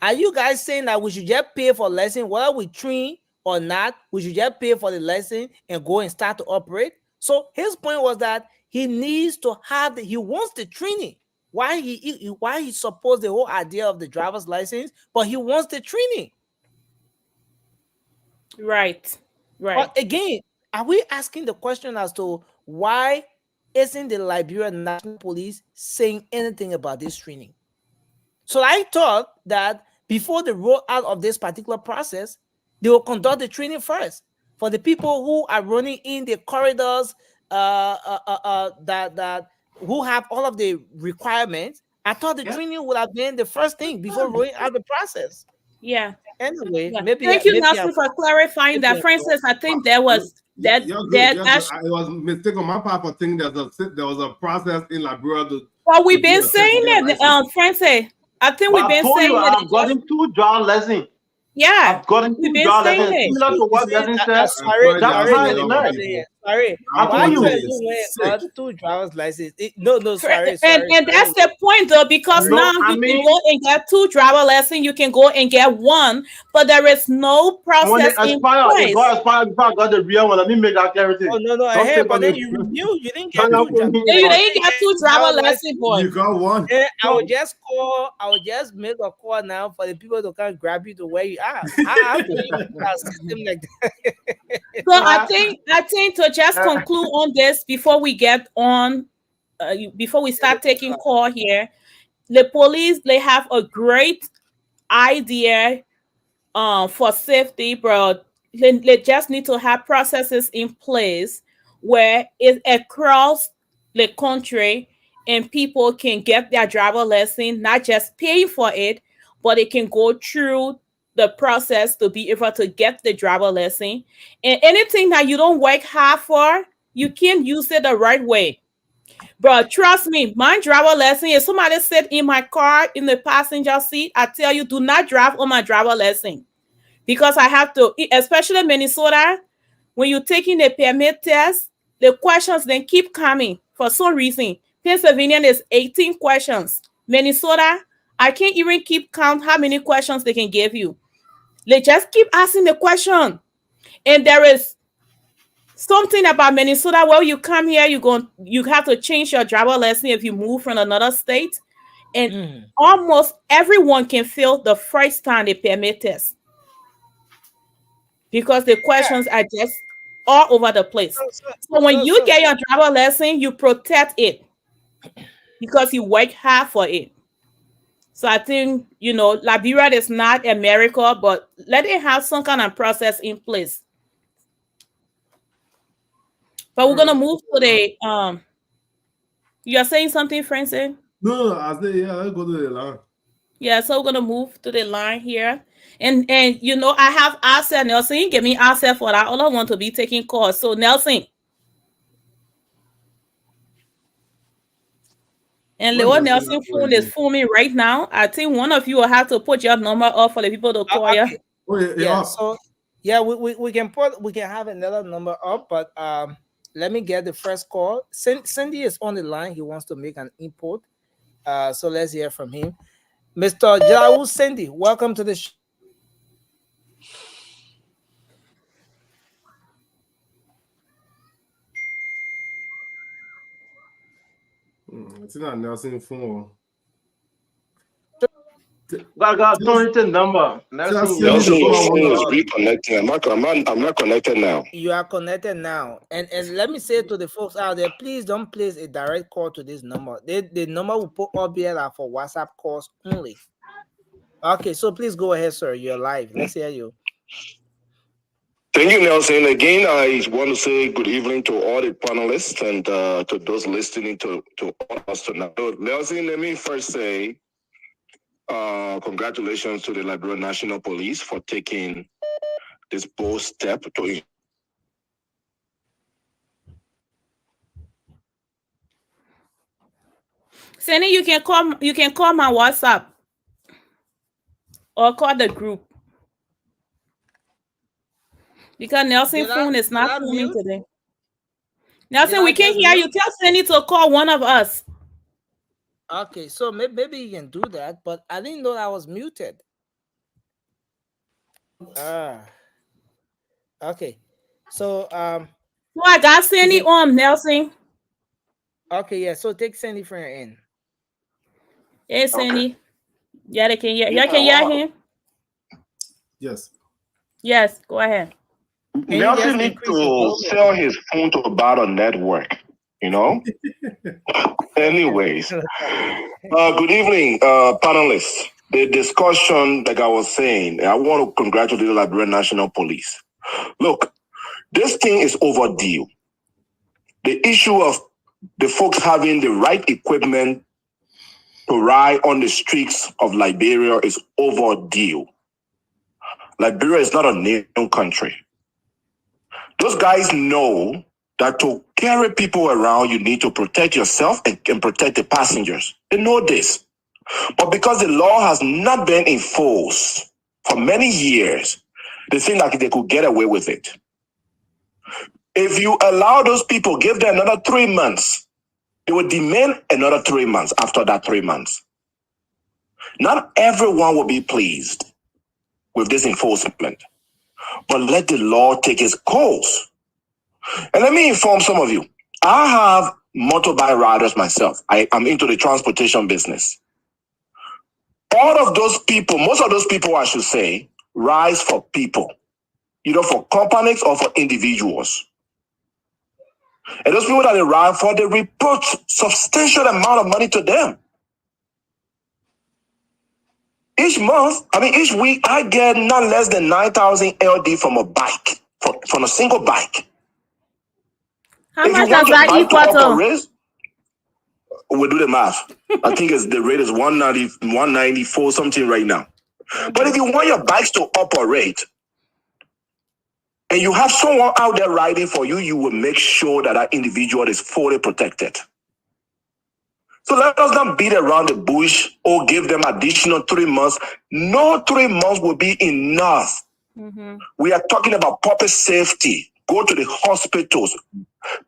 Are you guys saying that we should just pay for lesson, whether we train or not? We should just pay for the lesson and go and start to operate? So his point was that he needs to have he wants the training. Why he supports the whole idea of the driver's license, but he wants the training. Right. But again, are we asking the question as to why isn't the Liberian National Police saying anything about this training? So I thought that before they roll out of this particular process, they will conduct the training first for the people who are running in the corridors that who have all of the requirements. I thought the training would have been the first thing before rolling out the process. Yeah. Anyway, Yeah. maybe Thank you, Nelson, for clarifying that. Francis, I think there was that. It was a mistake on my part for thinking there was a process in Liberia. Well, we've been saying that, Francis. I think we've been saying that. I've gotten 2 driver lessons. Yeah, I've gotten 2 driver lessons. Similar to what Nelson said. Sorry. Why you you 2 driver's license? No, sorry. And that's the point, though, because now you can go and get 2 driver lessons. You can go and get 1, but there is no process when it in expire, place. it got expired before I got the real one. Let me make that clarity. Oh no, but then you renew. You didn't get 2 You didn't get 2 driver lessons, boy. You got 1. I will just make a call now for the people to come grab you to where you are. I a system like that. So I think to just conclude on this before we get on, before we start taking call here, the police, they have a great idea for safety, but they just need to have processes in place where it's across the country and people can get their driver lesson, not just paying for it, but they can go through the process to be able to get the driver lesson. And anything that you don't work hard for, you can't use it the right way. But trust me, my driver lesson, if somebody sit in my car in the passenger seat, I tell you, do not drive on my driver lesson. Because I have to, especially Minnesota, when you're taking the permit test, the questions then keep coming for some reason. Pennsylvania is 18 questions. Minnesota, I can't even keep count how many questions they can give you. They just keep asking the question. And there is something about Minnesota where you come here, you have to change your driver lesson if you move from another state. And almost everyone can fail the first time they permit test. Because the questions are just all over the place. So when you get your driver lesson, you protect it because you work hard for it. So I think, Liberia is not America, but let it have some kind of process in place. But we're gonna move to the you're saying something, Francis? No, I say let's go to the line. Yeah, so we're gonna move to the line here. And you know, I have Asset Nelson. Give me Asset for that. All I want to be taking calls. So Nelson. And Leo Nelson phone is me right now. I think one of you will have to put your number up for the people to call you. Yeah, so yeah, we can have another number up, but let me get the first call. Cindy is on the line. He wants to make an input. So let's hear from him. Mr. Jawu Cindy, welcome to the show. It's not Nelson phone. God, don't hit the number. Nelson is reconnecting. I'm not connected now. You are connected now. And let me say to the folks out there, please don't place a direct call to this number. The number will put up here for WhatsApp calls only. Okay, so please go ahead, sir. You're live. Let's hear you. Thank you, Nelson. Again, I want to say good evening to all the panelists and to those listening to us tonight. So, Nelson, let me first say congratulations to the Liberia National Police for taking this bold step to. Sandy, you can call my WhatsApp or call the group. Because Nelson phone is not phoning today. Nelson, we can't hear you. Tell Sandy to call one of us. Okay, so maybe you can do that, but I didn't know I was muted. Okay. So So I got Sandy on, Nelson. Okay, yeah. So take Sandy from your end. Hey, Sandy. Okay. Yeah, they can hear. Yeah, can you hear him? Yes. Yes, go ahead. Nelson need to sell his phone to about a network, you know? Anyways, good evening, panelists. The discussion, like I was saying, I want to congratulate the Liberian National Police. Look, this thing is overdue. The issue of the folks having the right equipment to ride on the streets of Liberia is overdue. Liberia is not a NATO country. Those guys know that to carry people around, you need to protect yourself and protect the passengers. They know this. But because the law has not been enforced for many years, they think like they could get away with it. If you allow those people, give them another 3 months, they will demand another 3 months after that 3 months. Not everyone will be pleased with this enforcement, but let the law take its course. And let me inform some of you. I have motorbike riders myself. I'm into the transportation business. All of those people, most of those people, I should say, rise for people, either for companies or for individuals. And those people that they ride for, they report substantial amount of money to them. Each week, I get not less than 9,000 LD from a bike, from a single bike. How much does that equal to? We'll do the math. I think the rate is 194 something right now. But if you want your bikes to operate, and you have someone out there riding for you, you will make sure that that individual is fully protected. So let us not beat around the bush or give them additional 3 months. No 3 months will be enough. Mm-hmm. We are talking about public safety. Go to the hospitals.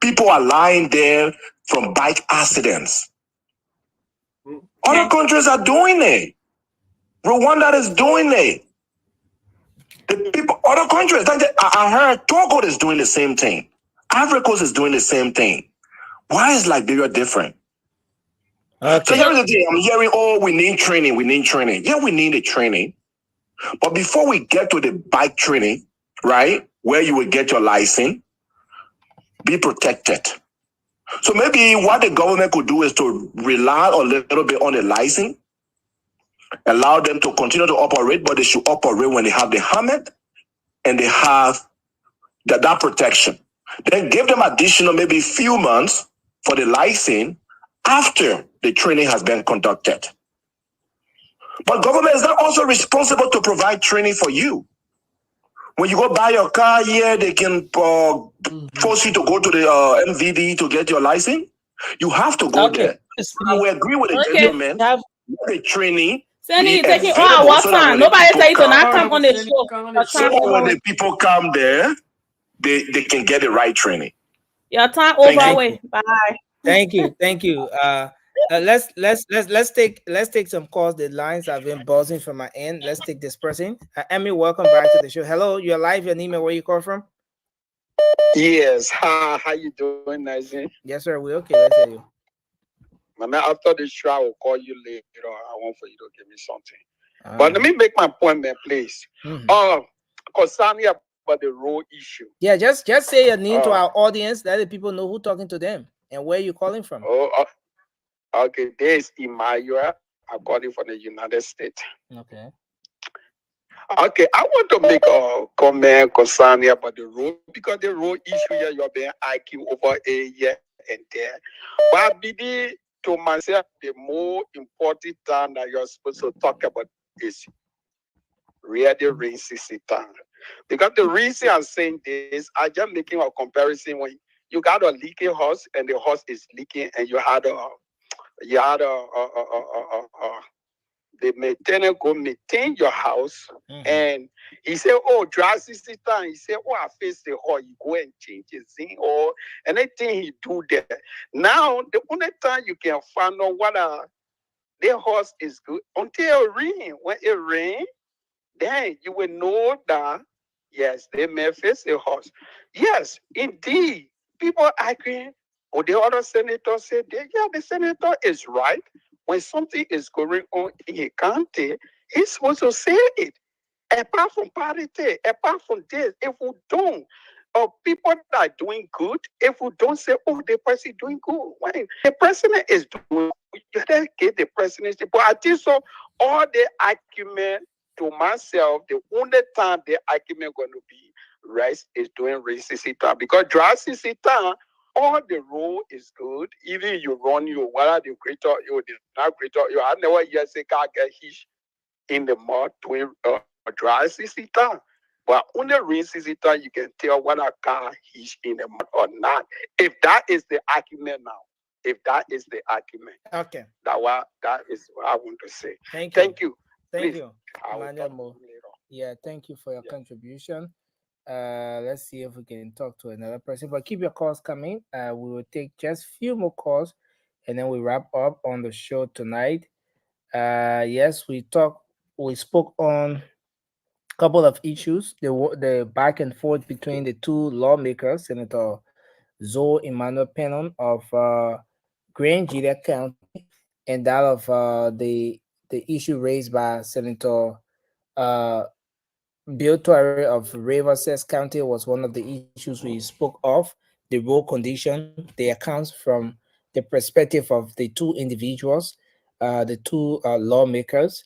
People are lying there from bike accidents. Other countries are doing it. Rwanda is doing it. The people, other countries, I heard Togo is doing the same thing. Ivory Coast is doing the same thing. Why is Liberia different? Okay. So here's the thing. I'm hearing, we need training. Yeah, we need the training. But before we get to the bike training, right, where you will get your license, be protected. So maybe what the government could do is to rely a little bit on the license, allow them to continue to operate, but they should operate when they have the helmet and they have that protection. Then give them additional maybe few months for the license after the training has been conducted. But government is not also responsible to provide training for you. When you go buy your car here, they can force you to go to the MVD to get your license. You have to go there. I will agree with the gentleman. The training. Sandy, you're taking all our time. Nobody tell you to not come on the show. So when the people come there, they can get the right training. Your time over with. Bye. Thank you. Let's take some calls. The lines have been buzzing from my end. Let's take this person. Emmy, welcome back to the show. Hello, you're live. Your name and where you call from? Yes. How you doing, Nazin? Yes, sir. We're okay. Let's hear you. Man, after the show, I will call you later. I want for you to give me something. But let me make my point, man, please. Concerning about the road issue. Yeah, just say your name to our audience. Let the people know who's talking to them and where you're calling from. Okay. This is Emmanuel. I'm calling from the United States. Okay. Okay, I want to make a comment concerning about the road because the road issue here you're being argued over a year and there. But I believe to myself the more important time that you're supposed to talk about is really rain season time. Because the reason I'm saying this, I'm just making a comparison when you got a leaking house and the house is leaking and you had the maintainer go maintain your house, and he said, "Oh, dry season time." He said, "Oh, I face the hole." You go and change his thing or anything he do there. Now, the only time you can find out whether the house is good until it rain. When it rain, then you will know that yes, they may face the house. Yes, indeed, people arguing. Or the other senator said, "Yeah, the senator is right. When something is going on in a county, he's supposed to say it. Apart from parity, apart from this, if we don't, people that are doing good, if we don't say, oh, the person is doing good, when the president is doing, you gotta get the presidency. But I think so, all the argument to myself, the only time the argument going to be right is doing racism time. Because dry season time, all the road is good. Even you run your whether the greater you the not greater you. I never hear say car get hitch in the mud doing dry season time. But only rain season time you can tell whether a car hitch in the mud or not. If that is the argument now. If that is the argument. Okay. That is what I want to say. Thank you. Thank Please. you. Yeah, thank you for your contribution. Let's see if we can talk to another person, but keep your calls coming. We will take just a few more calls and then we wrap up on the show tonight. Yes, we spoke on a couple of issues, the back and forth between the two lawmakers, Senator Zoe Emmanuel Pennon of Grand Julia County, and that of the issue raised by Senator Bill Torrey of Riverside County was one of the issues we spoke of. The road condition, the accounts from the perspective of the two individuals, the two lawmakers.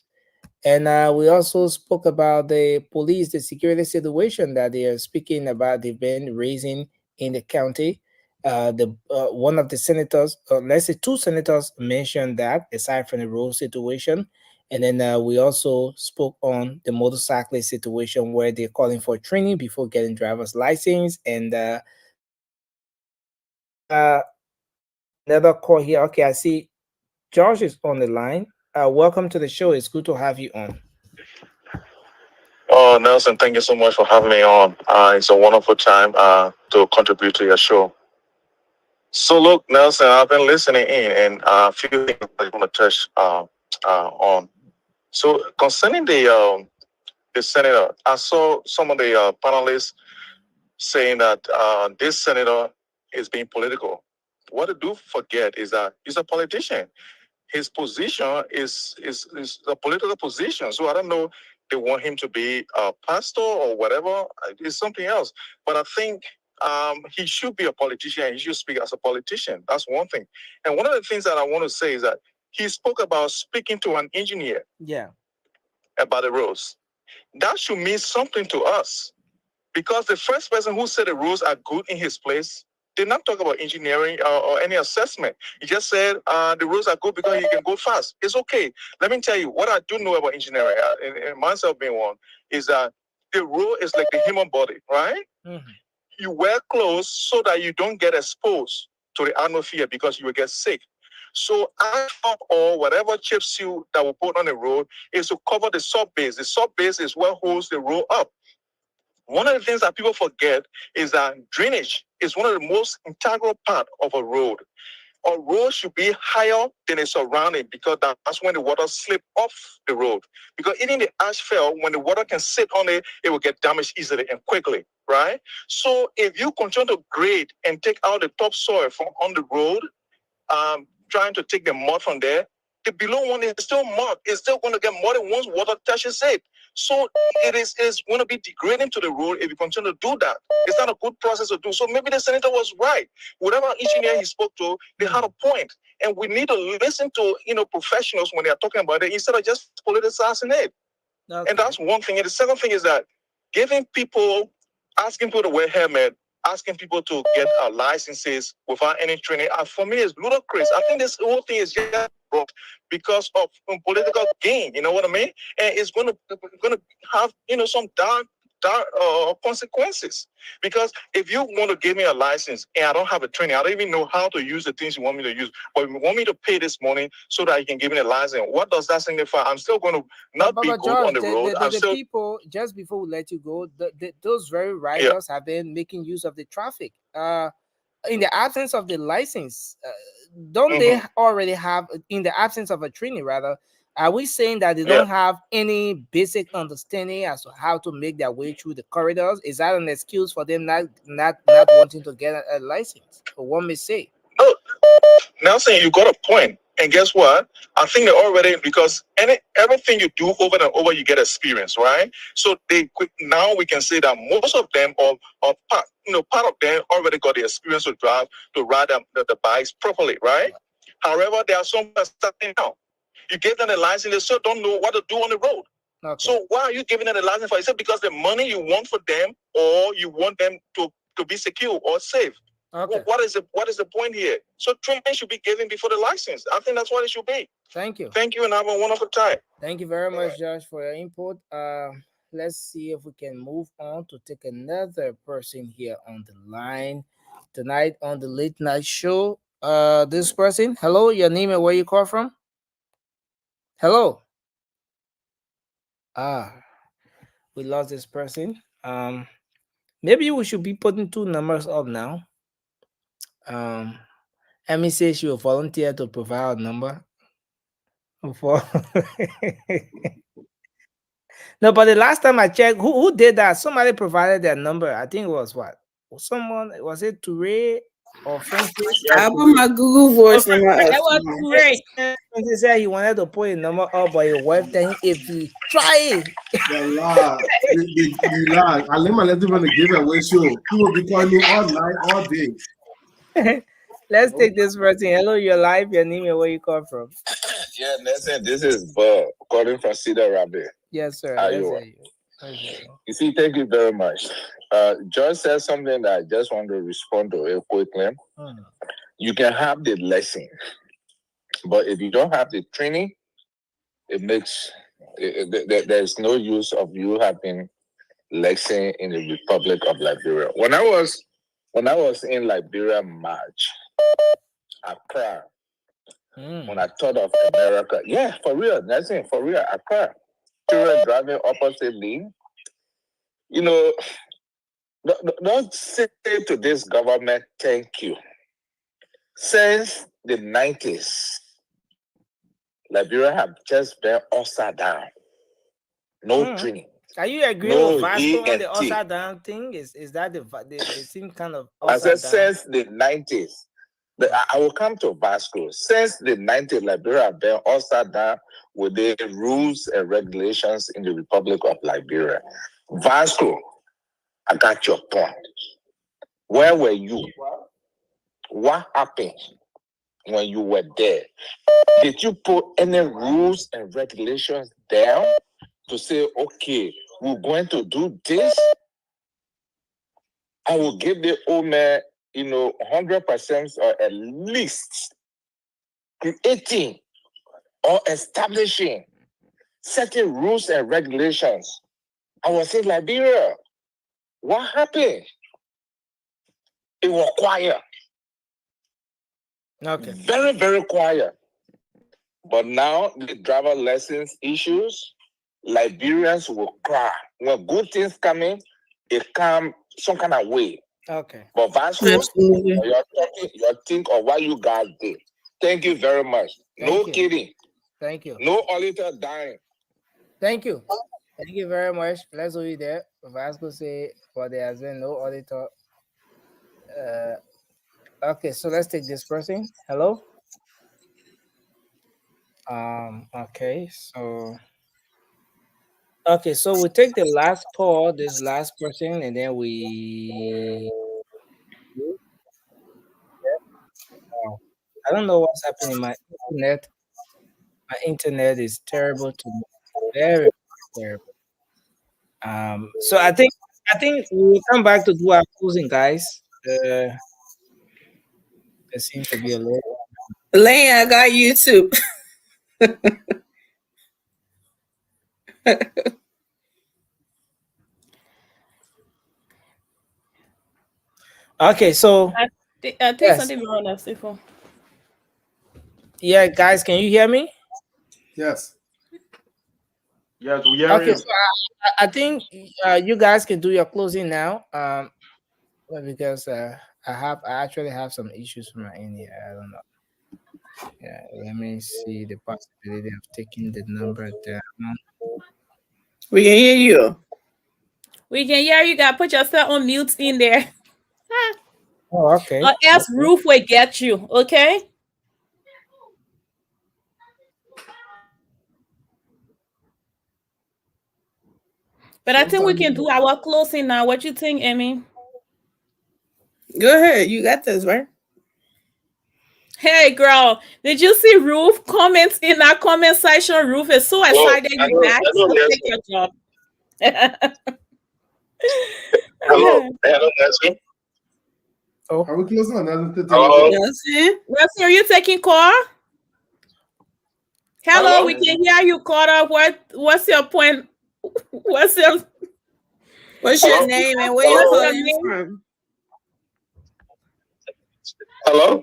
And we also spoke about the police, the security situation that they are speaking about, they've been raising in the county. One of the senators, let's say two senators mentioned that aside from the road situation. And then we also spoke on the motorcyclist situation where they're calling for training before getting driver's license. And another call here. Okay, I see Josh is on the line. Welcome to the show. It's good to have you on. Oh, Nelson, thank you so much for having me on. It's a wonderful time to contribute to your show. So look, Nelson, I've been listening in and a few things I want to touch on. So concerning the senator, I saw some of the panelists saying that this senator is being political. What they do forget is that he's a politician. His position is a political position. So I don't know, they want him to be a pastor or whatever. It's something else. But I think he should be a politician. He should speak as a politician. That's one thing. And one of the things that I want to say is that he spoke about speaking to an engineer. Yeah. About the roads. That should mean something to us. Because the first person who said the roads are good in his place did not talk about engineering or any assessment. He just said the roads are good because you can go fast. It's okay. Let me tell you what I do know about engineering, and myself being one, is that the road is like the human body, right? Mm-hmm. You wear clothes so that you don't get exposed to the atmosphere because you will get sick. So asphalt or whatever chip seal that we put on the road is to cover the sub base. The sub base is what holds the road up. One of the things that people forget is that drainage is one of the most integral part of a road. A road should be higher than its surrounding because that's when the water slip off the road. Because even the asphalt, when the water can sit on it, it will get damaged easily and quickly, right? So if you continue to grade and take out the topsoil from on the road, trying to take the mud from there, the below one is still mud. It's still going to get muddy once water touches it. So it's going to be degrading to the road if you continue to do that. It's not a good process to do. So maybe the senator was right. Whatever engineer he spoke to, they had a point. And we need to listen to professionals when they are talking about it instead of just politicizing it. Okay. And that's one thing. And the second thing is that asking people to wear helmet, asking people to get licenses without any training, for me is ludicrous. I think this whole thing is just broke because of political gain. You know what I mean? And it's going to have some dark consequences. Because if you want to give me a license and I don't have a training, I don't even know how to use the things you want me to use, but you want me to pay this money so that you can give me a license, what does that signify? I'm still going to not be good George, on the road. the people, just before we let you go, those very riders have been making use of the traffic. In the absence of the license, don't they already have, in the absence of a training rather, are we saying that they don't have any basic understanding as to how to make their way through the corridors? Is that an excuse for them not wanting to get a license? Or one may say. No, Nelson, you got a point. And guess what? I think they already, because everything you do over and over, you get experience, right? So now we can say that most of them, or part of them already got the experience to ride the bikes properly, right? However, there are some that are starting now. You give them a license, they still don't know what to do on the road. Okay. So why are you giving them a license for? Is it because the money you want for them, or you want them to be secure or safe? Okay. What is the point here? So training should be given before the license. I think that's what it should be. Thank you. Thank you, and have a wonderful time. Thank you very much, Josh, for your input. Let's see if we can move on to take another person here on the line tonight on the late night show. This person, hello, your name and where you call from? Hello. We lost this person. Maybe we should be putting two numbers up now. Emmy says she will volunteer to provide a number. No, but the last time I checked, who did that? Somebody provided their number. I think it was what? Someone, was it Touré or Francis? I put my Google voice in my That was great. Francis said he wanted to put a number up, but his wife telling him if he try. You lie. I let my little one give away show. He will be calling me all night, all day. Let's take this person. Hello, you're live. Your name and where you come from. Yeah, Nelson, this is Bob calling from Cedar Rapids. Yes, sir. Iowa. You see, thank you very much. George said something that I just want to respond to real quickly. You can have the lesson, but if you don't have the training, there's no use of you having lesson in the Republic of Liberia. When I was in Liberia March, Accra, when I thought of America, yeah, for real, that's it, for real, Accra, children driving opposite lane, don't say to this government, thank you. Since the 90s, Liberia have just been upside down. No training. Are you agreeing with Vasco on the upside down thing? Is that they seem kind of upside I said since the 90s. I will come to Vasco. Since the 90s, Liberia have been upside down with the rules and regulations in the Republic of Liberia. Vasco, I got your point. Where were you? What happened when you were there? Did you put any rules and regulations down to say, okay, we're going to do this? I will give the old man, 100% or at least creating or establishing certain rules and regulations. I was in Liberia. What happened? It was quiet. Okay. Very, very quiet. But now the driver license issues, Liberians will cry. When good things come in, it comes some kind of way. Okay. But Vasco, you're think of what you guys did. Thank you very much. No kidding. Thank you. No auditor dying. Thank you. Thank you very much. Let's read there. Vasco say, for there has been no auditor. Okay, so let's take this person. Hello. Okay, so we take the last call, this last person, and then we I don't know what's happening. My internet is terrible to me. Very terrible. So I think we will come back to do our closing, guys. There seems to be a little. Lane, I got YouTube. Okay, so I think something wrong on Stephen. Yeah, guys, can you hear me? Yes. Yes, we hear Okay, you. so I think you guys can do your closing now. Because I actually have some issues from my end here. I don't know. Yeah, let me see the possibility of taking the number down. We can hear you. We can hear you. Got put yourself on mute in there. Oh, okay. Or else Roof will get you. Okay. But I think we can do our closing now. What you think, Amy? Go ahead. You got this, right? Hey, girl, did you see Roof comments in our comment section? Roof is so excited. You back. So take your job. Hello, Nancy. Oh, are we closing on that? Nancy, are you taking call? Hello, we can hear you, Carter. What's your point? What's your name and where you calling from? Hello?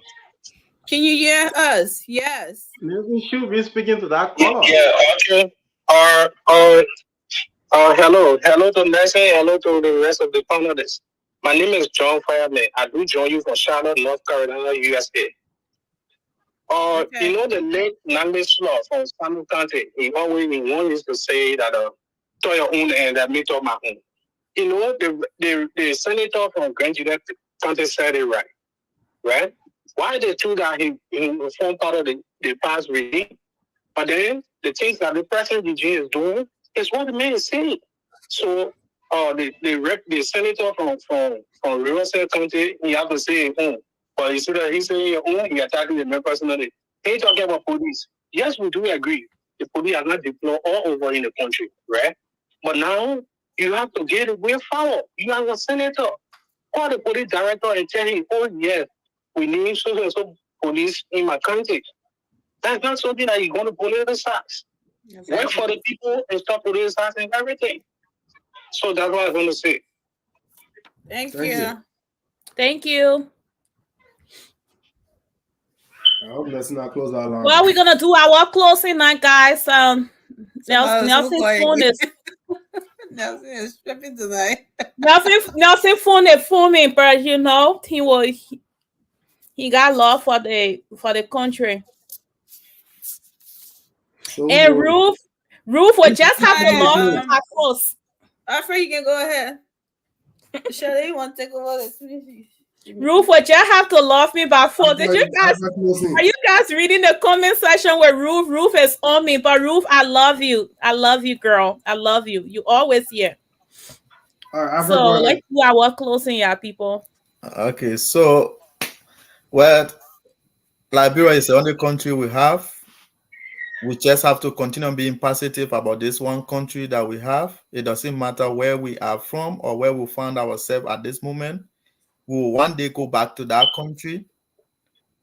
Can you hear us? Yes. Maybe should be speaking to that caller. Yeah, okay. Hello to Nancy, hello to the rest of the panelists. My name is John Fireman. I do join you from Charlotte, North Carolina, USA. You know the late language law from Samuel County. He one used to say that to your own and that me to my own. You know, the senator from Grand Juliet County said it right? Why they told that he formed part of the past regime, but then the things that the present regime is doing is what the man is saying. So the senator from Riverside County, he have to say but you see that he's saying he attacking the man personally. He talking about police. Yes, we do agree. The police are not deployed all over in the country, right? But now you have to get a way forward. You are a senator. Call the police director and tell him, yes, we need so and so police in my country. That's not something that you're going to politicize. Work for the people and stop politicizing everything. So that's what I'm going to say. Thank you. Thank you. I hope let's not close our line. Well, we're gonna do our closing now, guys. Nelson's phone is Nelson is tripping tonight. Nelson phone is filming, but you know he got love for the country. So and Roof will just have to love at first. Alfred, you can go ahead. Shirley, you want to take over the speech? Roof will just have to love me by force. Are you guys reading the comment section where Roof is on me? But Roof, I love you. I love you, girl. I love you. You always here. All right, so let's do our closing, yeah, people. Okay, so Liberia is the only country we have. We just have to continue being positive about this one country that we have. It doesn't matter where we are from or where we find ourselves at this moment. we will one day go back to that country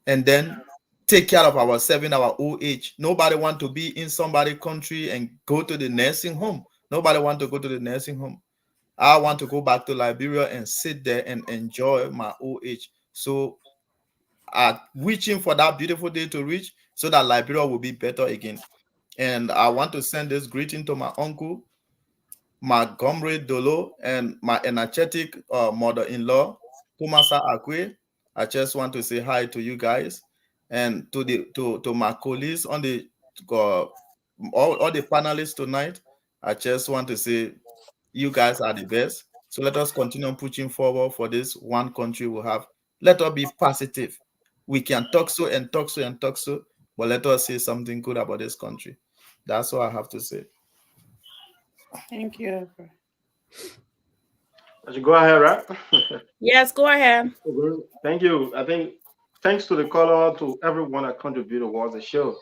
and then take care of ourselves in our old age. Nobody want to be in somebody's country and go to the nursing home. Nobody want to go to the nursing home. I want to go back to Liberia and sit there and enjoy my old age. So I'm reaching for that beautiful day to reach so that Liberia will be better again. And I want to send this greeting to my uncle, my comrade Dolo, and my energetic mother-in-law, Kumasa Akwe. I just want to say hi to you guys and to my colleagues on the all the panelists tonight. I just want to say you guys are the best. So let us continue pushing forward for this one country we have. Let us be positive. We can talk so and talk so and talk so, but let us say something good about this country. That's all I have to say. Thank you. I should go ahead, right? Yes, go ahead. Thank you. I think thanks to the caller, to everyone that contributed towards the show.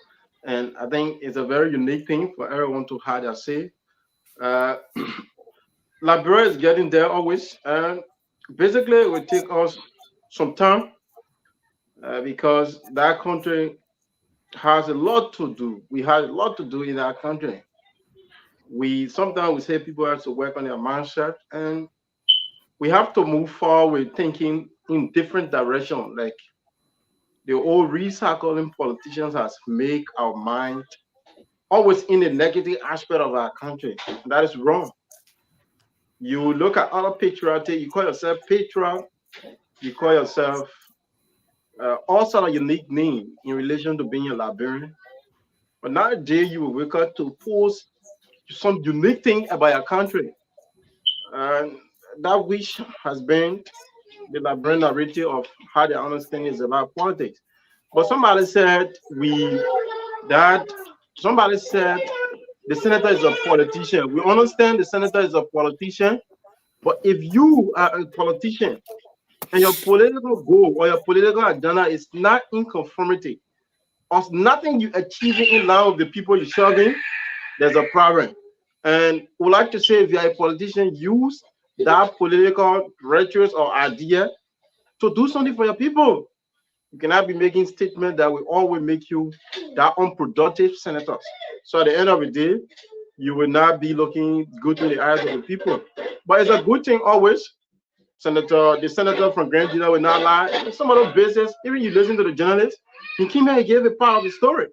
And I think it's a very unique thing for everyone to have their say. Liberia is getting there always. And basically, it will take us some time because that country has a lot to do. We have a lot to do in our country. We sometimes we say people have to work on their mindset, and we have to move forward thinking in different direction. Like the old recycling politicians has make our mind always in the negative aspect of our country. That is wrong. You look at other patriotic, you call yourself patriot, you call yourself all sort of unique name in relation to being a Liberian. But nowadays you will wake up to post some unique thing about your country. And that which has been the Liberian narrative of how they understand is about politics. But somebody said somebody said the senator is a politician. We understand the senator is a politician, but if you are a politician and your political goal or your political agenda is not in conformity or nothing you achieving in line with the people you're serving, there's a problem. And we like to say if you're a politician, use that political rhetoric or idea to do something for your people. You cannot be making statements that will always make you that unproductive senators. So at the end of the day, you will not be looking good in the eyes of the people. But it's a good thing always. The senator from Grand Junior will not lie. Some of those business, even you listen to the journalist, he came here and gave a part of the story.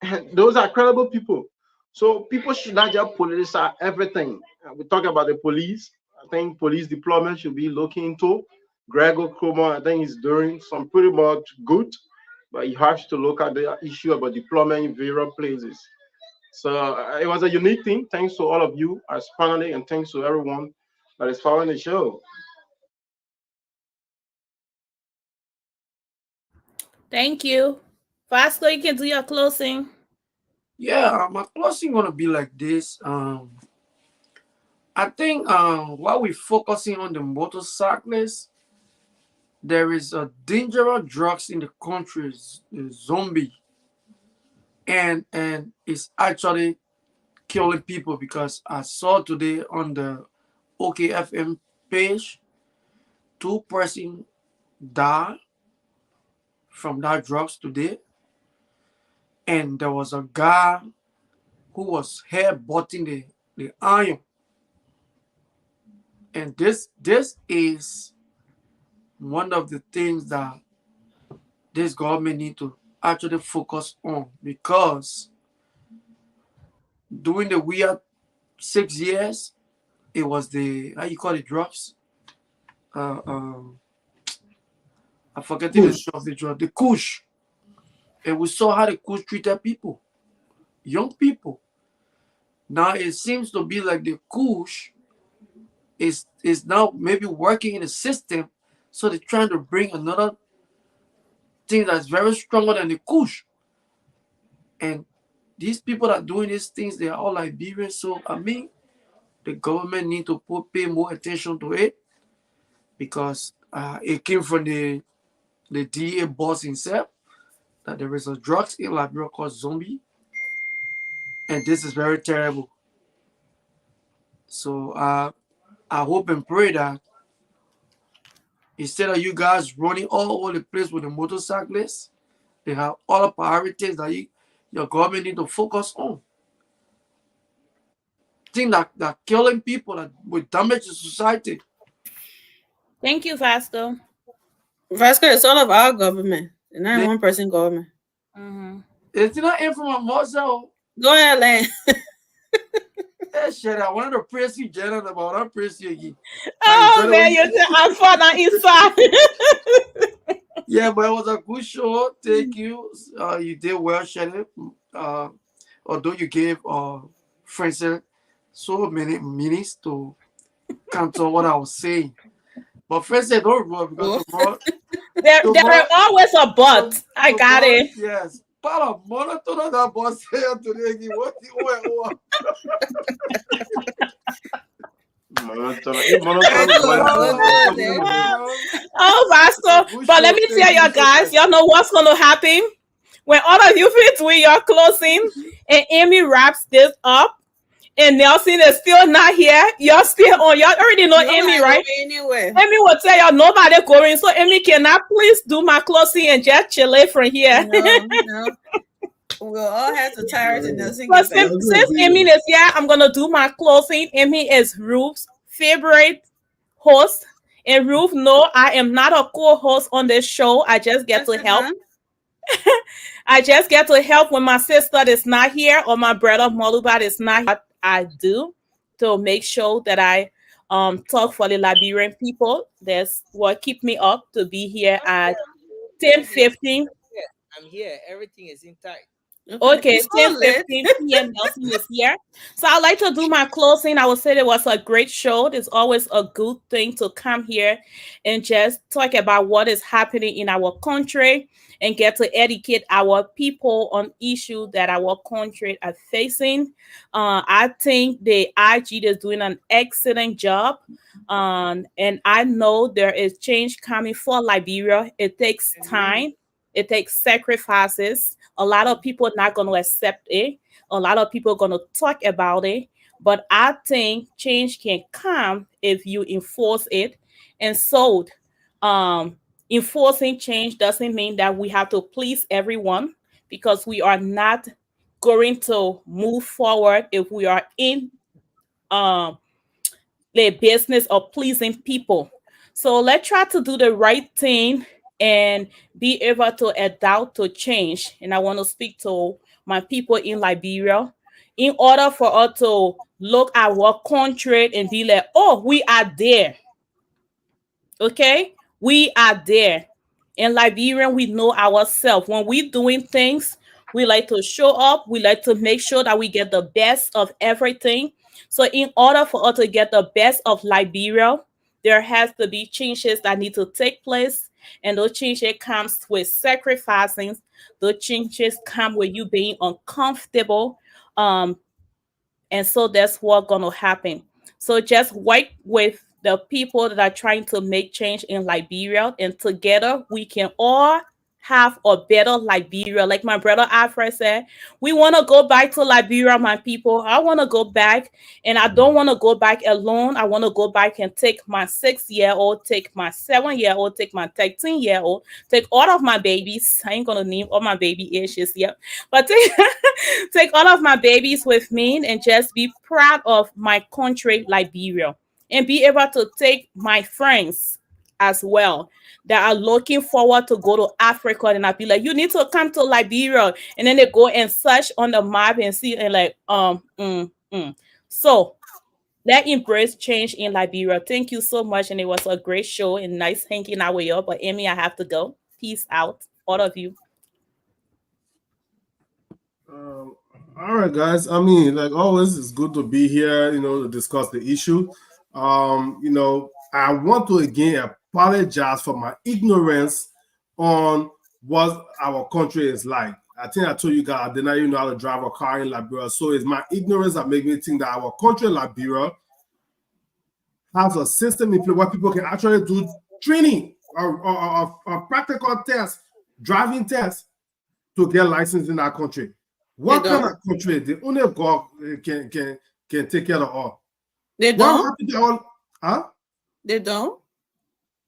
And those are credible people. So people should not just politicize everything. We talk about the police. I think police deployment should be looking into. Gregor Kromer, I think, is doing some pretty much good, but he has to look at the issue about deployment in various places. So it was a unique thing. Thanks to all of you as panelists, and thanks to everyone that is following the show. Thank you. Vasco, you can do your closing. Yeah, my closing gonna be like this. I think while we're focusing on the motorcyclists, there is a dangerous drugs in the country, the zombie, and it's actually killing people because I saw today on the OKFM page, 2 persons died from that drugs today, and there was a guy who was headbutting the iron, and this is one of the things that this government need to actually focus on, because during the weird 6 years, it was the, how you call it, drugs? I forget the name of the drug, the Kush. And we saw how the Kush treated people, young people. Now it seems to be like the Kush is now maybe working in the system, so they're trying to bring another thing that's very stronger than the Kush. And these people that are doing these things, they are all Liberians. So I mean, the government need to pay more attention to it, because it came from the DA boss himself that there is a drugs in Liberia called zombie, and this is very terrible. So I hope and pray that Instead of you guys running all over the place with the motorcyclists, they have other priorities that your government need to focus on. Things that killing people, that will damage the society. Thank you, Vasco. Vasco, it's all of our government, and not one person government. It's not in from myself. Go ahead, Len. Hey, shit, I wanted to praise you, Jenna, about I praise you again. Oh man, you said I'm fun on inside. Yeah, but it was a good show. Thank you. You did well, Shannon. Although you gave Francis so many minutes to cancel what I was saying. But Francis, don't run because tomorrow. There are always a but. I got it. Yes. Para monitor that boss here today. What you Oh, Vasco. But let me tell you guys, y'all know what's going to happen? When all of you fit with your closing and Amy wraps this up and Nelson is still not here, you're still on. Y'all already know Amy, right? Anyway. Amy will tell y'all nobody going. So Amy, can I please do my closing and just chill it from here? No. We'll all have to tire to Nelson. But since Amy is here, I'm going to do my closing. Amy is Ruth's favorite host. And Ruth, no, I am not a co-host on this show. I just get to help. I just get to help when my sister is not here or my brother Molubat is not here. I do to make sure that I talk for the Liberian people. That's what keep me up to be here at 10:15. I'm here. Everything is intact. Okay, 10:15 p.m. Nelson is here. So I'd like to do my closing. I would say it was a great show. It's always a good thing to come here and just talk about what is happening in our country and get to educate our people on issues that our country are facing. I think the IG is doing an excellent job. And I know there is change coming for Liberia. It takes time. It takes sacrifices. A lot of people are not going to accept it. A lot of people are going to talk about it. But I think change can come if you enforce it. And so enforcing change doesn't mean that we have to please everyone, because we are not going to move forward if we are in the business of pleasing people. So let's try to do the right thing and be able to adapt to change. And I want to speak to my people in Liberia. In order for us to look at our country and be like, oh, we are there. Okay? We are there. In Liberia, we know ourselves. When we're doing things, we like to show up. We like to make sure that we get the best of everything. So in order for us to get the best of Liberia, there has to be changes that need to take place. And those changes comes with sacrificing. Those changes come with you being uncomfortable. And so that's what's going to happen. So just work with the people that are trying to make change in Liberia. And together we can all have a better Liberia. Like my brother Alfred said, we want to go back to Liberia, my people. I want to go back, and I don't want to go back alone. I want to go back and take my 6-year-old, take my 7-year-old, take my 13-year-old, take all of my babies. I ain't going to name all my baby issues yet, but take all of my babies with me and just be proud of my country, Liberia, and be able to take my friends as well that are looking forward to go to Africa, and I'll be like, you need to come to Liberia, and then they go and search on the map and see and like So let's embrace change in Liberia. Thank you so much, and it was a great show and nice hanging out with you. But Amy, I have to go. Peace out, all of you. All right, guys. I mean, like always, it's good to be here, to discuss the issue. I want to again apologize for my ignorance on what our country is like. I think I told you guys I did not even know how to drive a car in Liberia. So it's my ignorance that makes me think that our country, Liberia, has a system in place where people can actually do training or practical tests, driving tests to get licensed in our country. What kind of country? The only God can take care of all. They don't? Huh? They don't?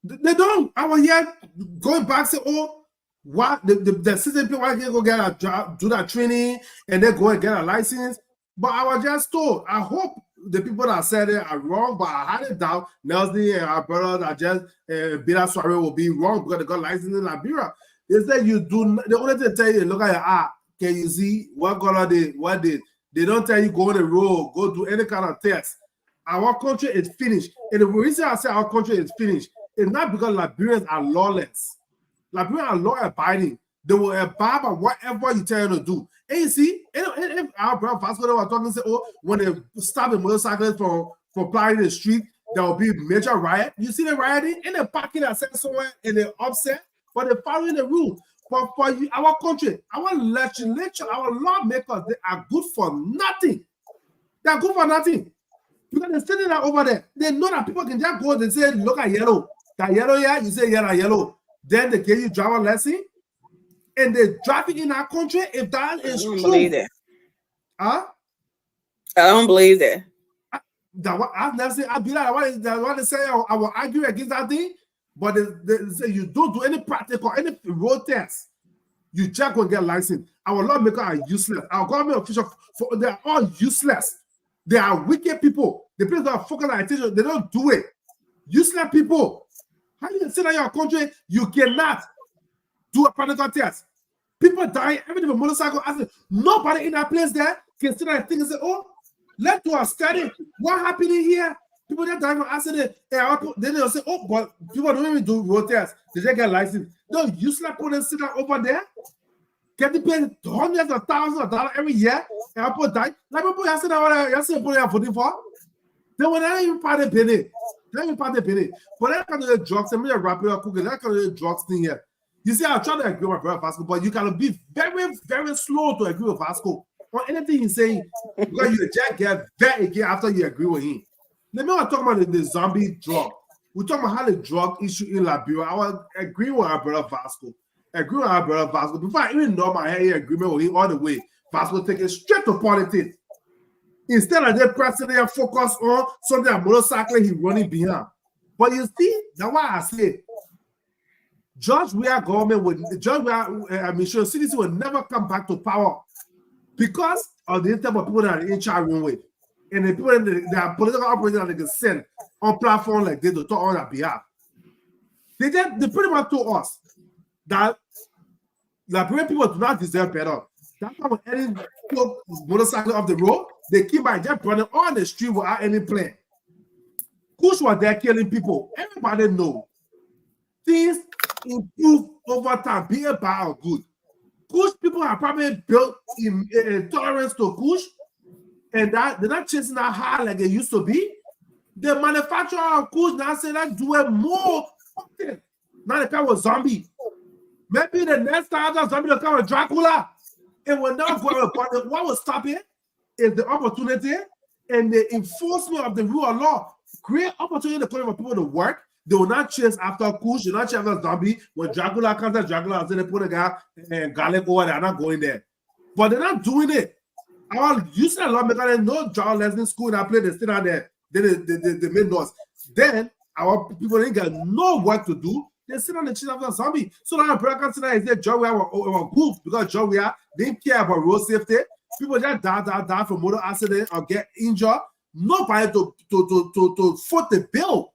They don't. I was here going back say, oh, what the system people why can't go get a job, do that training, and then go and get a license. But I was just told. I hope the people that said it are wrong, but I had it down. Nelson and our brother that just Bida Soiree will be wrong because they got license in Liberia. They said you do. The only thing they tell you, look at your eye. Can you see what color what did? They don't tell you go on the road, go do any kind of test. Our country is finished. And the reason I say our country is finished is not because Liberians are lawless. Liberians are law abiding. They will abide by whatever you tell them to do. And you see, if our brother Vasco was talking, say, oh, when they stop the motorcyclists from plying the street, there will be major riot. You see the rioting and they're parking themselves somewhere and they're upset, but they're following the rules. But for you, our country, our legislature, our lawmakers, they are good for nothing. They are good for nothing. Because they're sitting there over there. They know that people can just go and say, look at yellow. That yellow here, you say yellow. Then they give you driver lesson. And they drive it in our country. If that is true. I don't believe that. Huh? I don't believe that. I've never seen, I'll be like, what they say, I will argue against that thing. But they say you don't do any practical, any road test. You just go and get license. Our lawmakers are useless. Our government officials, they are all useless. They are wicked people. The people that are focused on attention, they don't do it. Useless people. How you say that in your country, you cannot do a practical test. People dying every day with motorcycle accident. Nobody in that place there can sit there and think and say, oh, let's do a study. What happened in here? People that die from accident. Then they'll say, oh, but people don't even do road tests. They just get license. No, useless people that sit down over there. Getting paid hundreds of thousands of dollars every year, and people die. Like people yesterday, people are voting for. They were not even part of the penny. Not even part of the penny. But that kind of drugs, and me wrap it up cooking. That kind of drugs thing here. You see, I'm trying to agree with my brother Vasco, but you gotta be very, very slow to agree with Vasco on anything he's saying because you just get very again after you agree with him. Let me talk about the zombie drug. We're talking about how the drug issue in Liberia. I will agree with our brother Vasco. Agree with our brother Vasco. Before I even know my head agreement with him all the way, Vasco take it straight to politics. Instead of them pressing their focus on something that motorcycle he's running behind. But you see, that's why I say George Weah government would CDC will never come back to power because of the type of people that are in charge with. And the people that are political operators that they can send on platforms like this to talk on their behalf. They pretty much told us that Liberian people do not deserve better. That's why when any motorcycle off the road, they keep by just running on the street without any plan. Kush was there killing people. Everybody knows. Things improve over time, be it bad or good. Kush people have probably built tolerance to Kush, and that they're not chasing that hard like they used to be. The manufacturer of Kush now say that doing more. Now they come with zombie. Maybe the next time that zombie will come with Dracula. It will not go. But what will stop it is the opportunity and the enforcement of the rule of law. Create opportunity for people to work. They will not chase after Kush. They will not chase after zombie. When Dracula comes, Dracula they put a guy and garlic over. They're not going there. But they're not doing it. Our useless lawmakers, no job lesson school in that place. They sit out there. They made noise. Then our people didn't get no work to do. They sit on the chin after zombie. So now brother can sit there and say John Weah were good because John Weah didn't care about road safety. People just die from motor accident or get injured. Nobody to foot the bill.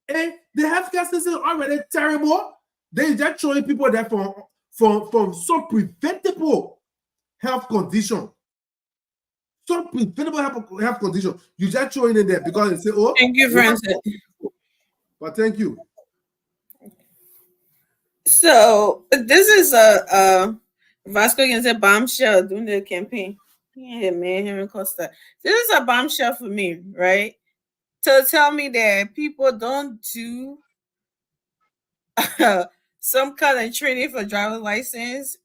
And the healthcare system already terrible. They just showing people there from some preventable health condition. Some preventable health condition. You just showing it there because they say, oh, thank you, Francis. But thank you. So this is a Vasco against a bombshell during the campaign. Yeah, man, Henry Costa. This is a bombshell for me, right? To tell me that people don't do some kind of training for driver's license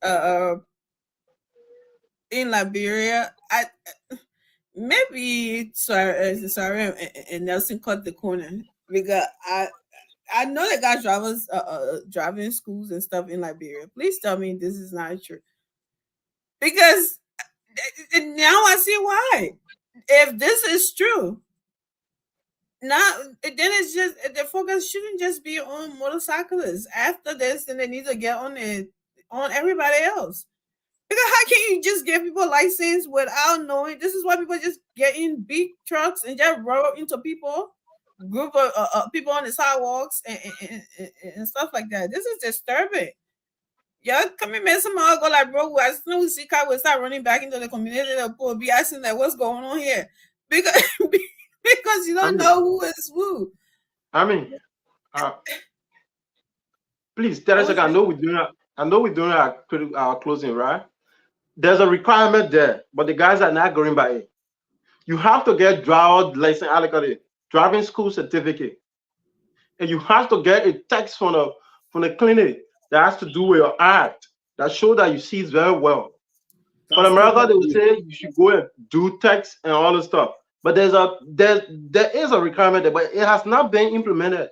in Liberia. Maybe sorry, and Nelson cut the corner because I know they got drivers driving schools and stuff in Liberia. Please tell me this is not true. Because now I see why. If this is true, now then it's just the focus shouldn't just be on motorcyclists. After this, then they need to get on it on everybody else. Because how can you just give people a license without knowing? This is why people just get in big trucks and just roll into people, group of people on the sidewalks and stuff like that. This is disturbing. Yeah, come in, man. Somehow go like, bro, as soon as we see car, we start running back into the community. They'll be asking like, what's going on here? Because because you don't know who is who. I mean, please, Teresa, I know we're doing our closing, right? There's a requirement there, but the guys are not going by it. You have to get driving school certificate, and you have to get a text from the clinic that has to do with your act that show that you see very well. For America, they will say you should go and do text and all this stuff. But there is a requirement there, but it has not been implemented.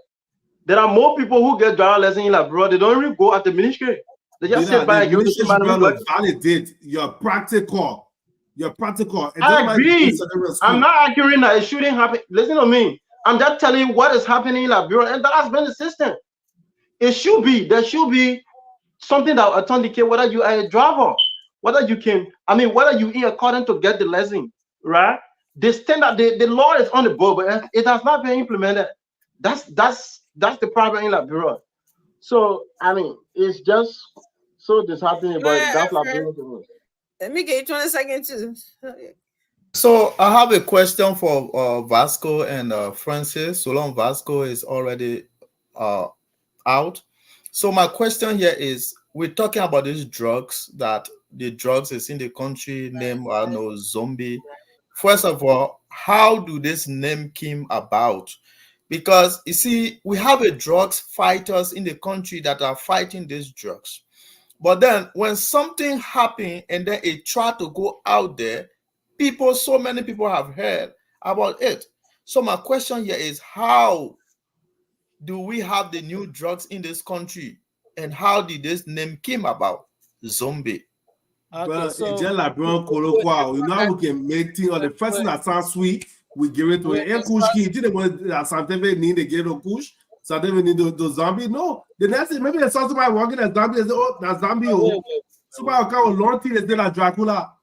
There are more people who get driver lesson in Liberia. They don't even go at the ministry. They just sit by and give the validate your practical. And I agree. I'm not arguing that it shouldn't happen. Listen to me. I'm just telling you what is happening in Liberia, and that has been the system. There should be something that authenticate whether you are a driver, whether you in accordance to get the lesson, right? The standard, the law is on the board, but it has not been implemented. That's the problem in Liberia. So I mean, it's just so disheartening, but that's Liberia. Let me get 20 seconds too. So I have a question for Vasco and Francis. So long Vasco is already out. So my question here is, we're talking about these drugs, that the drugs is in the country named, I don't know, zombie. First of all, how do this name came about? Because you see, we have a drugs fighters in the country that are fighting these drugs. But then when something happened and then it tried to go out there, so many people have heard about it. So my question here is, how do we have the new drugs in this country, and how did this name came about, zombie? Well, it's just like Brown colloquial. You know, we can make things, or the first thing that sounds sweet, we give it to it. And Kushki, didn't want something they need to get a Kush, something we need the zombie. No, the next thing, maybe they saw somebody walking as zombie, they say, oh, that's zombie. Oh, somebody come long thing, they say like Dracula.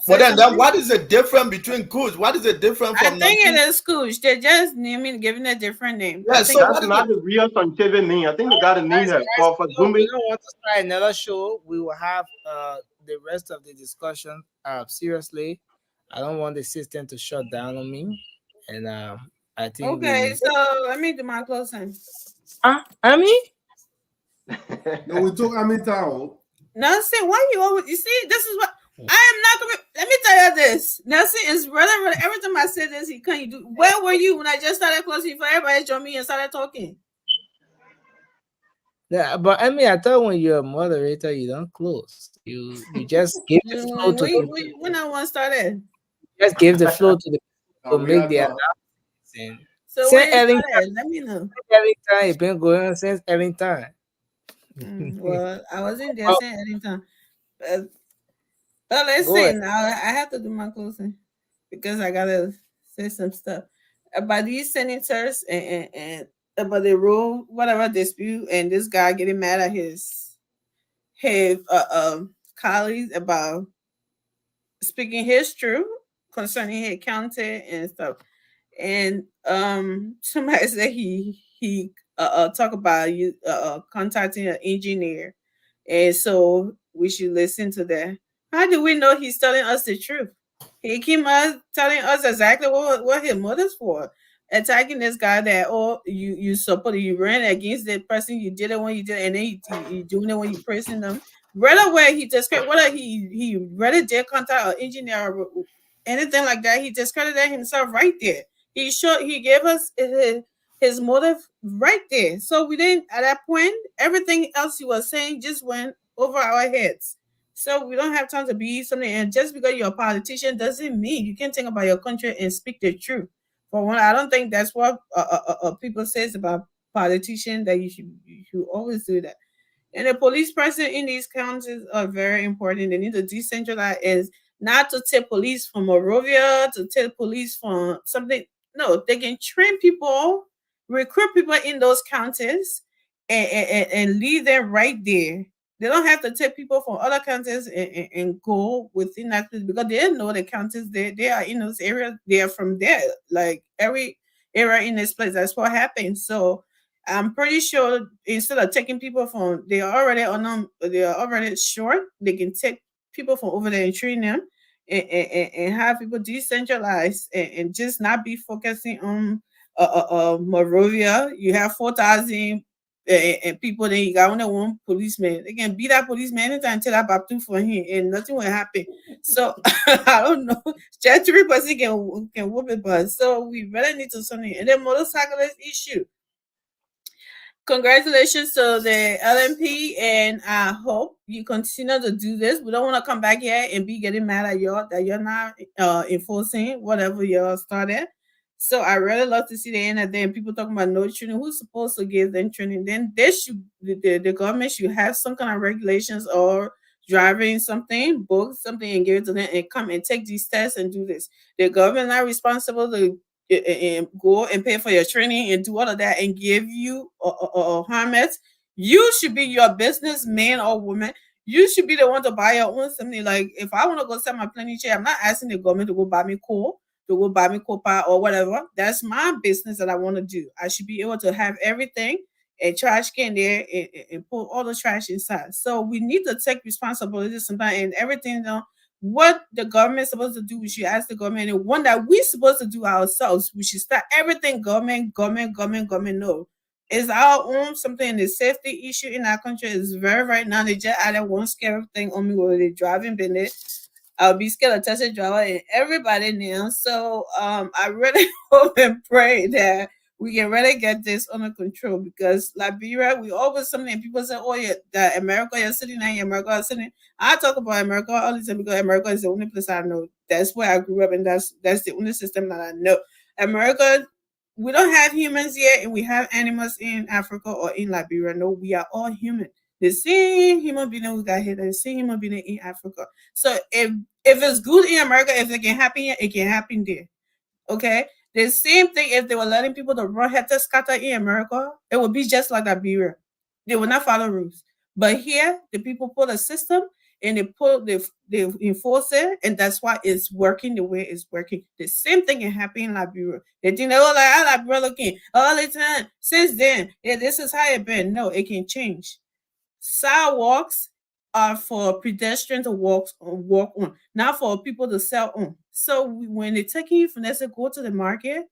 But then what is the difference between Kush? What is the difference from? I think it is Kush. They're just giving a different name. Yeah, so that's not the real Sancheve name. I think they got a name here for Zombie. We don't want to start another show. We will have the rest of the discussion. Seriously, I don't want the system to shut down on me. And I think. Okay, so let me do my closing. Ami? No, we took Ami town. No, see, why you always, you see, this is what. I am not gonna. Let me tell you this. Nelson is really. Every time I say this, he can't do. Where were you when I just started closing for everybody to join me and started talking? Yeah, but I mean, I thought when you're a moderator, you don't close. You just give the flow to the. When I once started, just give the flow to the to make the announcement. So since Ellen, let me know. Every time it's been going on since every time. Well, I wasn't there since every time. But listen, I have to do my closing because I gotta say some stuff about these senators and about the rule, whatever dispute, and this guy getting mad at his colleagues about speaking his truth concerning his county and stuff. And somebody said he talk about you contacting an engineer, and so we should listen to that. How do we know he's telling us the truth? He came out telling us exactly what his motives for attacking this guy. That you support, you ran against the person, you did it when you did it, and then you doing it when you praising them. Right away, he discredited whether he really did contact an engineer or anything like that. He discredited himself right there. He gave us his motive right there. So we didn't, at that point, everything else he was saying just went over our heads. So we don't have time to be something. And just because you're a politician doesn't mean you can think about your country and speak the truth. For one, I don't think that's what people says about politicians, that you should always do that. And the police person in these counties are very important. They need to decentralize, is not to take police from Morovia, to take police from something. No, they can train people, recruit people in those counties, and leave them right there. They don't have to take people from other counties and go within that place because they know the counties they are in those areas. They are from there. Like every area in this place, that's what happens. So I'm pretty sure instead of taking people from they are already on them, they are already short. They can take people from over there and train them and have people decentralized and just not be focusing on Morovia. You have 4,000 and people, then you got only one policeman. They can beat that policeman anytime tell that Baptu for him and nothing will happen. So I don't know. Just 3% can whoop it, but so we really need to something. And then motorcyclist issue. Congratulations to the LMP, and I hope you continue to do this. We don't want to come back here and be getting mad at y'all that you're not enforcing whatever y'all started. So I really love to see the end of them. People talking about no training. Who's supposed to give them training? Then they should the government should have some kind of regulations or driving something, book something and give it to them and come and take these tests and do this. The government not responsible to and go and pay for your training and do all of that and give you a harness. You should be your businessman or woman. You should be the one to buy your own something. Like if I want to go sell my planning chair, I'm not asking the government to go buy me coal, to go buy me copper or whatever. That's my business that I want to do. I should be able to have everything, a trash can there and put all the trash inside. So we need to take responsibility sometimes and everything what the government is supposed to do, we should ask the government, and one that we're supposed to do ourselves. We should start everything government. No, it's our own something. The safety issue in our country is very right now. They just added one scary thing on me where they driving business. I'll be scared of Tesla driver and everybody now. So I really hope and pray that we can really get this under control because Liberia, we always something people say, oh yeah, that America you're sitting there, America is sitting. I talk about America all the time because America is the only place I know. That's where I grew up and that's the only system that I know. America, we don't have humans yet and we have animals in Africa or in Liberia. No, we are all human. The same human being we got here, the same human being in Africa. So if it's good in America, if it can happen here, it can happen there. Okay. The same thing if they were letting people to run head to scatter in America, it would be just like Liberia. They will not follow rules. But here, the people put a system and they enforce it, and that's why it's working the way it's working. The same thing can happen in Liberia. They think they all like Liberia looking all the time. Since then, yeah, this is how it been. No, it can change. Sidewalks are for pedestrians to walk on, not for people to sell on. So when they're taking you from there to go to the market,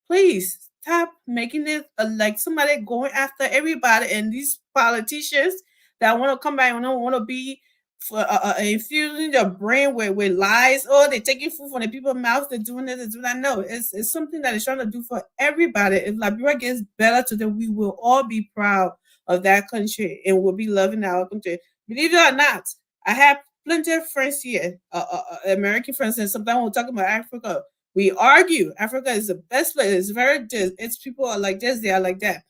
please stop making it like somebody going after everybody and these politicians that want to come back and don't want to be for infusing your brain with lies. Oh, they're taking food from the people's mouths. They're doing this, they're doing that. No, it's something that is trying to do for everybody. If Liberia gets better today, we will all be proud of that country and we'll be loving our country. Believe it or not, I have plenty of friends here, American friends, and sometimes we'll talk about Africa. We argue. Africa is the best place. It's very just. It's people are like this, they are like that.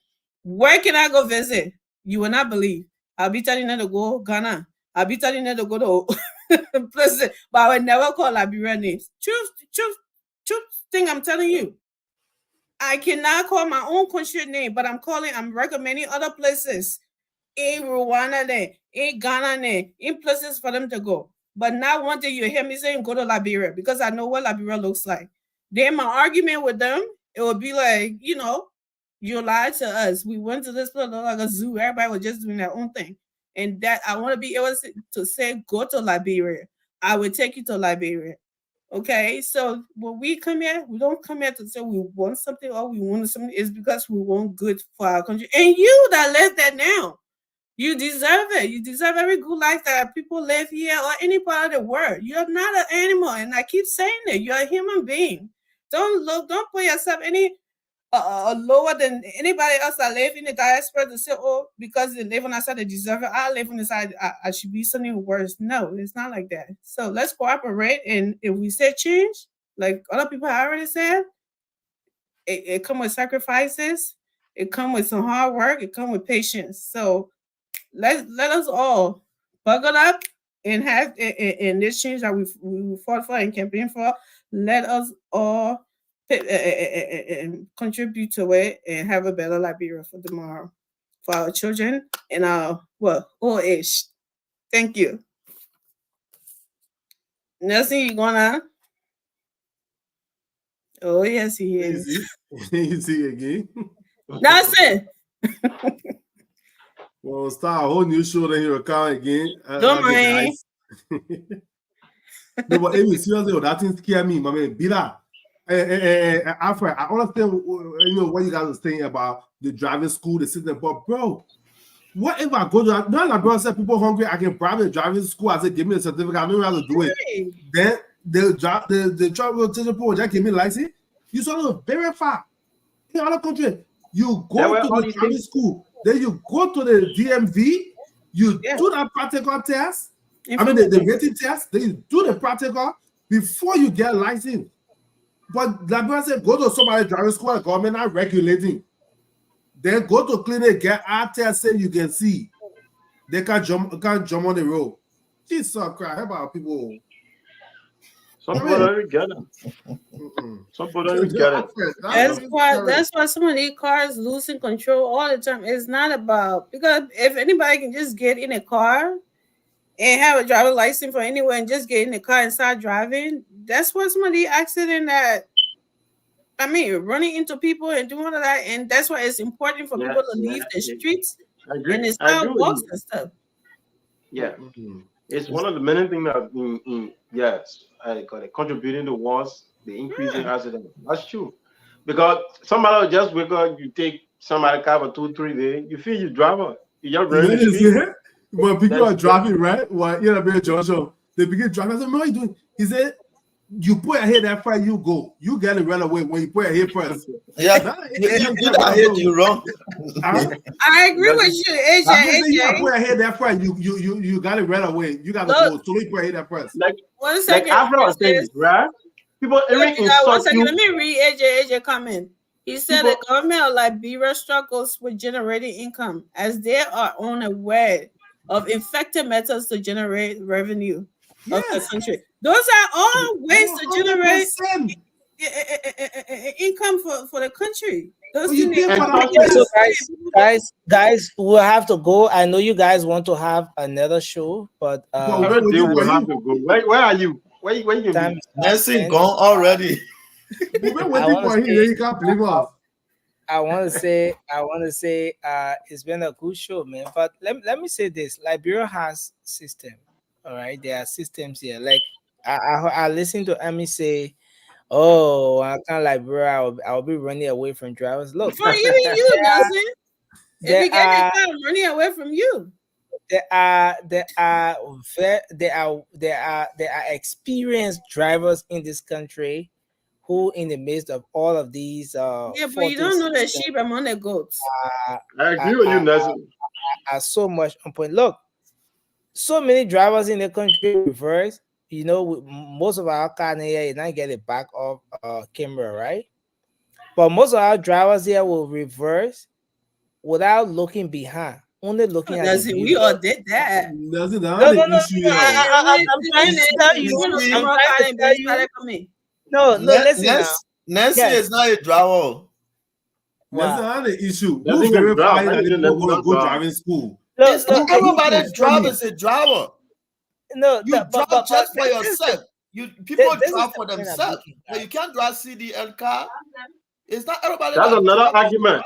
Where can I go visit? You will not believe. I'll be telling them to go Ghana. I'll be telling them to go to places, but I will never call Liberia names. Truth thing I'm telling you. I cannot call my own country name, but I'm recommending other places in Rwanda there, in Ghana there, in places for them to go. But not one day you hear me saying go to Liberia because I know what Liberia looks like. Then my argument with them, it would be like, you lied to us. We went to this place like a zoo. Everybody was just doing their own thing. And that I want to be able to say, go to Liberia. I will take you to Liberia. Okay, so when we come here, we don't come here to say we want something or we want something. It's because we want good for our country. And you that live there now, you deserve it. You deserve every good life that people live here or any part of the world. You're not an animal, and I keep saying it. You're a human being. Don't put yourself any lower than anybody else that live in the diaspora to say, oh, because they live on the side, they deserve it. I live on the side, I should be something worse. No, it's not like that. So let's cooperate. And if we say change, like other people have already said, it comes with sacrifices. It comes with some hard work. It comes with patience. So let us all buckle up and have in this change that we fought for and campaigned for. Let us all contribute to it and have a better Liberia for tomorrow, for our children and our old age. Thank you. Nelson, you gonna? Oh yes, he is. Easy again. Nelson. Well, start a whole new show then he'll come again. Don't mind. No, but Amy, seriously, that thing scare me, my man. Bila, Alfred, I understand what you guys are saying about the driving school, the system, but bro, what if I go to not like bro said people hungry, I can bribe the driving school, I said give me a certificate, I know how to do it. Then the travel people just give me a license. You sort of verify in other countries. You go to the driving school, then you go to the DMV, you do that practical test. I mean the written test, then you do the practical before you get licensed. But like I said, go to somebody's driving school, the government not regulating. Then go to clinic, get eye test, say you can see. They can't jump on the road. Jesus Christ, how about people? Some people don't even get it. Some people don't even get it. That's why some of these cars losing control all the time. It's not about, because if anybody can just get in a car and have a driver license for anywhere and just get in the car and start driving, that's why some of these accidents that, I mean, running into people and doing all of that, and that's why it's important for people to leave the streets and it's how walks and stuff. Yeah, it's one of the many things that, yes, I got it, contributing towards the increase in accidents. That's true, because somebody will just wake up, you take somebody car for 2-3 days, you feel you driver, you just run the street. When people are driving, right? Well, you know, Joshua, they begin driving. I said, "No, what are you doing?" He said, "You put your head that far, you go. You get it right away when you put your head first." Yeah, you put your head, you wrong. I agree with you, AJ. You put your head that far, you got it right away. You got to go. So you put your head that first. Like 1 second. Like Afro was saying, right? People even insult you. Let me read AJ comment. He said the government of Liberia struggles with generating income as they are unaware of effective methods to generate revenue of the country. Those are all ways to generate income for the country. So guys, we'll have to go. I know you guys want to have another show, but we'll have to go. Where are you? Where you? Nelson gone already. We've been waiting for him. You can't believe us. I want to say, it's been a good show, man. But let me say this: Liberia has system. All right, there are systems here. Like I listened to Amy say, "Oh, I can't Liberia. I'll be running away from drivers." Look, for even you, Nelson. If you get your car, I'm running away from you. There are experienced drivers in this country who, in the midst of all of these, but you don't know the sheep among the goats. I agree with you, Nelson. Are so much on point. Look, so many drivers in the country reverse. You know, most of our car here is not get it back off camera, right? But most of our drivers here will reverse without looking behind, only looking at the we all did that. No. I'm trying to tell you. No, listen. Nancy is not a driver. That's not the issue. Who's verifying that people go to go driving school? Everybody drives a driver. No, you drive just for yourself. People drive for themselves. But you can't drive CDL car. It's not everybody. That's another argument.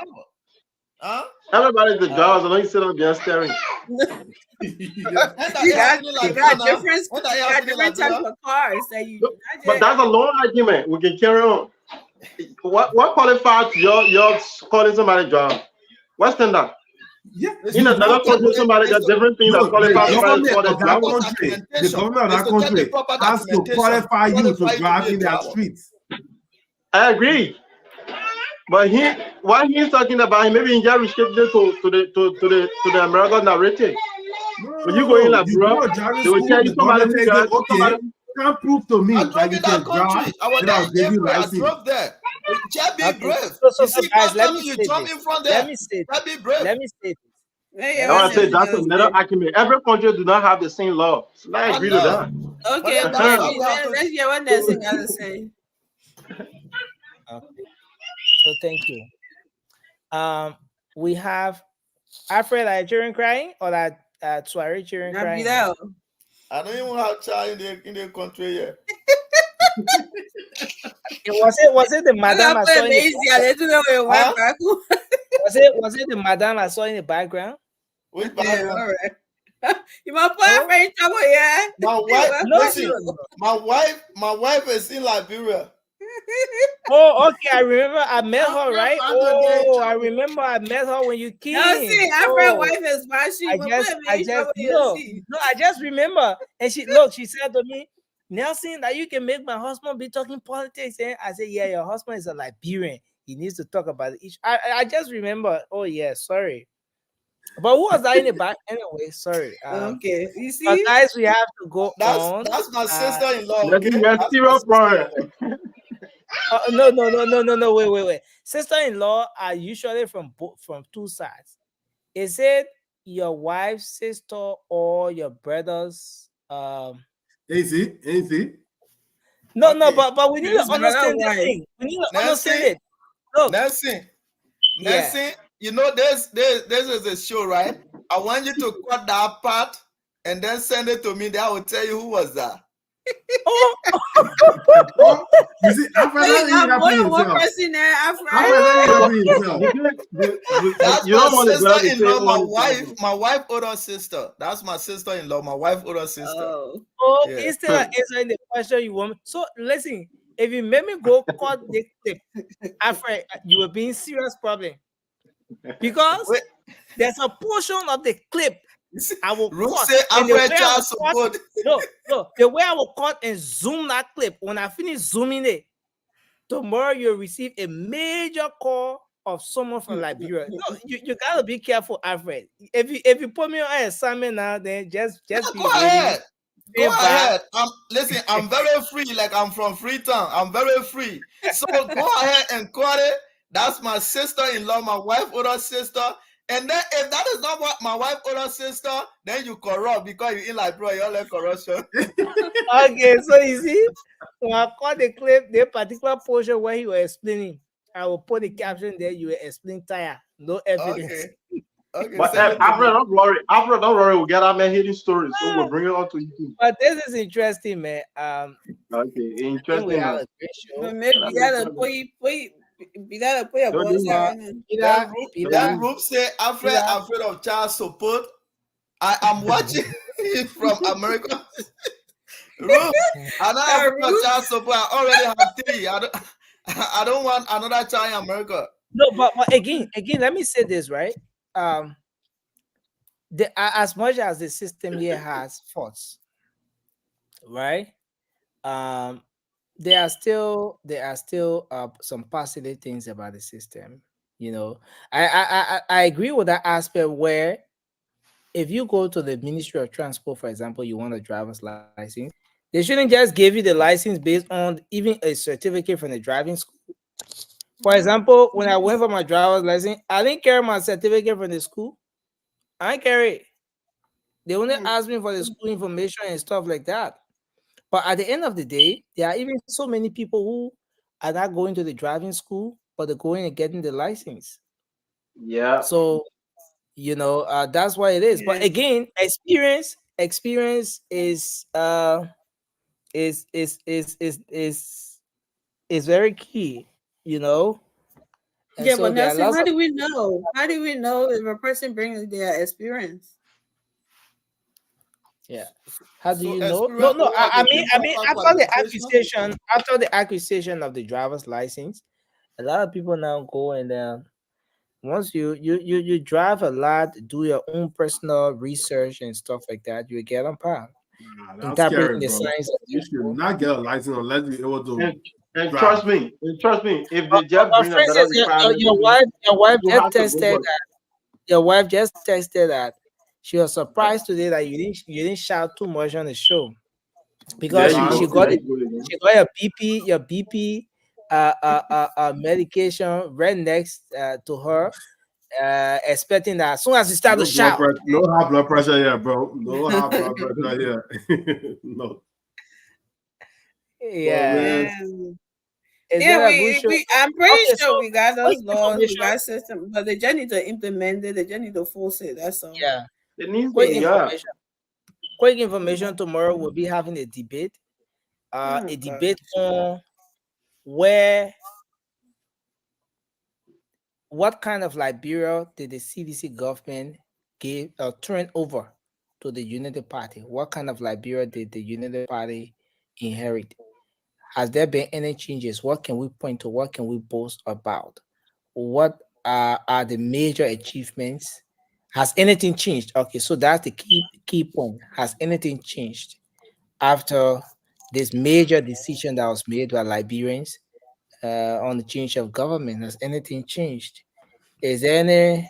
Huh? Everybody's the drivers, and then you sit on their steering. You got different types of cars that you. But that's a long argument. We can carry on. What qualifies your calling somebody driver? What's that? Yeah, in another country, somebody got different things that qualifies somebody for the driver. The government of that country has to qualify you to drive in their streets. I agree. But what he's talking about, maybe in just restricted to the American narrative. When you go in like bro, they will tell you somebody can't prove to me that you can drive. I drove there. Just be brave. So guys, let me say this. I want to say that's another argument. Every country do not have the same law. So I agree to that. Okay, let's hear what Nelson got to say. Okay. So thank you. We have Alfred, are children crying or that Tuareg children crying? I don't even have child in the country yet. Was it the madam I saw in the background? Was it the madam I saw in the background? Which background? You might put her in trouble, yeah. My wife, No, listen, no. my wife is in Liberia. Oh, okay. I remember I met her, right? Oh, I remember I met her when you came. No, see, Alfred's wife is Bashi. I just remember. And she said to me, Nelson, that you can make my husband be talking politics. And I said, yeah, your husband is a Liberian. He needs to talk about it. I just remember. Oh, yeah, sorry. But who was that in the back? Anyway, sorry. Okay, you see, but guys, we have to go on. That's my sister-in-law. No. Wait. Sister-in-law are usually from two sides. Is it your wife's sister or your brother's? Easy. No, but we need to understand the thing. We need to understand it. Look, Nelson, yeah. you know, this is a show, right? I want you to cut that part and then send it to me. Then I will tell you who was that. You see, Alfred, that's my sister-in-law, my wife older sister. That's my sister-in-law, my wife older sister. Oh, yeah. Instead of answering the question you want. So listen, if you make me go cut the clip, Alfred, you will be in serious problem. Because there's a portion of the clip I will cut. The way I will cut and zoom that clip, when I finish zooming it, tomorrow you'll receive a major call of someone from Liberia. No, you gotta be careful, Alfred. If you put me on an assignment now, then just be ready. Go ahead. Listen, I'm very free, like I'm from Freetown. I'm very free. So go ahead and cut it. That's my sister-in-law, my wife older sister. And then if that is not what my wife older sister, then you corrupt because you in Liberia, you all like corruption. Okay, so you see, when I cut the clip, the particular portion where you were explaining, I will put the caption there. You will explain tire, no evidence. Okay. But Alfred, don't worry. We'll get our man hidden stories, so we'll bring it on to you. But this is interesting, man. Okay, interesting. We have a great show. Maybe that group say Alfred afraid of child support. I am watching it from America. Ruth, I'm not afraid of child support. I already have 3. I don't want another child in America. No, but again, let me say this, right? As much as the system here has faults, right? There are still some positive things about the system. You know, I agree with that aspect where if you go to the Ministry of Transport, for example, you want a driver's license, they shouldn't just give you the license based on even a certificate from the driving school. For example, when I went for my driver's license, I didn't carry my certificate from the school. I didn't carry it. They only asked me for the school information and stuff like that. But at the end of the day, there are even so many people who are not going to the driving school, but they're going and getting the license. Yeah. So, you know, that's why it is. Yeah. But again, experience is very key. You know. And yeah, so but Nelson, how do we know? How do we know if a person brings their experience? Yeah. How do you know? No. I mean, after the acquisition of the driver's license, a lot of people now go and once you drive a lot, do your own personal research and stuff like that, you get on par. Interpreting the signs. You should not get a license unless you're able to. And trust me, if they just bring another requirement, your wife just tested that. Your wife just tested that. She was surprised today that you didn't shout too much on the show because she got your BP medication right next to her, expecting that as soon as you start to shout. No high blood pressure here, bro. No high blood pressure here. No. Yeah. Is Yeah, that a good show? I'm pretty Okay, sure so we got quick those laws, we information. got system, but they just need to implement it. They just need to force it. That's all. Yeah. It needs Quick to, yeah. information. Quick information. Tomorrow we'll be having a debate. Oh, A God. debate on what kind of Liberia did the CDC government give turn over to the Unity Party? What kind of Liberia did the Unity Party inherit? Has there been any changes? What can we point to? What can we boast about? What are the major achievements? Has anything changed? Okay, so that's the key point. Has anything changed after this major decision that was made by Liberians on the change of government? Has anything changed? Is there any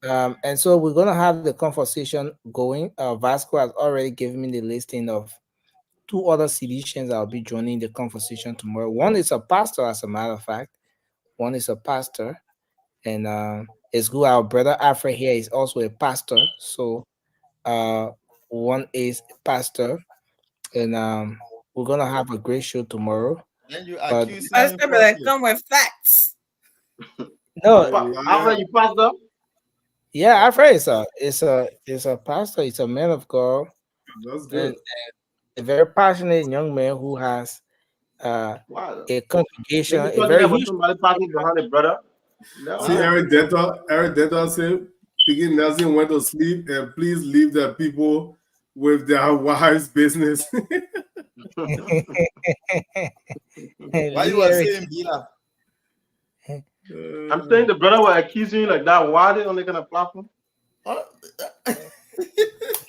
and so we're gonna have the conversation going. Vasco has already given me the listing of two other citizens that will be joining the conversation tomorrow. One is a pastor, as a matter of fact. One is a pastor, and it's good. Our brother Alfred here is also a pastor. So one is a pastor, and we're gonna have a great show tomorrow. And you But accuse him Pastor better come with facts. no, Alfred, you pastor? yeah, Alfred is a pastor. He's a man of God. That's good. And a very passionate young man who has Wow. a congregation, Maybe a talking very about huge. somebody passing behind a brother. No. See, Eric Dental said, Piggy Nelson went to sleep, and please leave the people with their wives' business. Why you were saying Bila? I'm saying the brother was accusing you like that. Why are they on the kind of platform?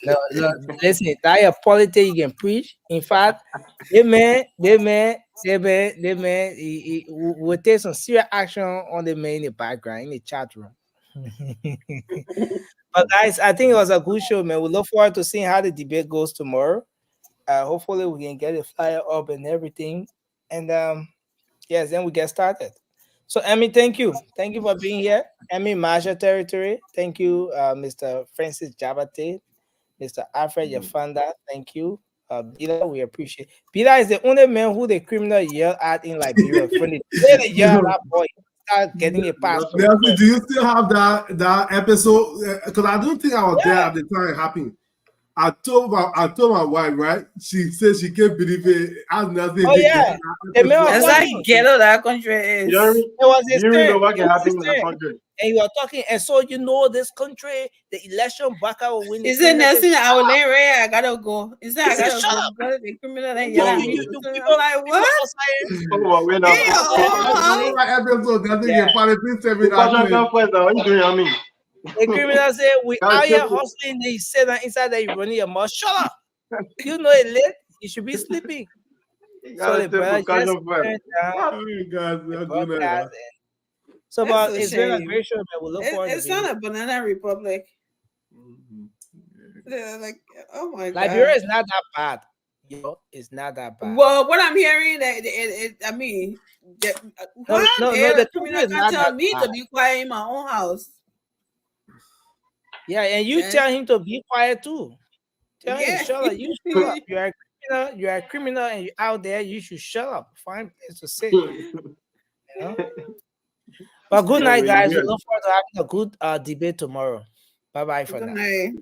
No, listen, that your politics you can preach. In fact, they man, he will take some serious action on the man in the background, in the chat room. But guys, I think it was a good show, man. We look forward to seeing how the debate goes tomorrow. Hopefully we can get a flyer up and everything. And yes, then we get started. So Emmy, thank you. Thank you for being here. Emmy, Marshall Territory. Thank you, Mr. Francis Jabate. Mr. Alfred Yafanda, thank you. Bila, we appreciate. Bila is the only man who the criminal yell at in Liberia. From the day they yell at that boy, start getting a pass. Nelson, do you still have that episode? Because I don't think I was there at the time it happened. I told my wife, right? She said she can't believe it. I have nothing. Oh yeah, That's like ghetto that country is. It was his You turn. know what can It was happen his in the turn. country. And you are talking, and so you know this country, the election Baka will win. Is it Nelson? I will name Ray. I gotta go. Is that I He said, gotta "Shut go up." because the criminal ain't You, yelling at you, me. you, you, I'm like, what? My episode, nothing can finally please tell me that. What you doing, I mean? The criminal say we Gotta out here check it. hustling. They said that inside that you running your mouth. Shut up. You know it late. You should be sleeping. So the brother just turned down the broadcast. So, That's but a it's been a shame. great show, man. We look forward It's to being not a banana republic. They're like, oh my god, Liberia is not that bad. Yo, it's not that bad. Well, what I'm hearing that I mean, No, the criminal country is can't not tell that me bad. to be quiet in my own house. Yeah, and you Yeah. tell him to be quiet too. Tell him, Yeah. shut up. You shut up. You are a criminal. You are a criminal, and you're out there. You should shut up. Find place to sit. You know? But good night, guys. We look forward to having a good debate tomorrow. Bye bye for Good now. night.